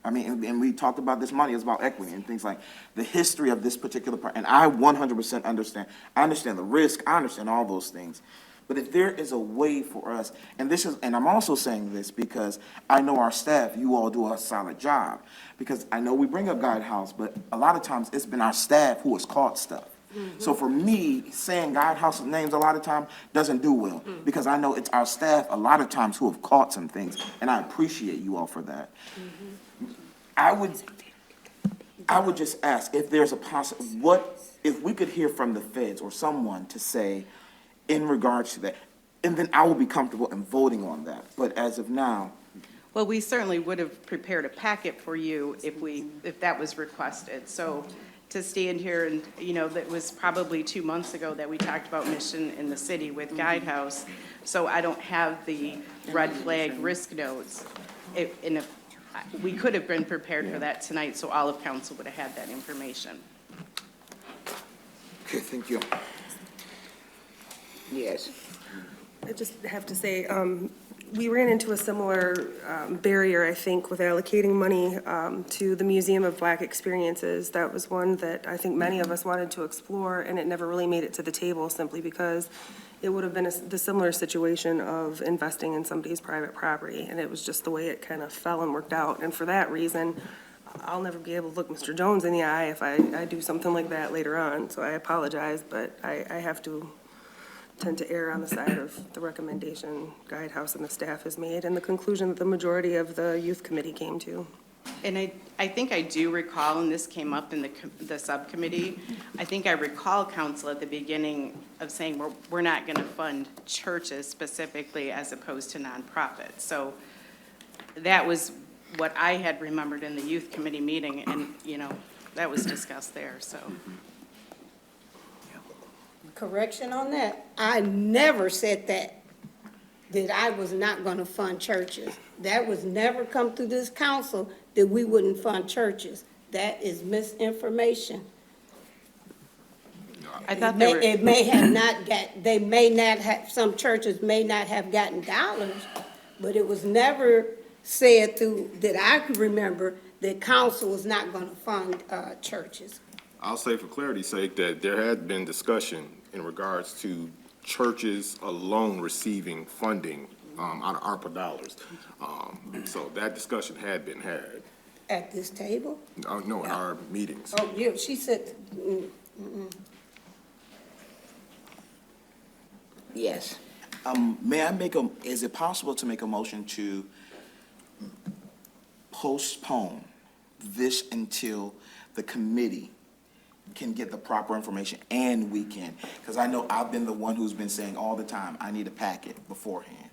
I mean, and we talked about this money, it's about equity and things like the history of this particular part. And I 100% understand. I understand the risk. I understand all those things. But if there is a way for us, and I'm also saying this because I know our staff, you all do a solid job. Because I know we bring up Guidehouse, but a lot of times it's been our staff who has caught stuff. So for me, saying Guidehouse's names a lot of times doesn't do well, because I know it's our staff a lot of times who have caught some things, and I appreciate you all for that. I would just ask if there's if we could hear from the feds or someone to say in regards to that, and then I will be comfortable in voting on that. But as of now. Well, we certainly would have prepared a packet for you if that was requested. So to stand here and, that was probably 2 months ago that we talked about mission in the city with Guidehouse. So I don't have the red flag risk notes. We could have been prepared for that tonight, so all of council would have had that information. Okay, thank you. Yes. I just have to say, we ran into a similar barrier, I think, with allocating money to the Museum of Black Experiences. That was one that I think many of us wanted to explore, and it never really made it to the table simply because it would have been the similar situation of investing in somebody's private property, and it was just the way it kind of fell and worked out. And for that reason, I'll never be able to look Mr. Jones in the eye if I do something like that later on. So I apologize, but I have to tend to err on the side of the recommendation Guidehouse and the staff has made and the conclusion that the majority of the youth committee came to. And I think I do recall, and this came up in the subcommittee, I think I recall council at the beginning of saying we're not going to fund churches specifically as opposed to nonprofits. So that was what I had remembered in the youth committee meeting, and, that was discussed there, so. Correction on that. I never said that I was not gonna fund churches. That was never come through this council that we wouldn't fund churches. That is misinformation. I thought they were. It may have not they may not have, some churches may not have gotten dollars, but it was never said that I could remember that council was not gonna fund, churches. I'll say for clarity's sake that there had been discussion in regards to churches alone receiving funding out of ARPA dollars. So that discussion had been had. At this table? No, in our meetings. Oh, yeah, she said, Yes. May I is it possible to make a motion to postpone this until the committee can get the proper information and we can, because I know I've been the one who's been saying all the time, I need a packet beforehand.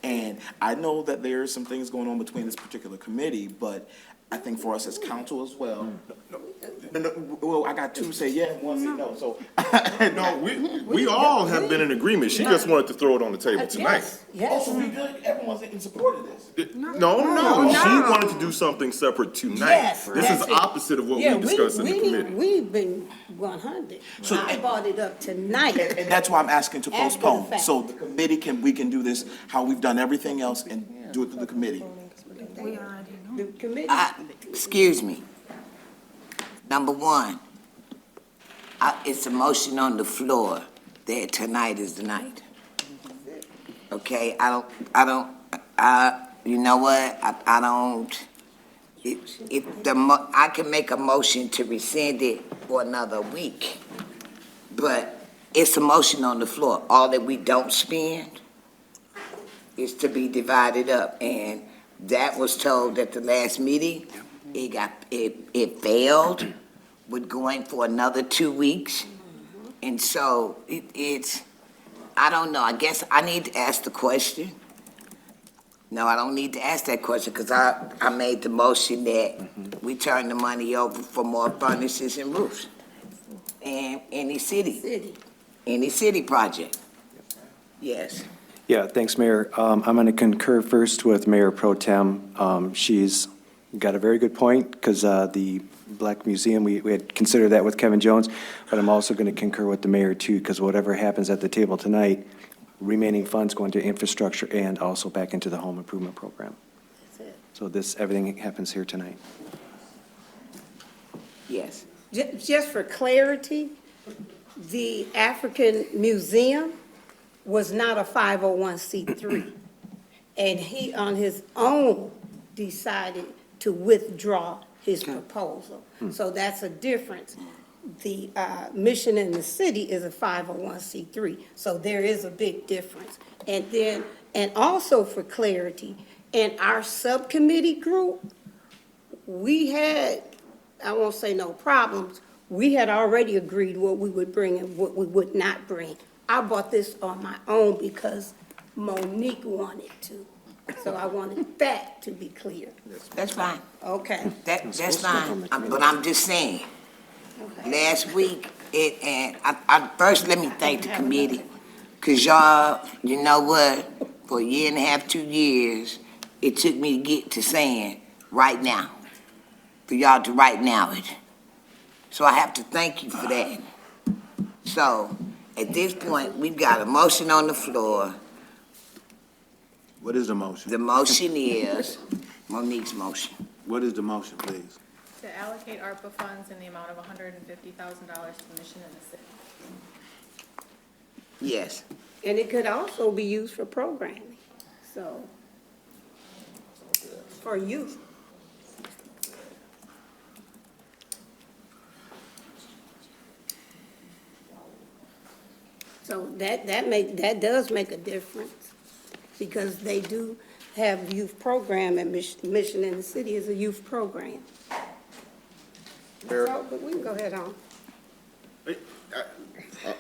And I know that there are some things going on between this particular committee, but I think for us as council as well. Well, I got two say yeah and one say no, so. No, we all have been in agreement. She just wanted to throw it on the table tonight. yes. Also, we good, everyone's in support of this. No, she wanted to do something separate tonight. Yes, This is that's it. opposite of what we discussed in the committee. We've been 100. So- I brought it up tonight. And that's why I'm asking to After the postpone, fact. so the committee we can do this how we've done everything else and do it through the committee. The committee, Excuse me. Number one, it's a motion on the floor that tonight is the night. Okay, you know what, I don't, I can make a motion to rescind it for another week, but it's a motion on the floor. All that we don't spend is to be divided up, and that was told at the last meeting. It failed with going for another 2 weeks. And so I don't know, I guess I need to ask the question. No, I don't need to ask that question because I made the motion that we turn the money over for more furnaces and roofs. And any city project. Yes. Yeah, thanks, Mayor. I'm going to concur first with Mayor Pro Tem. She's got a very good point, because the Black Museum, we had considered that with Kevin Jones, but I'm also going to concur with the mayor too, because whatever happens at the table tonight, remaining funds go into infrastructure and also back into the home improvement program. So everything happens here tonight. Yes. just for clarity, the African Museum was not a 501c3. And he, on his own, decided to withdraw his proposal. So that's a difference. The mission in the city is a 501c3, so there is a big difference. And also for clarity, in our subcommittee group, we had, I won't say no problems, we had already agreed what we would bring and what we would not bring. I bought this on my own because Monique wanted to. So I wanted that to be clear. That's fine. Okay. That's fine, but I'm just saying, Okay. last week, first let me thank the committee, because y'all, you know what, for a year and a half, 2 years, it took me to get to saying, right now, for y'all to right now it. So I have to thank you for that. So, at this point, we've got a motion on the floor. What is the motion? The motion is Monique's motion. What is the motion, please? To allocate ARPA funds in the amount of $150,000 to mission in the city. Yes. And it could also be used for programming, so, for youth. So that does make a difference, because they do have youth program, and Mission in the City is a youth program. So, but we can go ahead on.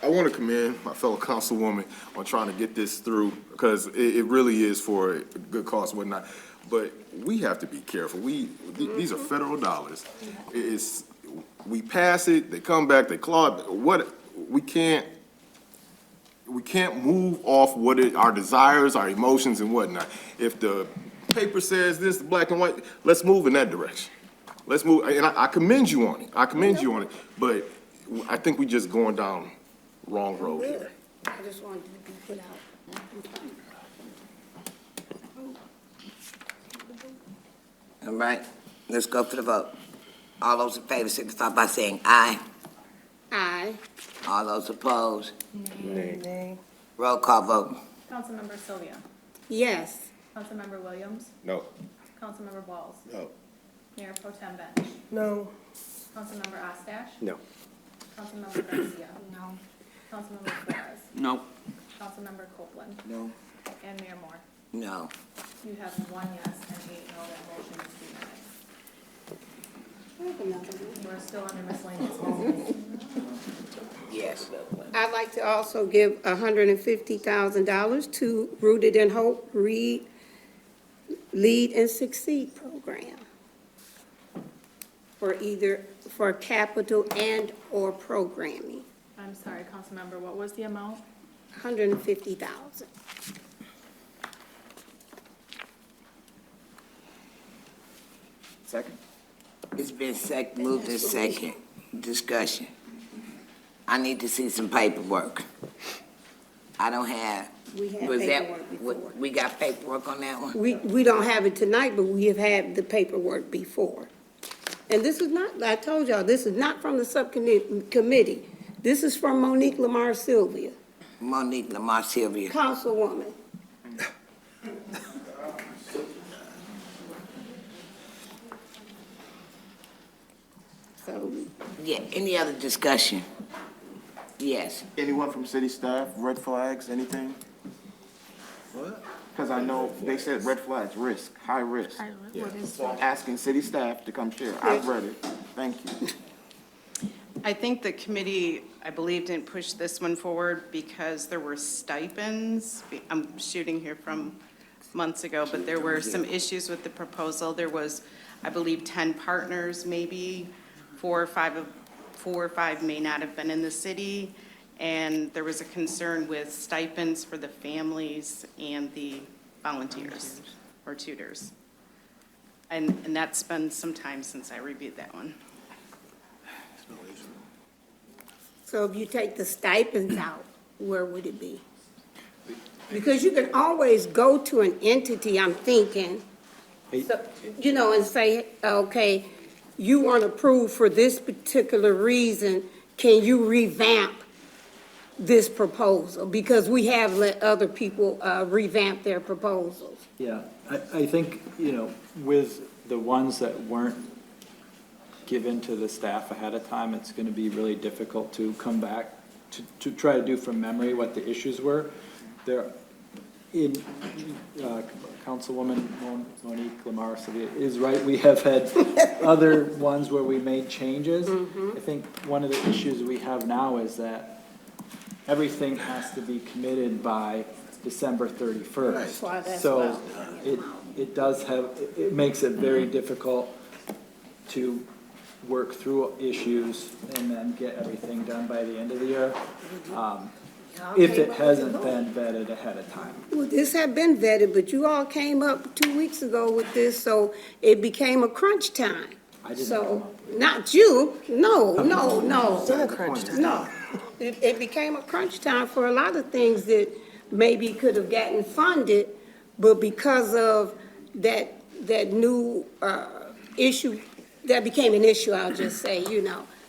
I want to commend my fellow councilwoman on trying to get this through, because it really is for a good cause and whatnot. but we have to be careful. These are federal dollars. We pass it, they come back, they claw it. We can't move off our desires, our emotions and whatnot. If the paper says this, black and white, let's move in that direction. Let's move, and I commend you on it. But I think we just going down wrong road here. I just wanted to be put out. All right, let's go for the vote. All those in favor signify by saying aye. Aye. All those opposed, Nay. roll call vote. Councilmember Sylvia, Yes. Councilmember Williams, No. Councilmember Walls, No. Mayor Pro Tem Bench, No. Councilmember Ostache, No. Councilmember Garcia. No. Councilmember Flores, No. Councilmember Copeland, No. and Mayor Moore. No. You have 1 yes and 8 no, that motion is denied. We're still under miscellaneous business. Yes. I'd like to also give $150,000 to Rooted in Hope Lead and Succeed program for capital and/or programming. I'm sorry, Councilmember, what was the amount? $150,000. Second? It's been moved in second. Discussion. I need to see some paperwork. I don't have. We have Was that paperwork before. we got paperwork on that one? We don't have it tonight, but we have had the paperwork before. And this is not, I told y'all, this is not from the subcommittee. This is from Monique Lamar Sylvia, Monique Lamar Sylvia. Councilwoman. So, Yeah, any other discussion? Yes. Anyone from city staff, red flags, anything? What? Because I know they said red flags, risk, high risk. So I'm asking city staff to come share. I've read it. Thank you. I think the committee, I believe, didn't push this one forward because there were stipends. I'm shooting here from months ago, but there were some issues with the proposal. There was, I believe, 10 partners, maybe 4 or 5 may not have been in the city. And there was a concern with stipends for the families and the volunteers or tutors. And that's been some time since I reviewed that one. so if you take the stipends out, where would it be? Because you can always go to an entity, I'm thinking, so, and say, okay, you weren't approved for this particular reason, can you revamp this proposal? Because we have let other people revamp their proposals. Yeah, I think, with the ones that weren't given to the staff ahead of time, it's going to be really difficult to come back to try to do from memory what the issues were. Councilwoman Monique Lamar is right. We have had other ones where we made changes. I think one of the issues we have now is that everything has to be committed by December 31st. That's why So it makes it very difficult to work through issues and then get everything done by the end of the year, if it hasn't been vetted ahead of time. Well, this had been vetted, but you all came up 2 weeks ago with this, so it became a crunch time. I didn't So, not you, no. No, it became a crunch time for a lot of things that maybe could have gotten funded, but because of that new issue, that became an issue, I'll just say,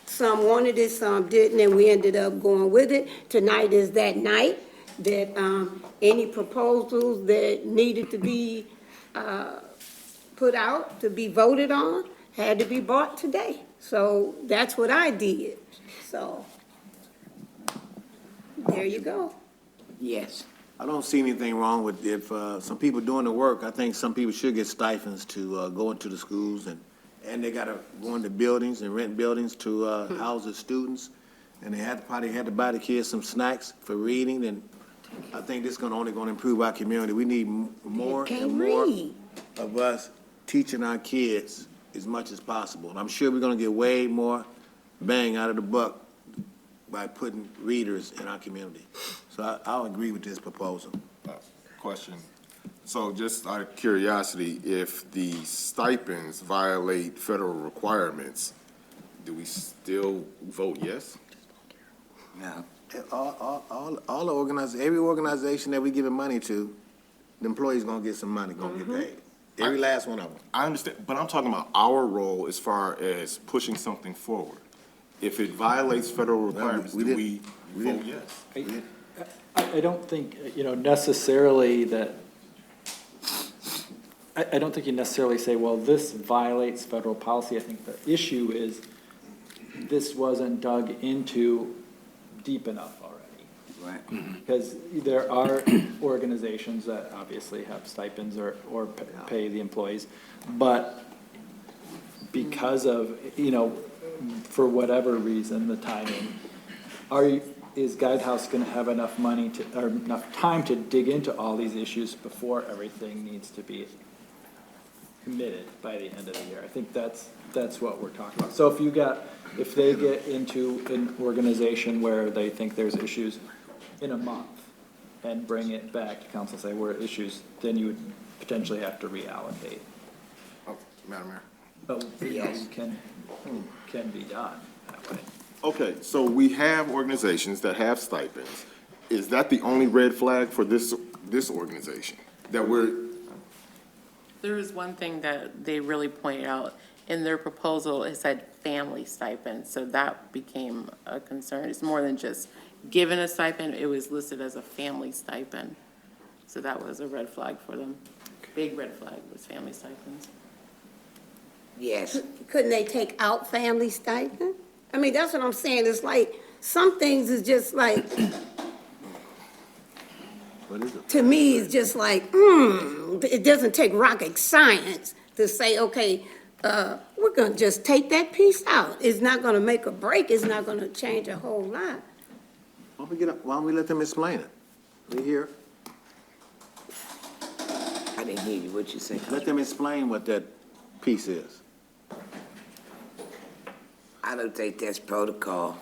Some wanted it, some didn't, and we ended up going with it. Tonight is that night that any proposals that needed to be put out, to be voted on, had to be bought today. So that's what I did. So, there you go. Yes. I don't see anything wrong with if some people doing the work. I think some people should get stipends to go into the schools and they gotta go into buildings and rent buildings to house the students. And they probably had to buy the kids some snacks for reading, and I think this only gonna improve our community. We need more Can't and more. read. of us teaching our kids as much as possible. And I'm sure we're gonna get way more bang out of the buck by putting readers in our community. So I'll agree with this proposal. Question. So just out of curiosity, if the stipends violate federal requirements, do we still vote yes? No. All the every organization that we giving money to, the employees gonna get some money, gonna get paid. Every last one of them. I understand, but I'm talking about our role as far as pushing something forward. If it violates federal requirements, do we vote yes? I don't think, necessarily that, I don't think you necessarily say, well, this violates federal policy. I think the issue is this wasn't dug into deep enough already. Right. Because there are organizations that obviously have stipends or pay the employees, but because of, for whatever reason, the timing, is Guidehouse gonna have enough money or enough time to dig into all these issues before everything needs to be committed by the end of the year? I think that's what we're talking about. So if they get into an organization where they think there's issues in a month and bring it back to council, say we're issues, then you would potentially have to reallocate. Oh, Madam Mayor. But yes, can be done that way. Okay, so we have organizations that have stipends. Is that the only red flag for this organization? That There is one thing that they really pointed out in their proposal. It said family stipend, so that became a concern. It's more than just given a stipend, it was listed as a family stipend. So that was a red flag for them. Big red flag was family stipends. Yes. Couldn't they take out family stipend? I mean, that's what I'm saying. It's like, some things is just like, to me, it's just like, it doesn't take rocket science to say, okay, we're gonna just take that piece out. It's not gonna make a break. It's not gonna change a whole lot. Why don't we let them explain it? We here. I didn't hear you. What you say? Let them explain what that piece is. I don't think that's protocol.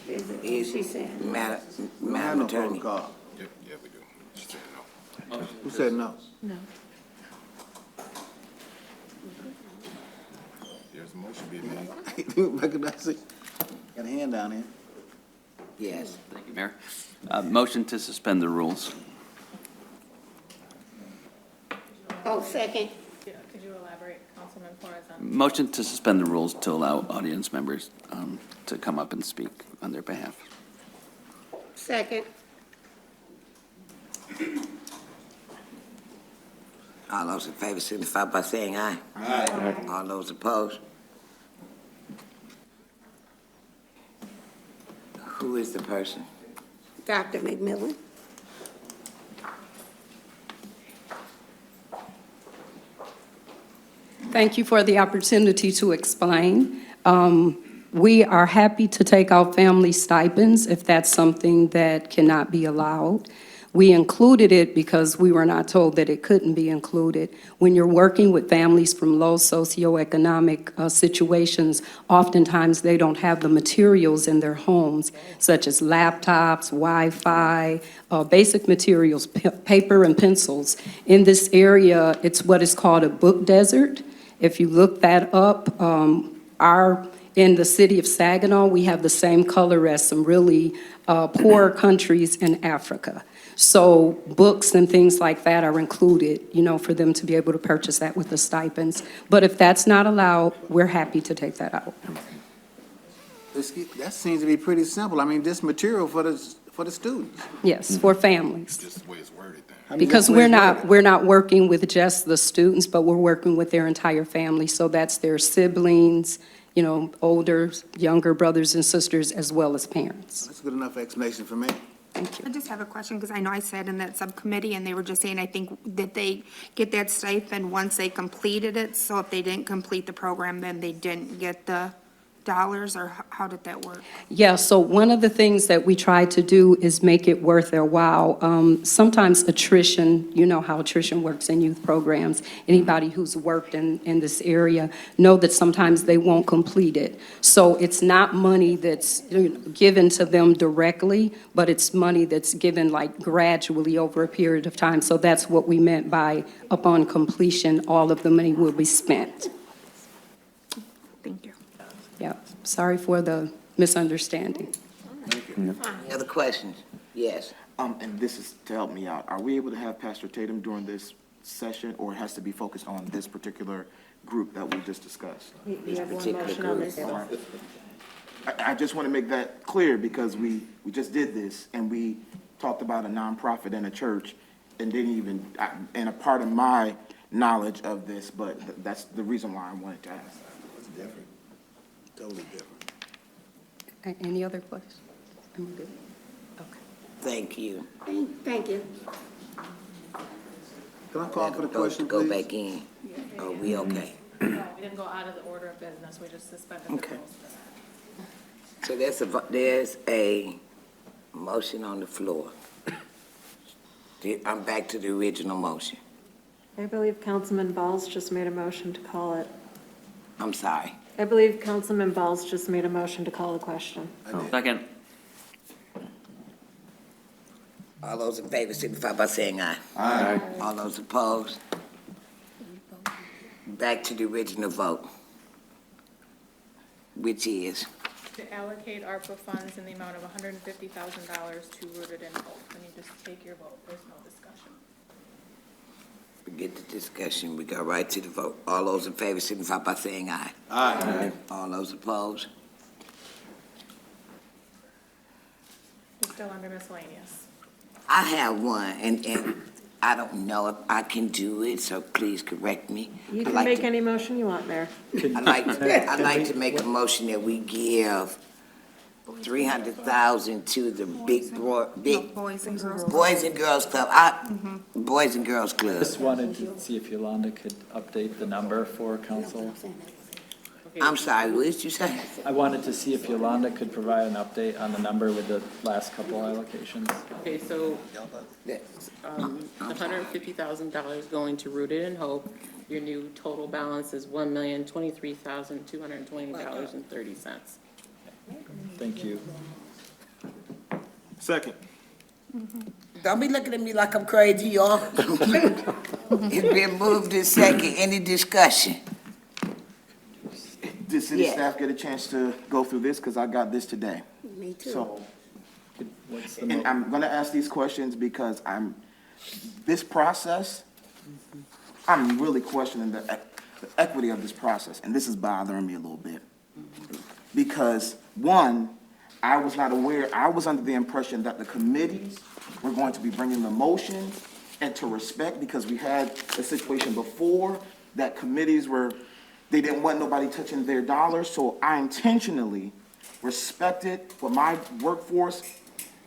She said. Madam Attorney. Yeah, we do. She said no. Who said no? No. There's a motion being made. Recognize it. Got a hand down here. Yes. Thank you, Mayor. Motion to suspend the rules. Oh, second. Could you elaborate, Councilman Flores, on? Motion to suspend the rules to allow audience members to come up and speak on their behalf. Second. All those in favor signify by saying aye. Aye. All those opposed? Who is the person? Dr. McMillan. Thank you for the opportunity to explain. We are happy to take out family stipends if that's something that cannot be allowed. We included it because we were not told that it couldn't be included. When you're working with families from low socioeconomic situations, oftentimes they don't have the materials in their homes, such as laptops, Wi-Fi, basic materials, paper and pencils. In this area, it's what is called a book desert. If you look that up, in the city of Saginaw, we have the same color as some really poor countries in Africa. So books and things like that are included, for them to be able to purchase that with the stipends. But if that's not allowed, we're happy to take that out. That seems to be pretty simple. I mean, this material for the students. Yes, for families. Just the way it's worded then. I mean, Because that's the way it's we're not working with just the students, but we're working with their entire family. So that's their siblings, older, younger brothers and sisters, as well as parents. That's a good enough explanation for me. I just have a question, because I know I sat in that subcommittee, and they were just saying, I think, that they get that stipend once they completed it, so if they didn't complete the program, then they didn't get the dollars, or how did that work? Yeah, so one of the things that we try to do is make it worth their while. Sometimes attrition, you know how attrition works in youth programs. Anybody who's worked in this area know that sometimes they won't complete it. So it's not money that's given to them directly, but it's money that's given like gradually over a period of time. So that's what we meant by upon completion, all of the money will be spent. Thank you. Yeah, sorry for the misunderstanding. Any other questions? Yes. And this is to help me out. Are we able to have Pastor Tatum during this session, or it has to be focused on this particular group that we just discussed? You have one motion on the table. I just want to make that clear because we just did this and we talked about a nonprofit and a church and didn't even, and a part of my knowledge of this, but that's the reason why I wanted to ask. It's different, totally different. Any other questions? I'm good. Okay. Thank you. Thank you. Can I call for the question, Go please? back in. Oh, we okay? No, we didn't go out of the order of business, we just suspended the Okay. rules. So there's a motion on the floor. I'm back to the original motion. I believe Councilman Balls just made a motion to call it. I'm sorry. I believe Councilman Balls just made a motion to call the question. Second. All those in favor signify by saying aye. Aye. All those opposed? Back to the original vote, which is, To allocate ARPA funds in the amount of $150,000 to Rooted in Hope. And you just take your vote, there's no discussion. forget the discussion, we go right to the vote. All those in favor signify by saying aye. Aye. All those opposed? We're still under miscellaneous. I have one, and I don't know if I can do it, so please correct me. You can make any motion you want, Mayor. I'd like to make a motion that we give 300,000 to the big Boys and girls. Boys and Girls Club. Boys and Girls Club. Just wanted to see if Yolanda could update the number for council. I'm sorry, what did you say? I wanted to see if Yolanda could provide an update on the number with the last couple allocations. Okay, so, $150,000 going to Rooted in Hope. Your new total balance is $1,023,220.30. Thank you. Second. Don't be looking at me like I'm crazy, y'all. It's been moved in second. Any discussion? Did city Yes. staff get a chance to go through this? Because I got this today. Me too. So, What's the and I'm gonna ask these questions because this process, I'm really questioning the equity of this process, and this is bothering me a little bit. Because, one, I was not aware, I was under the impression that the committees were going to be bringing the motion and to respect, because we had a situation before that committees they didn't want nobody touching their dollars, so I intentionally respected what my workforce,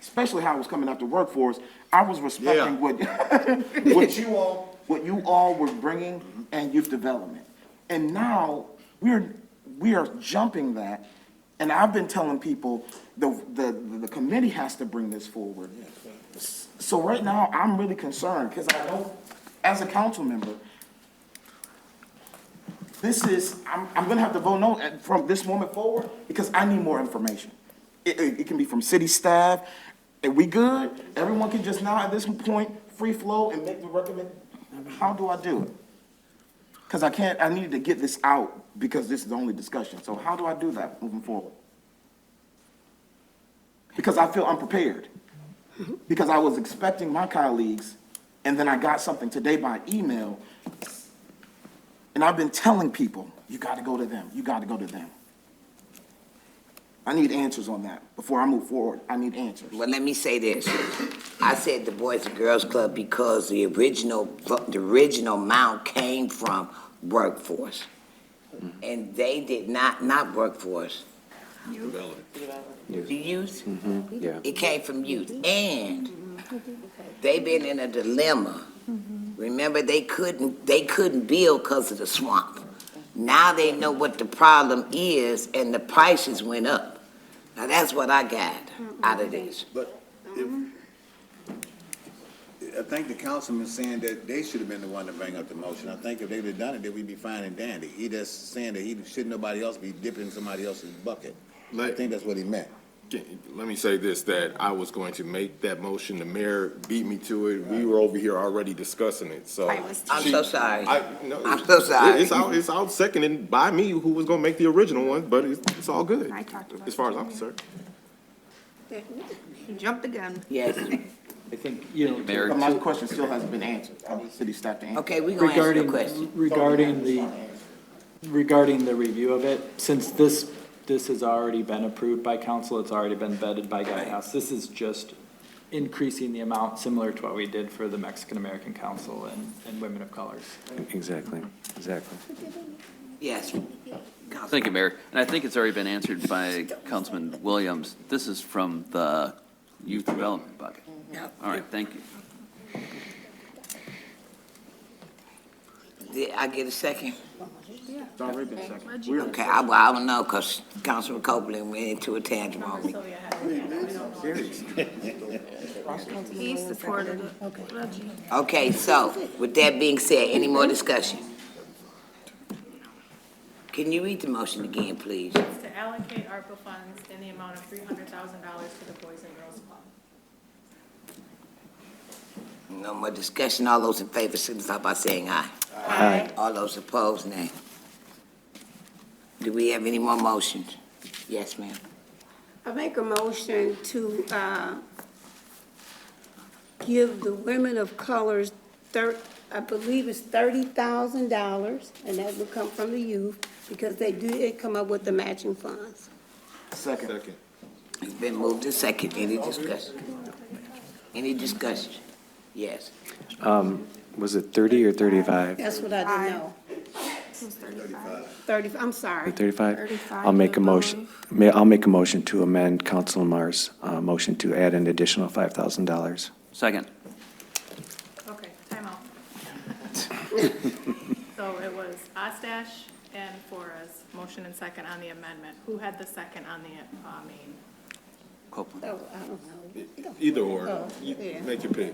especially how I was coming after workforce, I was respecting what you all were bringing and youth development. And now, we are jumping that, and I've been telling people, the committee has to bring this forward. So right now, I'm really concerned, because I know, as a council member, I'm gonna have to vote no from this moment forward, because I need more information. It can be from city staff. Are we good? Everyone can just now, at this point, free flow and make the recommend. How do I do it? Because I needed to get this out, because this is the only discussion. So how do I do that moving forward? Because I feel unprepared. Because I was expecting my colleagues, and then I got something today by email. And I've been telling people, you gotta go to them, you gotta go to them. I need answers on that. Before I move forward, I need answers. Well, let me say this. I said the Boys and Girls Club because the original amount came from workforce. And they did not workforce. The youth? Yeah. It came from youth. And they've been in a dilemma. Remember, they couldn't build because of the swamp. Now they know what the problem is and the prices went up. Now, that's what I got out of this. But if, I think the councilman's saying that they should have been the one to bring up the motion. I think if they'd have done it, then we'd be fine and dandy. He just saying that he shouldn't nobody else be dipping in somebody else's bucket. I think that's what he meant. Let me say this, that I was going to make that motion. The mayor beat me to it. We were over here already discussing it, so. I'm so sorry. No, I'm so sorry. It's out seconded by me, who was gonna make the original one, but it's all good, as far as I'm concerned. You jumped the gun. Yes. I think, you know. Mayor, my question still hasn't been answered. I need city staff to answer. Okay, we're gonna answer the Regarding, question. regarding the review of it, since this has already been approved by council, it's already been vetted by Guidehouse, this is just increasing the amount similar to what we did for the Mexican American Council and Women of Colors. Exactly. Yes. Thank you, Mayor. And I think it's already been answered by Councilman Williams. This is from the youth development bucket. All right, thank you. Did I get a second? It's already been seconded. Okay, I don't know, because Councilman Copeland went into a tantrum on me. He supported it. Reggie. Okay, so, with that being said, any more discussion? Can you read the motion again, please? It's to allocate ARPA funds in the amount of $300,000 to the Boys and Girls Club. No more discussion. All those in favor signify by saying aye. Aye. All those opposed, nay. Do we have any more motions? Yes, ma'am. I make a motion to, give the women of colors I believe it's $30,000, and that would come from the youth, because they did come up with the matching funds. Second. It's been moved to second. Any discussion? Any discussion? Yes. Was it 30 or 35? That's what I didn't know. 30, I'm sorry. 35? I'll make a motion, I'll make a motion to amend Council Lamar's motion to add an additional $5,000. Second. Okay, time out. So it was Ostash and Forrest, motion and second on the amendment. Who had the second on the main? Copeland. Oh, I don't know. Either or, Oh, you yeah. make your pick.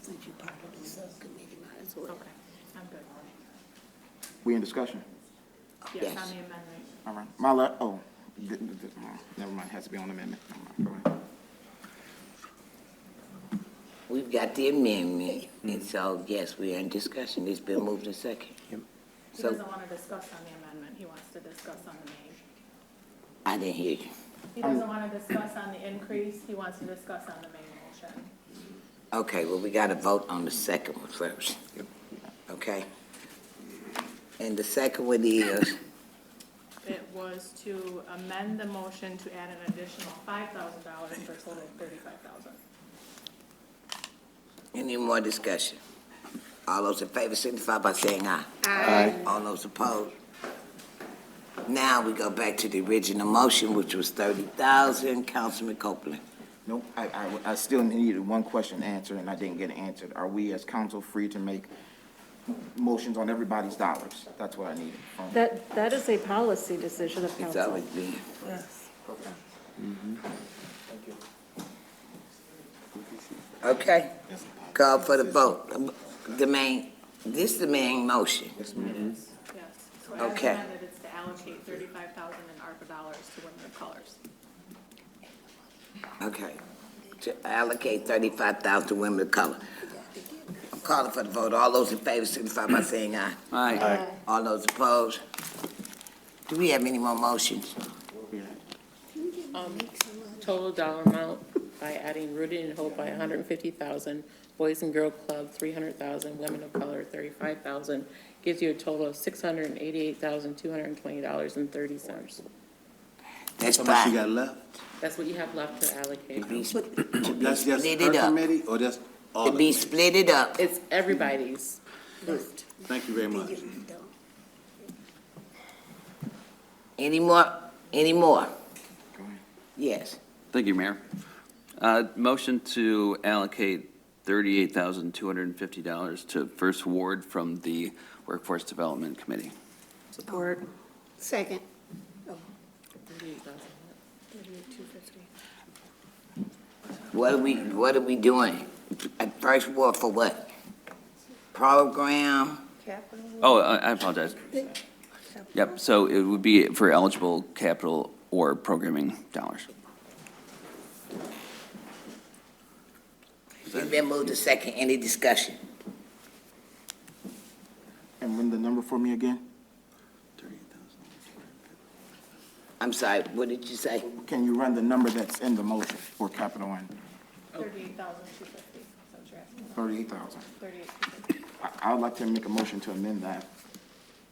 Since you're part of the subcommittee, might as well. Okay, I'm good. We in discussion? Yes, on the amendment. All right. Never mind, has to be on amendment. Never mind. Go ahead. We've got the amendment, and so, yes, we are in discussion. It's been moved to second. He So, doesn't want to discuss on the amendment, he wants to discuss on the main. I didn't hear you. He doesn't want to discuss on the increase, he wants to discuss on the main motion. Okay, well, we got to vote on the second one first. Okay? And the second one is, It was to amend the motion to add an additional $5,000 for a total of $35,000. any more discussion? All those in favor signify by saying aye. Aye. All those opposed? Now we go back to the original motion, which was 30,000. Councilman Copeland. Nope, I still needed one question answered, and I didn't get it answered. Are we as council free to make motions on everybody's dollars? That's what I needed. That is a policy decision of It's council. always been. Yes. Okay, call for the vote. The main motion. Yes. So as Okay. amended, it's to allocate $35,000 in ARPA dollars to Women of Colors. Okay, to allocate 35,000 to women of color. I'm calling for the vote. All those in favor signify by saying aye. Aye. All those opposed? Do we have any more motions? Total dollar amount by adding Rooted in Hope by $150,000, Boys and Girl Club $300,000, Women of Color $35,000, gives you a total of $688,220.30. That's How much you fine. got left? That's what you have left to allocate. To be That's just split her it up. committee, or just all To of be it? split it up. It's everybody's. Thank you very much. Any more? Yes. Thank you, Mayor. Motion to allocate $38,250 to First Ward from the Workforce Development Committee. Support. Second. What are we doing? At First Ward for what? Program? Oh, I apologize. Yep, so it would be for eligible capital or programming dollars. It's been moved to second. Any discussion? And run the number for me again? I'm sorry, what did you say? Can you run the number that's in the motion for capital and 38,250, so you're asking. 38,000? 38,250. I would like to make a motion to amend that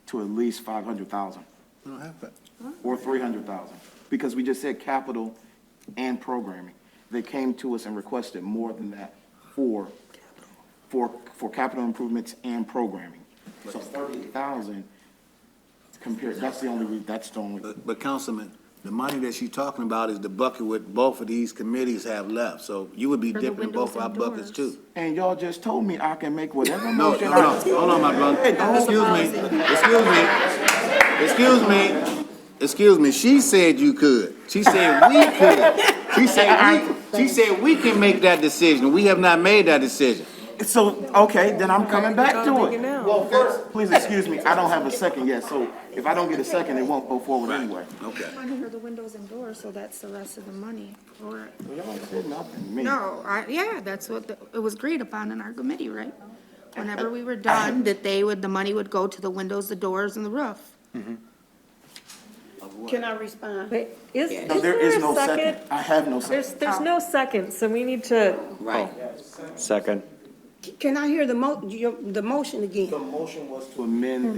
to at least 500,000 We don't have that. or 300,000, because we just said capital and programming. They came to us and requested more than that for capital improvements and programming. So 38,000 compared, that's the only. But Councilman, the money that she's talking about is the bucket what both of these committees have left, so you would be dipping in both our buckets too. And y'all just told me I can make whatever No, motion. hold on, my brother. Excuse me. She said you could. She said we could. She said we can make that decision. We have not made that decision. So, okay, then I'm coming back to it. Well, first, please excuse me, I don't have a second yet, so if I don't get a second, it won't go forward anyway. Okay. I hear the windows and doors, so that's the rest of the money for it. Well, y'all ain't said nothing to me. No, yeah, that's what, it was agreed upon in our committee, right? Whenever we were done, that the money would go to the windows, the doors, and the roof. Can I respond? Wait, is No, there is there no a second? I have no second. There's no second, so we need to, Right. Second. Can I hear the motion again? The motion was to amend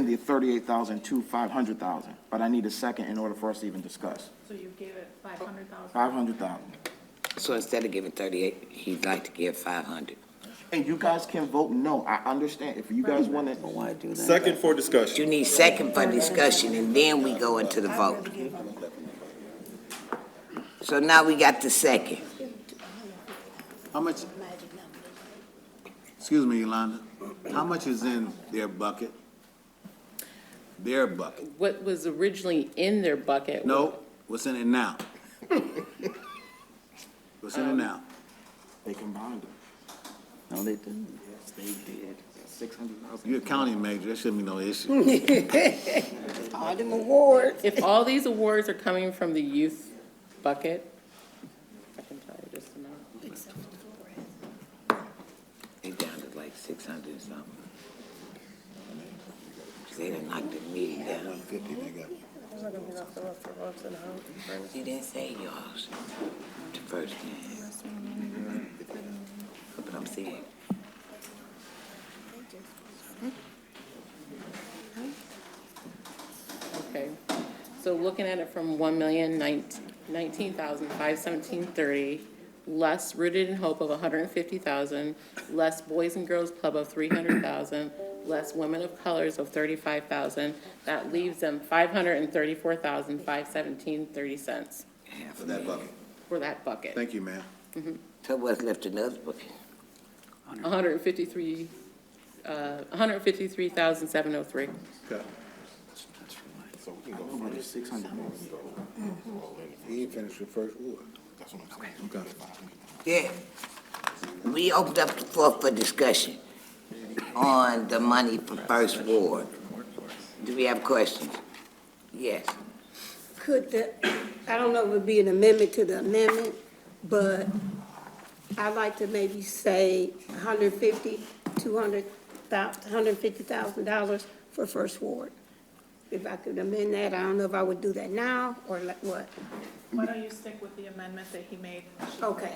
the 38,000 to 500,000, but I need a second in order for us to even discuss. So you gave it 500,000? 500,000. So instead of giving 38, he'd like to give 500. And you guys can vote no, I understand, if you guys want to. Second for discussion. You need second for discussion, and then we go into the vote. So now we got the second. How much? Excuse me, Yolanda. How much is in their bucket? Their bucket? What was originally in their bucket? No, what's in it now? What's in it now? They combined them. No, they didn't. Yes, they did. 600,000. You're a accounting major, that shouldn't be no issue. All them awards. If all these awards are coming from the youth bucket, I can tell you just a minute. They down to like 600 or something. They done knocked the meeting down. 150 they got. He didn't say yours. The first thing. But I'm saying. Okay, so looking at it from 1,019,517.30, less Rooted in Hope of 150,000, less Boys and Girls Club of 300,000, less Women of Colors of 35,000, that leaves them 534,517.30 cents For that bucket. for that bucket. Thank you, ma'am. So what's left in the other bucket? 153,703. Okay. So we can go from 600. He ain't finished the first ward. That's what I'm saying. Okay. Yeah. We opened up the floor for discussion on the money for First Ward. Do we have questions? Yes. I don't know if it would be an amendment to the amendment, but I'd like to maybe say $150,000 for First Ward. If I could amend that, I don't know if I would do that now or like what. Why don't you stick with the amendment that he made? Okay.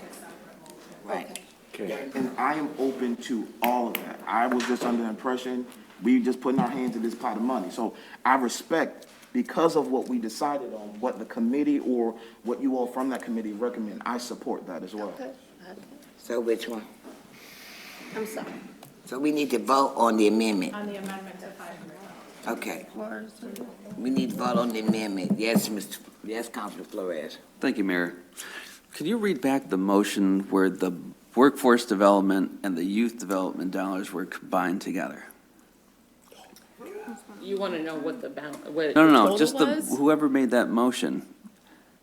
Right. Okay. And I am open to all of that. I was just under the impression, we just putting our hands in this pot of money. So I respect, because of what we decided on, what the committee or what you all from that committee recommend, I support that as well. Okay. So which one? I'm sorry. So we need to vote on the amendment. On the amendment to 500,000. Okay. We need to vote on the amendment. Yes, Councilor Flores. Thank you, Mayor. Could you read back the motion where the workforce development and the youth development dollars were combined together. You want to know what the what No, the no, no, total just was? whoever made that motion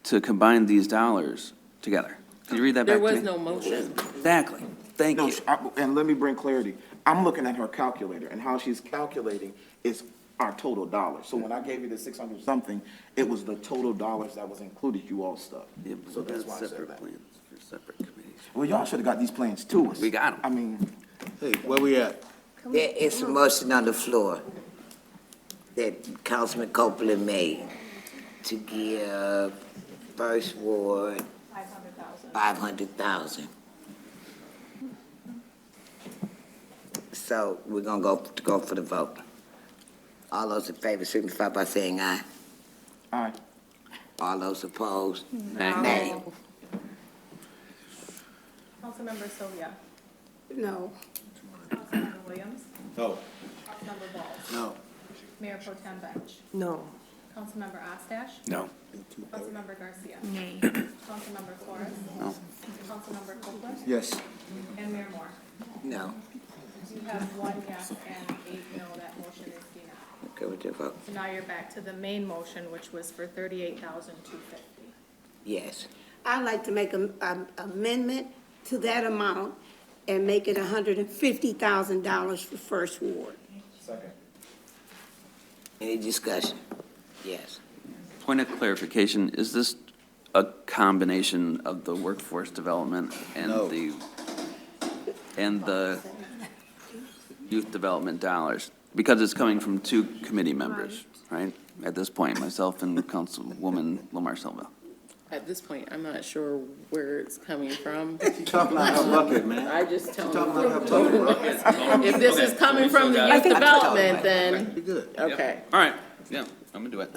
to combine these dollars together. Can you read that back to me? There was no motion. Exactly. Thank No, you. and let me bring clarity. I'm looking at her calculator, and how she's calculating is our total dollars. So when I gave you the 600 something, it was the total dollars that was included, you all stuff. Yeah, but So we that's got why I said separate that. plans for separate committees. Well, y'all should have got these plans too. We got 'em. I mean, Hey, where we at? There is a motion on the floor that Councilman Copeland made to give First Ward 500,000. So we're gonna go for the vote. All those in favor signify by saying aye. Aye. All those opposed? Nay. Nay. Councilmember Sylvia, No. Councilmember Williams, No. Councilmember Balls, No. Mayor Pro Tem Bench, No. Councilmember Ostache, No. Councilmember Garcia, Nay. Councilmember Flores, No. Councilmember Copeland, Yes. and Mayor Moore. No. You have 1 yes and 8 no, that motion is denied. Okay with the vote? So now you're back to the main motion, which was for 38,250. Yes. I'd like to make an amendment to that amount and make it $150,000 for First Ward. second. Any discussion? Yes. Point of clarification, is this a combination of the workforce development and No. the youth development dollars? Because it's coming from two committee members, right? At this point, myself and Councilwoman Lamar Silva. At this point, I'm not sure where it's coming from. She talking like her bucket, man. I just tell Talking them. like her bucket. If this is coming from the youth development, then, You good? okay. All right, yeah, I'm gonna do it.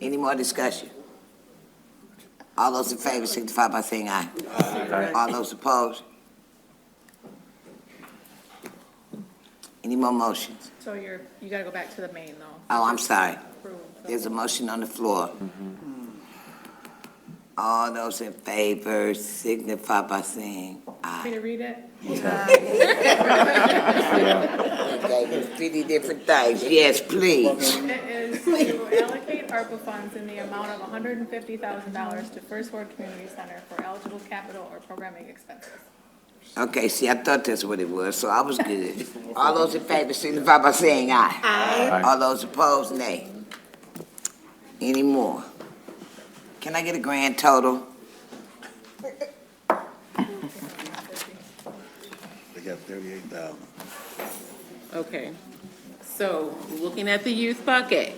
Any more discussion? All those in favor signify by saying aye. Aye. All those opposed? Any more motions? So you gotta go back to the main, though. Oh, I'm sorry. Approve the- There's a motion on the floor. All those in favor signify by saying Want me aye. to read it? Okay, there's 50 different things. Yes, please. It is to allocate ARPA funds in the amount of $150,000 to First Ward Community Center for eligible capital or programming expenses. Okay, see, I thought that's what it was, so I was good. All those in favor signify by saying aye. Aye. All those opposed, nay. Any more? Can I get a grand total? They got 38,000. Okay. So, looking at the youth bucket.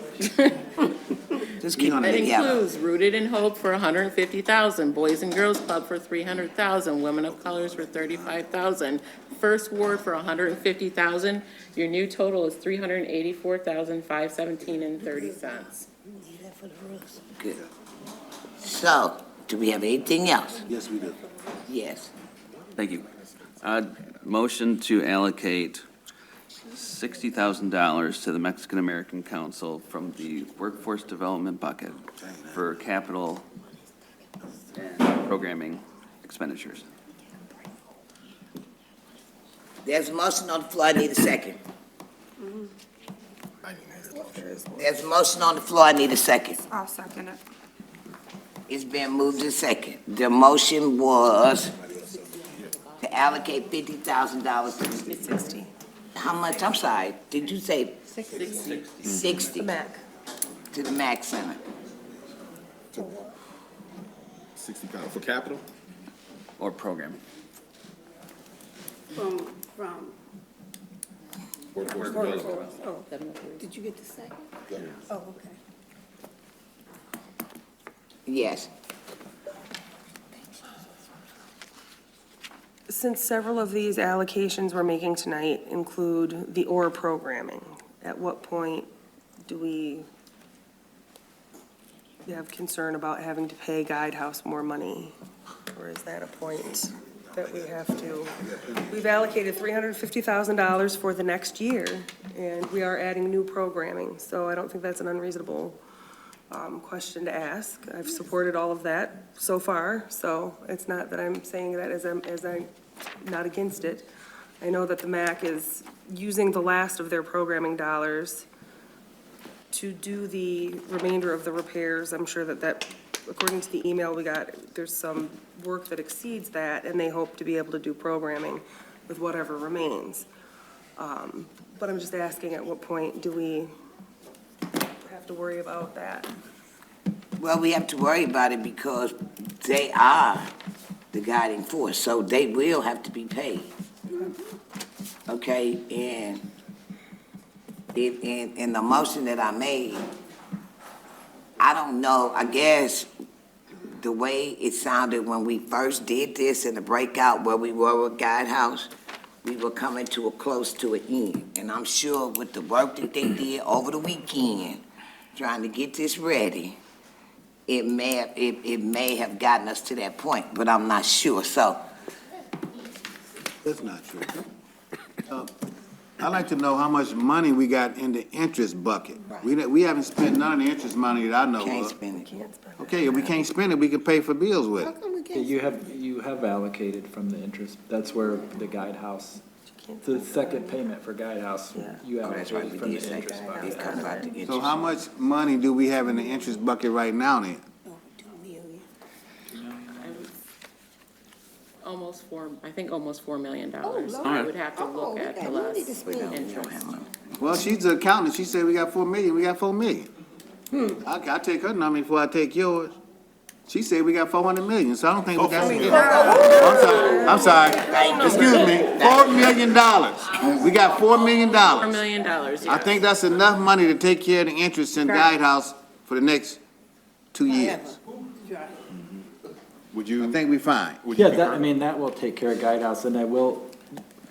Just keep them That together. includes Rooted in Hope for $150,000, Boys and Girls Club for $300,000, Women of Colors for $35,000, First Ward for $150,000. Your new total is $384,517.30. Good. So, do we have anything else? Yes, we do. Yes. Thank you. Motion to allocate $60,000 to the Mexican-American Council from the Workforce Development bucket for capital and programming expenditures. There's a motion on the floor, I need a second. There's a motion on the floor, I need a second. I'll second it. It's been moved to second. The motion was to allocate $50,000 to the 60. How much? I'm sorry. Did you say 60. 60? The MAC. To the MAC Center. 60,000 for capital? Or programming. From, Workforce development. oh, did you get the second? Oh, okay. Yes. Since several of these allocations we're making tonight include the OR programming, at what point do we have concern about having to pay Guidehouse more money? Or is that a point that we have to? We've allocated $350,000 for the next year, and we are adding new programming, so I don't think that's an unreasonable question to ask. I've supported all of that so far, so it's not that I'm saying that as I'm not against it. I know that the MAC is using the last of their programming dollars to do the remainder of the repairs. I'm sure that, according to the email we got, there's some work that exceeds that, and they hope to be able to do programming with whatever remains. But I'm just asking, at what point do we have to worry about that? Well, we have to worry about it because they are the guiding force, so they will have to be paid. Okay, and in the motion that I made, I don't know, I guess the way it sounded when we first did this in the breakout where we were with Guidehouse, we were coming to close to an end. And I'm sure with the work that they did over the weekend, trying to get this ready, it may have gotten us to that point, but I'm not sure, so. That's not true. I'd like to know how much money we got in the interest bucket. We haven't spent none of the interest money that I know of. Can't spend it. Okay, if we can't spend it, we can pay for bills with it. You have allocated from the interest, that's where the Guidehouse, the second payment for Guidehouse, you allocated from the interest bucket. So how much money do we have in the interest bucket right now then? Almost $4 million. Lord. I would have to Oh, look we at got the money last to spend. interest. Well, she's the accountant. She said we got 4 million. We got 4 million. I'll take her number before I take yours. She said we got 400 million, so I don't think we got some. I'm sorry. Excuse me. $4 million. We got $4 million. $4 million, yes. I think that's enough money to take care of the interest in Guidehouse for the next 2 years. Would you? I think we fine. Yeah, that will take care of Guidehouse, and I will,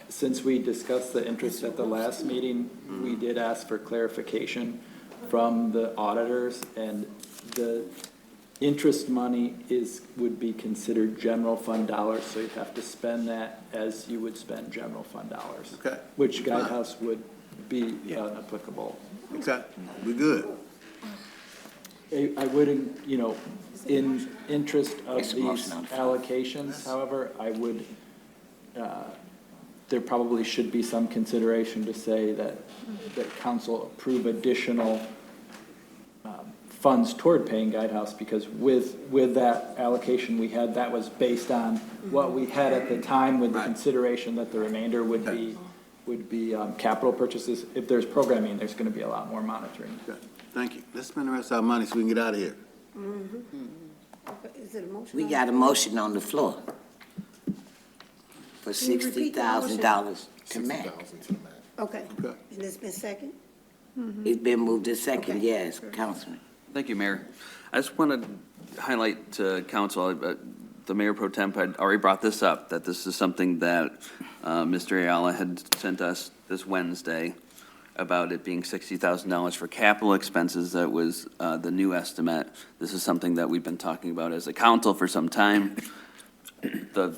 since we discussed the interest at the last meeting, we did ask for clarification from the auditors, and the interest money would be considered general fund dollars, so you'd have to spend that as you would spend general fund dollars. Okay. Which Guidehouse would be applicable. Okay, we good. I wouldn't, in interest of these allocations, however, I would, there probably should be some consideration to say that council approve additional funds toward paying Guidehouse, because with that allocation we had, that was based on what we had at the time, with the consideration that the remainder would be capital purchases. If there's programming, there's gonna be a lot more monitoring. Okay. Thank you. Let's spend the rest of our money so we can get out of here. Is it a motion? We got a motion on the floor for Can you repeat the motion? $60,000 to MAC. Okay, and it's been second? It's been moved to second, yes, Councilman. Thank you, Mayor. I just want to highlight to council, the Mayor Pro Temp had already brought this up, that this is something that Mr. Ayala had sent us this Wednesday about it being $60,000 for capital expenses. That was the new estimate. This is something that we've been talking about as a council for some time. The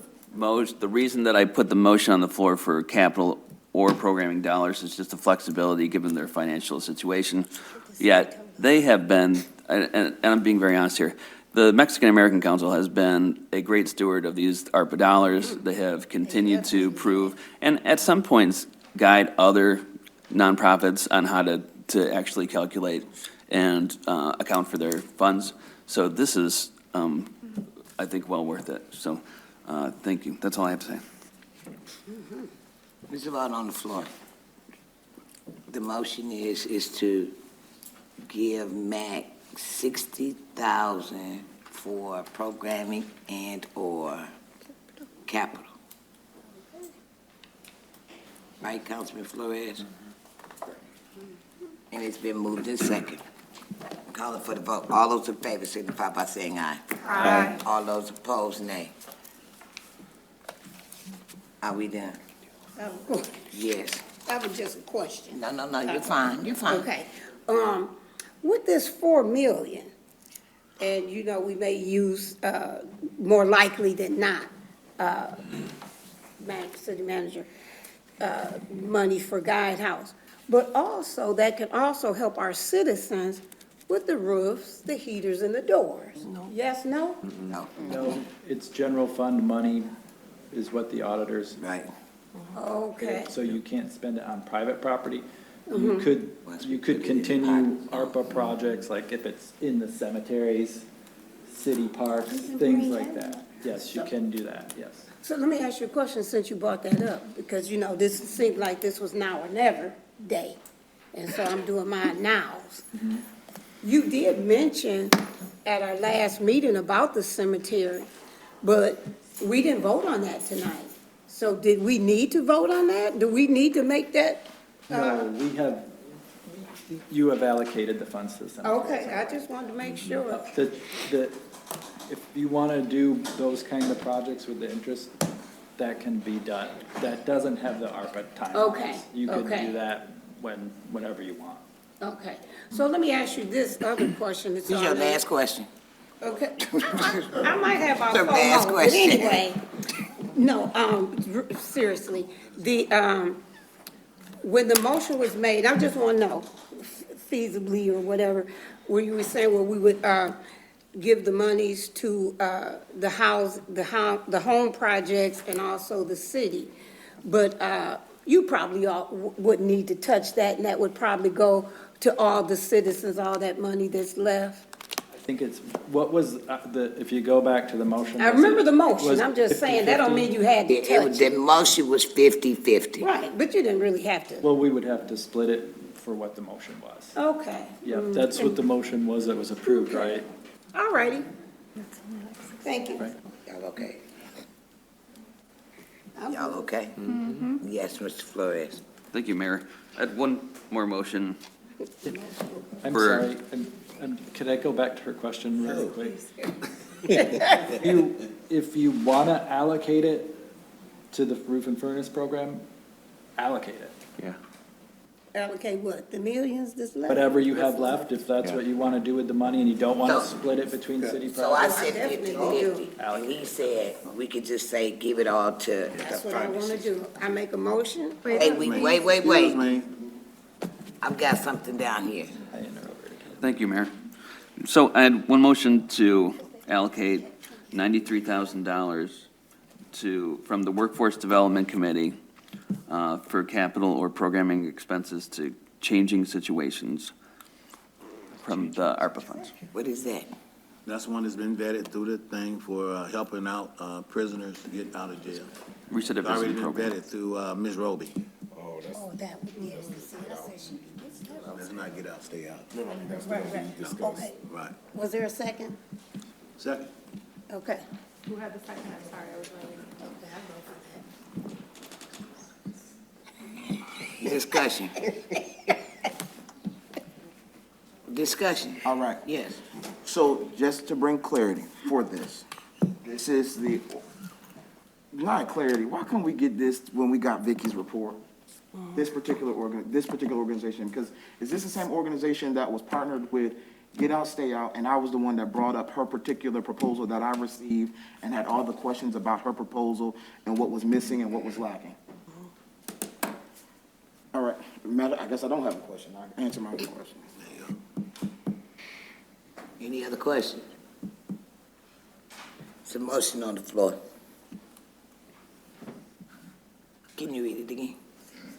reason that I put the motion on the floor for capital or programming dollars is just the flexibility given their financial situation. Yet they have been, and I'm being very honest here, the Mexican-American Council has been a great steward of these ARPA dollars. They have continued to prove, and at some points, guide other nonprofits on how to actually calculate and account for their funds. So this is, I think, well worth it. So thank you. That's all I have to say. There's a vote on the floor. The motion is to give MAC $60,000 for programming and/or capital. Right, Councilman Flores? And it's been moved in second. Calling for the vote. All those in favor signify by saying aye. Aye. All those opposed, nay. Are we done? Yes. That was just a question. No, you're fine, you're fine. Okay. With this 4 million, and we may use, more likely than not, city manager, money for Guidehouse. But also, that can also help our citizens with the roofs, the heaters, and the doors? Yes, no? No, it's general fund money is what the auditors. Right. Okay. So you can't spend it on private property. Mhm. You could continue ARPA projects, like if it's in the cemeteries, city parks, things like that. Yes, you can do that, yes. So let me ask you a question since you brought that up, because, this seemed like this was now or never day. And so I'm doing mine nows. You did mention at our last meeting about the cemetery, but we didn't vote on that tonight. So did we need to vote on that? Do we need to make that? No, you have allocated the funds to the cemetery. Okay, I just wanted to make sure. If you want to do those kind of projects with the interest, that can be done. That doesn't have the ARPA timelines. Okay, You can okay. do that whenever you want. Okay, so let me ask you this other question. This is your last question. Okay. I might have about The 4 last more, but question. anyway. No, seriously, when the motion was made, I just want to know, feasibly or whatever, where you were saying, well, we would, give the monies to, the home projects and also the city. But, you probably wouldn't need to touch that, and that would probably go to all the citizens, all that money that's left. I think it's, what was if you go back to the motion. I remember the motion, was I'm just saying, 50-50? that don't mean you had to touch The it. motion was 50-50. Right, but you didn't really have to. Well, we would have to split it for what the motion was. Okay. Yep, that's what the motion was that was approved, right? All righty. Thank you. Right. Y'all okay? Y'all okay? Mm-hmm. Yes, Mr. Flores. Thank you, Mayor. I had one more motion. I'm For- sorry, could I go back to her question really quick? If you want to allocate it to the roof and furnace program, allocate it. Yeah. Allocate what, the millions that's left? Whatever you have left, if that's what you want to do with the money and you don't want to So- split it between city So I projects. said definitely 50-50, and he said we could just say, give it all to the That's what I want to furnace. do. I make a motion. Hey, wait. Excuse me. I've got something down here. Thank you, Mayor. So I had one motion to allocate $93,000 from the Workforce Development Committee for capital or programming expenses to changing situations from the ARPA funds. What is that? That's one that's been vetted through the thing for helping out prisoners to get out of jail. It's already Recidivism been program. vetted through Ms. Roby. Oh, that would be. Let's not get out, stay out. Okay. Right. Was there a second? Second. Okay. Who had the second? I'm sorry, I was writing. Discussion. Discussion. All right. Yes. So just to bring clarity for this, this is not clarity, why can't we get this when we got Vicky's report? This particular organization, because is this the same organization that was partnered with Get Out, Stay Out, and I was the one that brought up her particular proposal that I received and had all the questions about her proposal and what was missing and what was lacking? All right, I guess I don't have a question, I answer my own question. Any other questions? It's a motion on the floor. Can you read it again?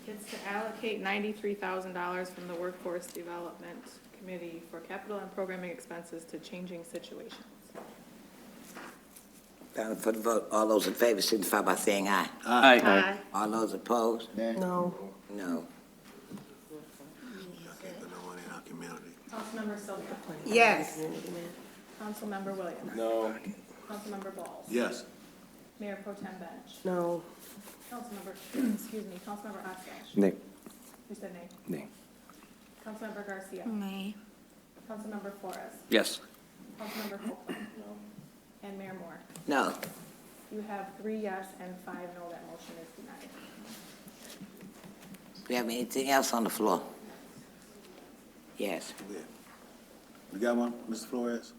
It's to allocate $93,000 from the Workforce Development Committee for capital and programming expenses to changing situations. Down for the vote. All those in favor signify by saying aye. Aye. Aye. All those opposed? No. No. Councilmember Sylvia. Yes. Councilmember Williams. No. Councilmember Balls. Yes. Mayor Pro Tem Bench. No. Councilmember, Councilmember Oshkosh. Nay. You said nay. Nay. Councilmember Garcia. Nay. Councilmember Flores. Yes. Councilmember Copeland. No. And Mayor Moore. No. You have 3 yes and 5 no. That motion is denied. Do we have anything else on the floor? Yes. You got one, Mr. Flores?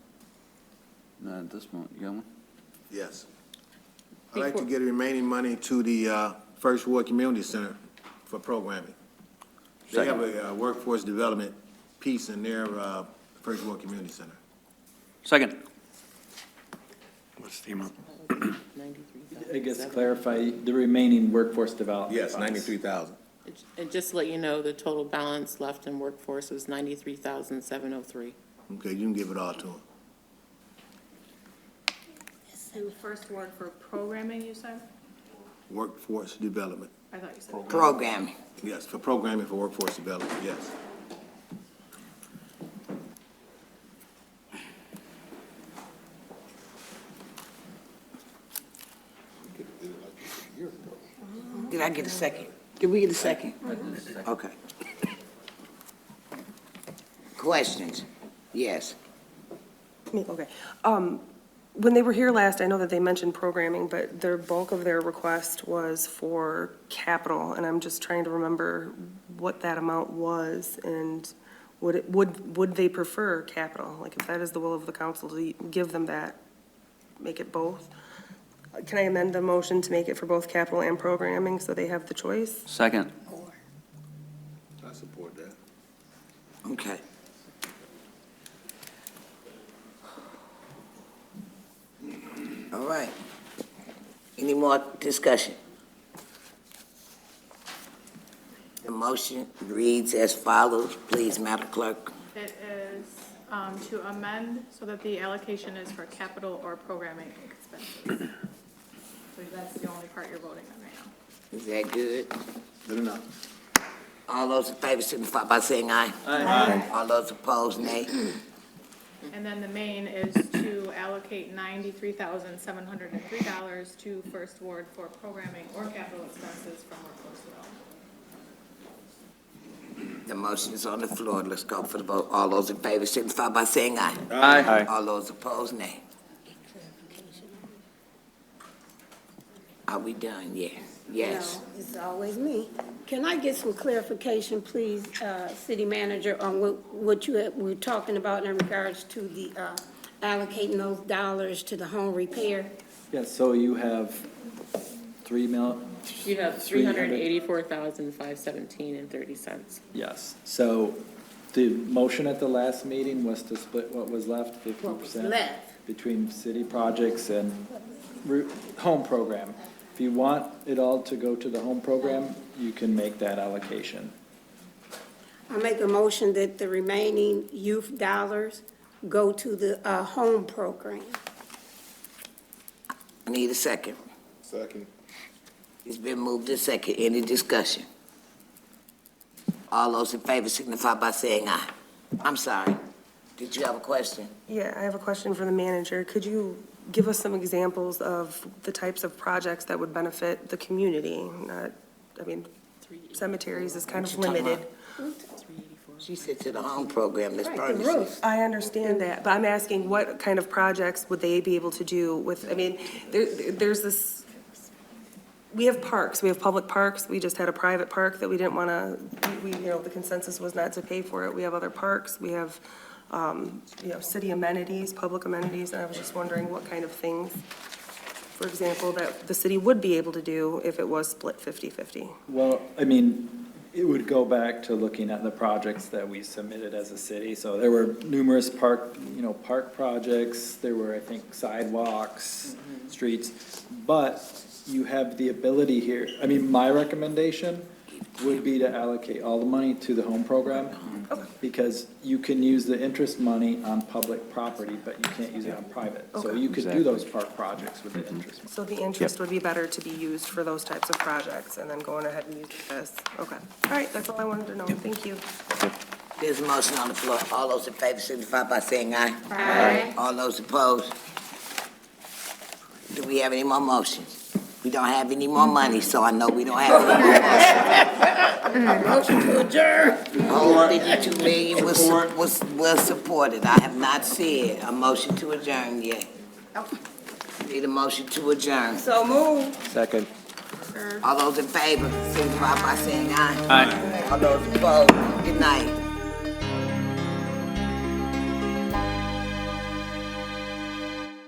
Not at this moment. You got one? Yes. I'd like to get remaining money to the First Ward Community Center for programming. They have a workforce development piece in their First Ward Community Center. Second. What's the amount? I guess clarify the remaining workforce development. Yes, funds. 93,000. And just to let you know, the total balance left in workforce is 93,703. Okay, you can give it all to them. And the first word for programming, you said? Workforce development. I thought you said. Programming. Yes, for programming for workforce development, yes. Did I get a second? Did we get a second? Okay. Questions? Yes. Okay. When they were here last, I know that they mentioned programming, but their bulk of their request was for capital, and I'm just trying to remember what that amount was, and would they prefer capital? Like, if that is the will of the council, to give them that, make it both? Can I amend the motion to make it for both capital and programming, so they have the choice? Second. I support that. Okay. All right. Any more discussion? The motion reads as follows. Please, Madam Clerk. It is to amend so that the allocation is for capital or programming expenses. So that's the only part you're voting on right now. Is that good? Good enough. All those in favor signify by saying aye. Aye. All those opposed, nay. And then the main is to allocate $93,703 to First Ward for programming or capital expenses from workforce development. The motion is on the floor. Let's go for the vote. All those in favor signify by saying aye. Aye. All those opposed, nay. Are we done? Yeah. Yes. No, it's always me. Can I get some clarification, please, City Manager, on what you were talking about in regards to the allocating those dollars to the home repair? Yeah, so you have You have 384,517.30 cents. Yes, so the motion at the last meeting was to split what was left, 50%. What was left? Between city projects and home program. If you want it all to go to the home program, you can make that allocation. I make a motion that the remaining youth dollars go to the home program. I need a second. Second. It's been moved to second. Any discussion? All those in favor signify by saying aye. I'm sorry. Did you have a question? Yeah, I have a question for the manager. Could you give us some examples of the types of projects that would benefit the community? Cemeteries is kind of What you talking limited. She said to the home program, Ms. Right, the Burns. roof. I understand that, but I'm asking what kind of projects would they be able to do with, there's this, we have parks, we have public parks, we just had a private park that we didn't want to, the consensus was not to pay for it. We have other parks, we have, city amenities, public amenities, and I was just wondering what kind of things, for example, that the city would be able to do if it was split 50-50. Well, it would go back to looking at the projects that we submitted as a city. So there were numerous park projects, there were, I think, sidewalks, streets, but you have the ability here, my recommendation would be to allocate all the money to the home program, because you can use the interest money on public property, but you can't use it on private. So Okay. you could do those park projects with the interest money. So the interest would be better to be used for those types of projects, and then going ahead and using this. Okay. All right, that's all I wanted to know. Thank you. There's a motion on the floor. All those in favor signify by saying aye. Aye. All those opposed? Do we have any more motions? We don't have any more money, so I know we don't have any more motions. Motion to adjourn. Whole 52 million was supported. I have not said a motion to adjourn yet. Need a motion to adjourn. So move. Second. All those in favor signify by saying aye. Aye. All those opposed? Good night.